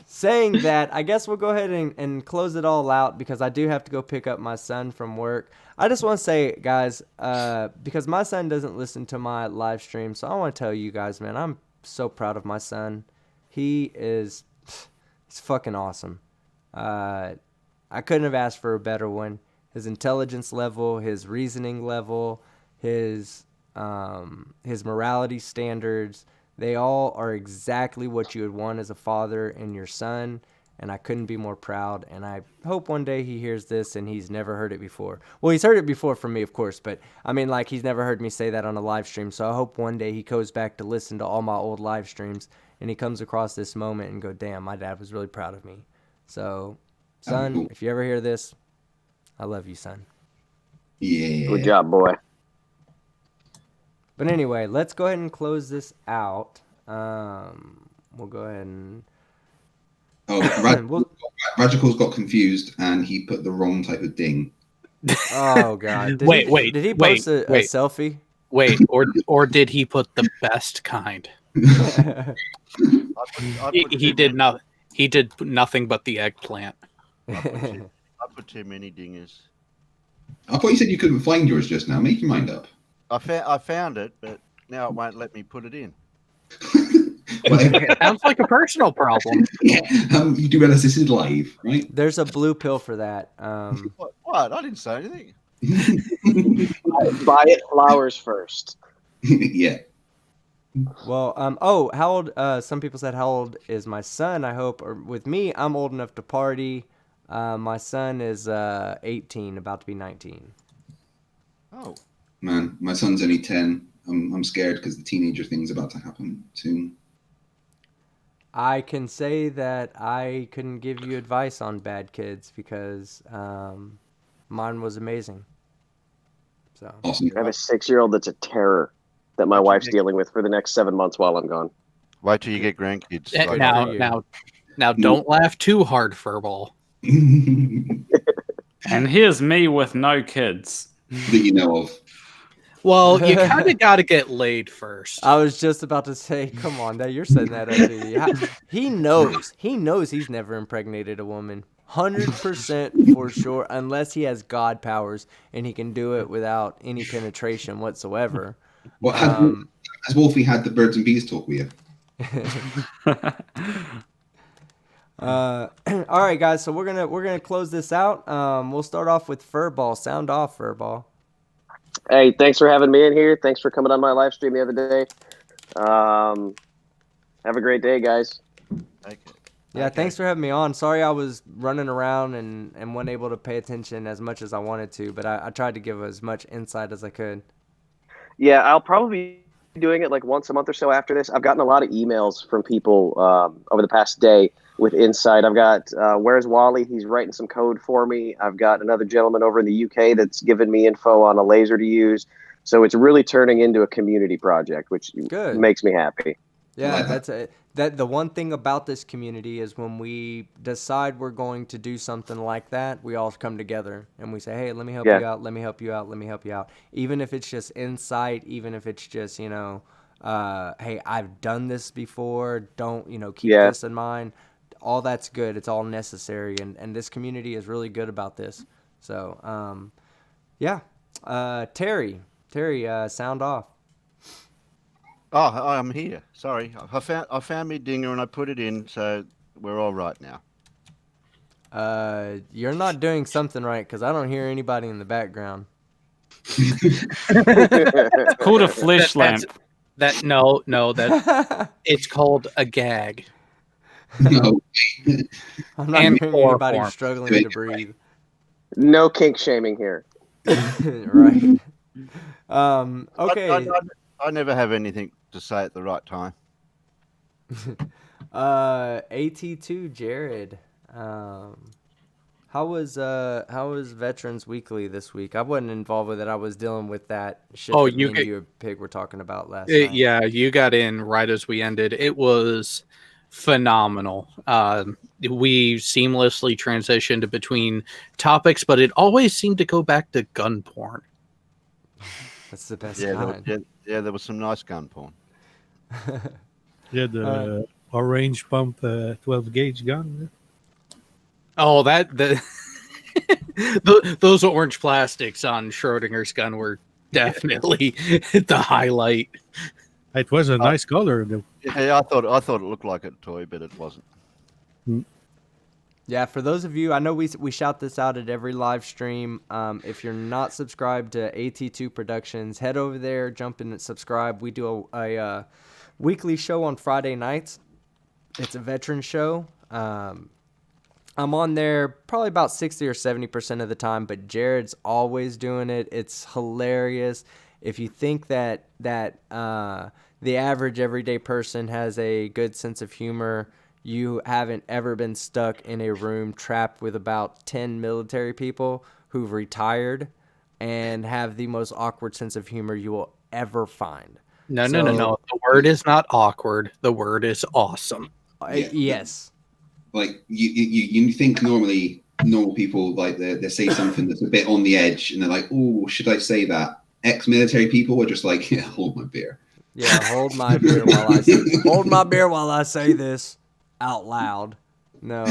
Saying that, I guess we'll go ahead and close it all out because I do have to go pick up my son from work. I just want to say, guys, because my son doesn't listen to my live stream, so I want to tell you guys, man, I'm so proud of my son. He's fucking awesome. I couldn't have asked for a better one. His intelligence level, his reasoning level, his morality standards, they all are exactly what you would want as a father in your son, and I couldn't be more proud. And I hope one day he hears this and he's never heard it before. Well, he's heard it before from me, of course, but I mean, like, he's never heard me say that on a live stream. So I hope one day he goes back to listen to all my old live streams and he comes across this moment and go, damn, my dad was really proud of me. So, son, if you ever hear this, I love you, son. Yeah. Good job, boy. But anyway, let's go ahead and close this out. We'll go ahead and... Oh, Radical's got confused and he put the wrong type of ding. Oh, God. Did he post a selfie? Wait, or did he put the best kind? He did not. He did nothing but the eggplant. I put too many dingers. I thought you said you couldn't find yours just now. Make your mind up. I found it, but now it won't let me put it in. Sounds like a personal problem. You do realize this is live, right? There's a blue pill for that. What? I didn't say anything. Buy it flowers first. Yeah. Well, how old? Some people said, how old is my son? I hope, or with me, I'm old enough to party. My son is 18, about to be 19. Oh. Man, my son's only 10. I'm scared because the teenager thing's about to happen soon. I can say that I couldn't give you advice on bad kids because mine was amazing. So awesome. I have a 6-year-old that's a terror that my wife's dealing with for the next 7 months while I'm gone. Wait till you get grandkids. Now, don't laugh too hard, Furball. And here's me with no kids that you know of. Well, you kind of got to get laid first. I was just about to say, come on, you're setting that up. Dude. He knows. He knows he's never impregnated a woman. 100% for sure, unless he has God powers and he can do it without any penetration whatsoever. Well, has Wolfie had the birds and bees talk with you? All right, guys. So we're gonna close this out. We'll start off with Furball. Sound off, Furball. Hey, thanks for having me in here. Thanks for coming on my live stream the other day. Have a great day, guys. Yeah, thanks for having me on. Sorry I was running around and wasn't able to pay attention as much as I wanted to, but I tried to give as much insight as I could. Yeah, I'll probably be doing it like once a month or so after this. I've gotten a lot of emails from people over the past day with insight. I've got Where's Wally? He's writing some code for me. I've got another gentleman over in the UK that's given me info on a laser to use. So it's really turning into a community project, which makes me happy. Yeah, that the one thing about this community is when we decide we're going to do something like that, we all come together and we say, hey, let me help you out, let me help you out, let me help you out. Even if it's just insight, even if it's just, hey, I've done this before, don't, keep this in mind. All that's good. It's all necessary. And this community is really good about this. So, Terry, sound off. Oh, I'm here. Sorry, I found me dinger and I put it in, so we're all right now. You're not doing something right because I don't hear anybody in the background. It's called a flesh lamp. It's called a gag. No. I'm not hearing anybody struggling to breathe. No kink shaming here. Right. Okay. I never have anything to say at the right time. AT2 Jared. How How was Veterans Weekly this week? I wasn't involved with it. I was dealing with that shit that me and you and Pig were talking about last night. Yeah, you got in right as we ended. It was phenomenal. We seamlessly transitioned between topics, but it always seemed to go back to gun porn. That's the best kind. There was some nice gun porn. Yeah, the orange pump 12 gauge gun. Oh, those orange plastics on Schrodinger's gun were definitely the highlight. It was a nice color, though. Yeah, I thought it looked like a toy, but it wasn't. Yeah, for those of you, I know we shout this out at every live stream. If you're not subscribed to AT2 Productions, head over there, jump in and subscribe. We do a weekly show on Friday nights. It's a veteran show. I'm on there probably about 60 or 70% of the time, but Jared's always doing it. It's hilarious. If you think that the average everyday person has a good sense of humor, you haven't ever been stuck in a room trapped with about 10 military people who've retired and have the most awkward sense of humor you will ever find. No. The word is not awkward. The word is awesome. Yes. Like you think normally normal people, like they say something that's a bit on the edge and they're like, oh, should I say that? Ex-military people are just like, yeah, hold my beer. Yeah, hold my beer while I say this out loud. No.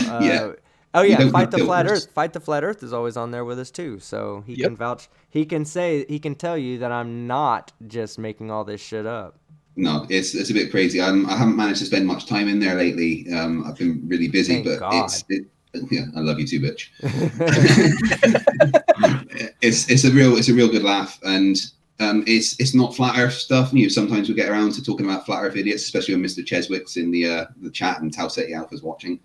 Oh yeah, Fight the Flat Earth. Fight the Flat Earth is always on there with us too, so he can vouch. He can tell you that I'm not just making all this shit up. No, it's a bit crazy. I haven't managed to spend much time in there lately. I've been really busy, Thank but God. Yeah, I love you too, bitch. it's a real good laugh, and it's not flat Earth stuff. Sometimes we get around to talking about flat Earth idiots, especially when Mr. Cheswick's in the chat and Tau Ceti Alpha's watching.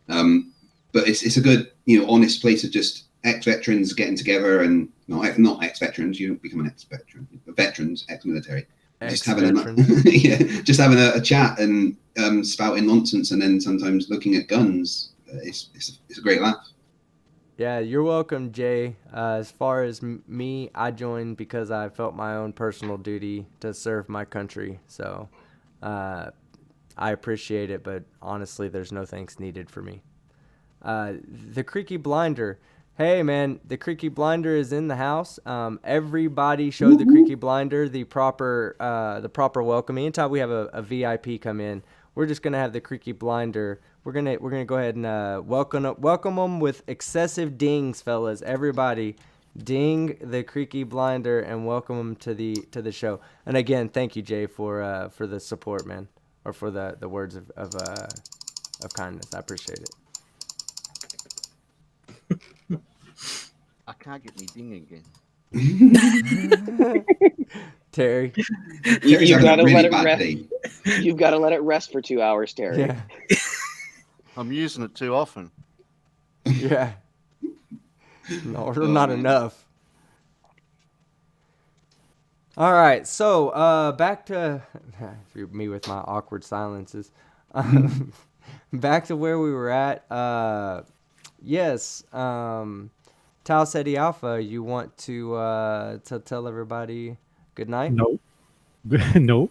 But it's a good, honest place of just ex-veterans getting together, and not ex-veterans. You don't become an ex-veteran. Veterans, ex-military. Just having a chat and spouting nonsense, and then sometimes looking at guns. It's a great laugh. Yeah, you're welcome, Jay. As far as me, I joined because I felt my own personal duty to serve my country. So I appreciate it, but honestly, there's no thanks needed for me. The Creaky Blinder. Hey, man, the Creaky Blinder is in the house. Everybody show the Creaky Blinder the proper welcome. Anytime we have a VIP come in, we're just gonna have the Creaky Blinder. We're gonna go ahead and welcome them with excessive dings, fellas. Everybody, ding the Creaky Blinder and welcome them to the show. And again, thank you, Jay, for the support, man, or for the words of kindness. I appreciate it. I can't get me ding again. Terry, you've got to let it rest. You've got to let it rest for 2 hours, Terry. Yeah. I'm using it too often. Yeah. No, not enough. All right, so back to me with my awkward silences. Back to where we were at. Yes. Tau Ceti Alpha, you want to tell everybody good night? No. No.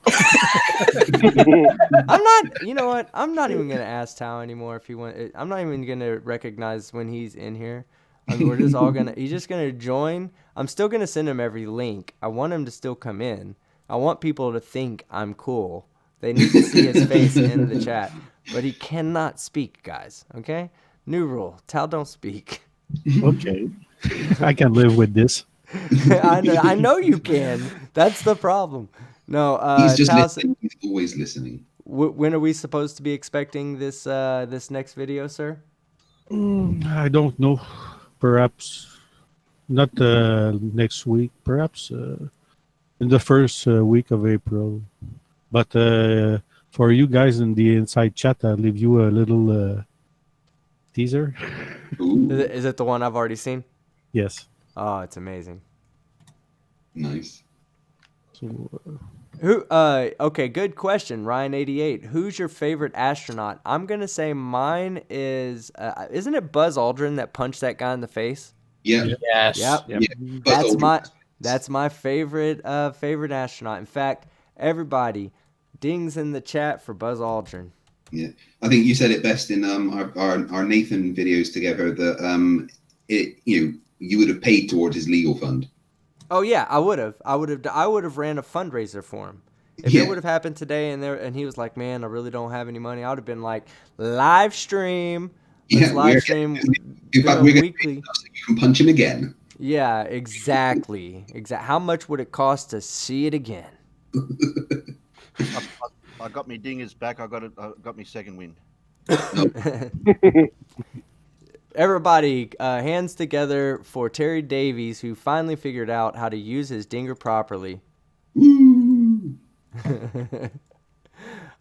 I'm not. You know what? I'm not even gonna ask Tau anymore if he want. I'm not even gonna recognize when he's in here. We're just all gonna. He's just gonna join. I'm still gonna send him every link. I want him to still come in. I want people to think I'm cool. They need to see his face in the chat, but he cannot speak, guys. Okay. New rule: Tau don't speak. Okay. I can live with this. I know you can. That's the problem. No, he's just listening. He's always listening. When are we supposed to be expecting this next video, sir? I don't know. Perhaps not next week. Perhaps in the first week of April. But for you guys in the inside chat, I'll leave you a little teaser. Is it the one I've already seen? Yes. Oh, it's amazing. Nice. So, Okay, good question, Ryan88. Who's your favorite astronaut? I'm gonna say mine is. Isn't it Buzz Aldrin that punched that guy in the face? Yeah. Yes. Yep. Yeah. That's my favorite astronaut. In fact, everybody, dings in the chat for Buzz Aldrin. Yeah, I think you said it best in our Nathan videos together that you would have paid towards his legal fund. Oh yeah, I would have ran a fundraiser for him. If it would have happened today and he was like, "Man, I really don't have any money," I would have been like, "Live stream, live stream, we're weekly, so you can punch him again." Yeah, exactly. How much would it cost to see it again? I got me dingers back. I got me second win. Everybody, hands together for Terry Davies, who finally figured out how to use his dinger properly.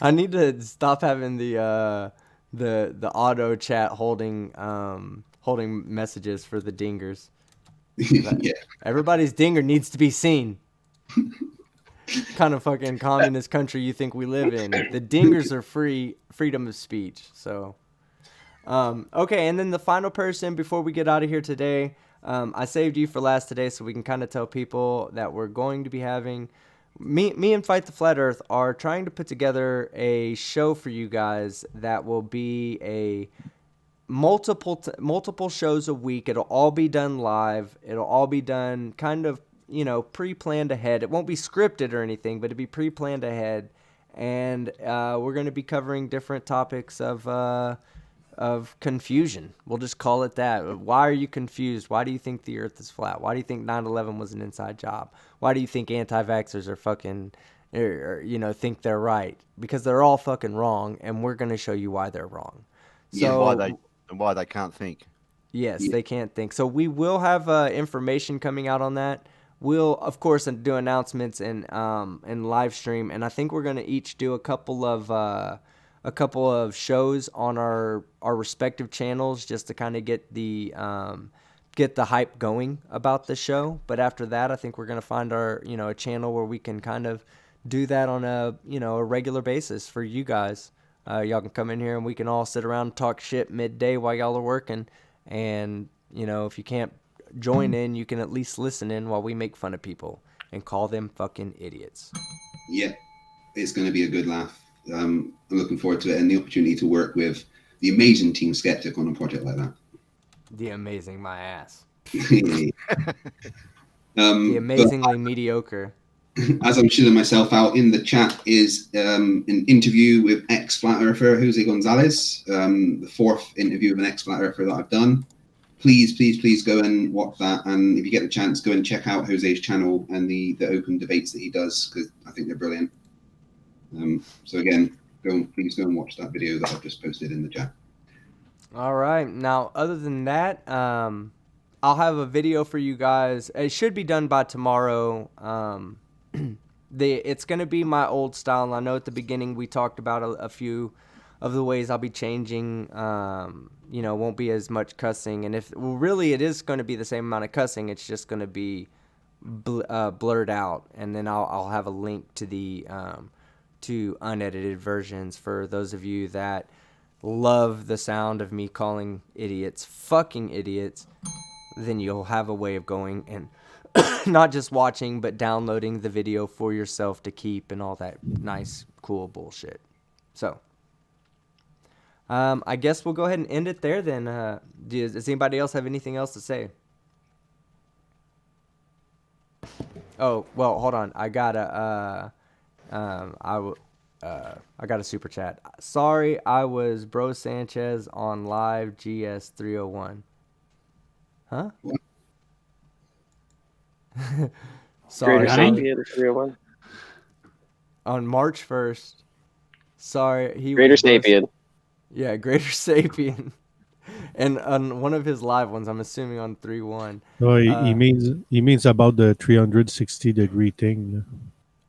I need to stop having the auto chat holding messages for the dingers. Yeah. Everybody's dinger needs to be seen. Kind of fucking communist country you think we live in? The dingers are freedom of speech. So. Okay, and then the final person before we get out of here today, I saved you for last today so we can kind of tell people that we're going to be having me and Fight the Flat Earth are trying to put together a show for you guys that will be a multiple shows a week. It'll all be done live. It'll all be done kind of, pre-planned ahead. It won't be scripted or anything, but it'll be pre-planned ahead. And we're going to be covering different topics of confusion. We'll just call it that. Why are you confused? Why do you think the earth is flat? Why do you think 9/11 was an inside job? Why do you think anti-vaxxers are fucking, think they're right? Because they're all fucking wrong, and we're going to show you why they're wrong. So why they can't think. Yes, they can't think. So we will have information coming out on that. We'll, of course, do announcements and live stream, and I think we're going to each do a couple of shows on our respective channels just to kind of get the hype going about the show. But after that, I think we're going to find our, a channel where we can kind of do that on a regular basis for you guys. Y'all can come in here and we can all sit around and talk shit midday while y'all are working. And, if you can't join in, you can at least listen in while we make fun of people and call them fucking idiots. Yeah, it's going to be a good laugh. I'm looking forward to it and the opportunity to work with the amazing Team Skeptic on a project like that. The amazing my ass. The amazingly mediocre. As I'm shilling myself out in the chat is an interview with ex-Flat Earther Jose Gonzalez, the fourth interview with an ex-Flat Earther that I've done. Please go and watch that, and if you get the chance, go and check out Jose's channel and the open debates that he does, because I think they're brilliant. So again, please go and watch that video that I've just posted in the chat. All right. Now, other than that, I'll have a video for you guys. It should be done by tomorrow. It's going to be my old style. And I know at the beginning we talked about a few of the ways I'll be changing. Won't be as much cussing. And really it is going to be the same amount of cussing. It's just going to be blurred out. And then I'll have a link to the to unedited versions for those of you that love the sound of me calling idiots fucking idiots. Then you'll have a way of going and not just watching but downloading the video for yourself to keep and all that nice cool bullshit. So I guess we'll go ahead and end it there then. Does anybody else have anything else to say? Oh, well, hold on. I got a super chat. Sorry, I was Bro Sanchez on live GS 301. Huh? Sorry. Greater 301. On March 1st. Sorry, he Greater was Sapien. Yeah, Greater Sapien. And on one of his live ones, I'm assuming on 3-1. No, he means about the 360-degree thing.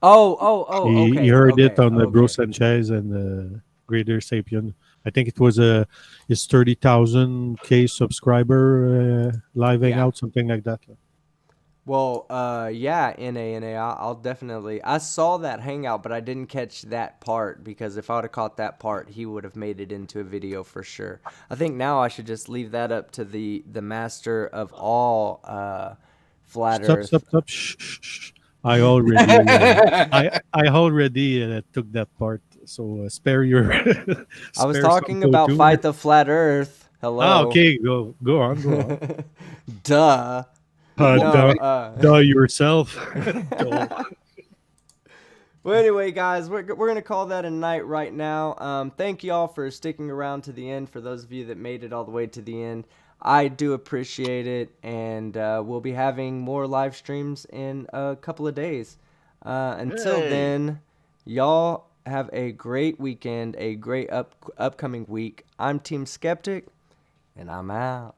Okay. He heard it on the Bro Sanchez and the Greater Sapien. I think it was his 30,000 subscriber live hangout, something like that. Well, yeah, NA. I'll definitely. I saw that hangout, but I didn't catch that part because if I would have caught that part, he would have made it into a video for sure. I think now I should just leave that up to the master of all flat Earth. Stop. Shh. I already took that part. So spare your. I was talking about fight the flat Earth. Hello. Ah, okay. Go on. Duh. Duh yourself. Well, anyway, guys, we're going to call that a night right now. Thank you all for sticking around to the end. For those of you that made it all the way to the end, I do appreciate it. And we'll be having more live streams in a couple of days. Until then, y'all have a great weekend, a great upcoming week. I'm Team Skeptic, and I'm out.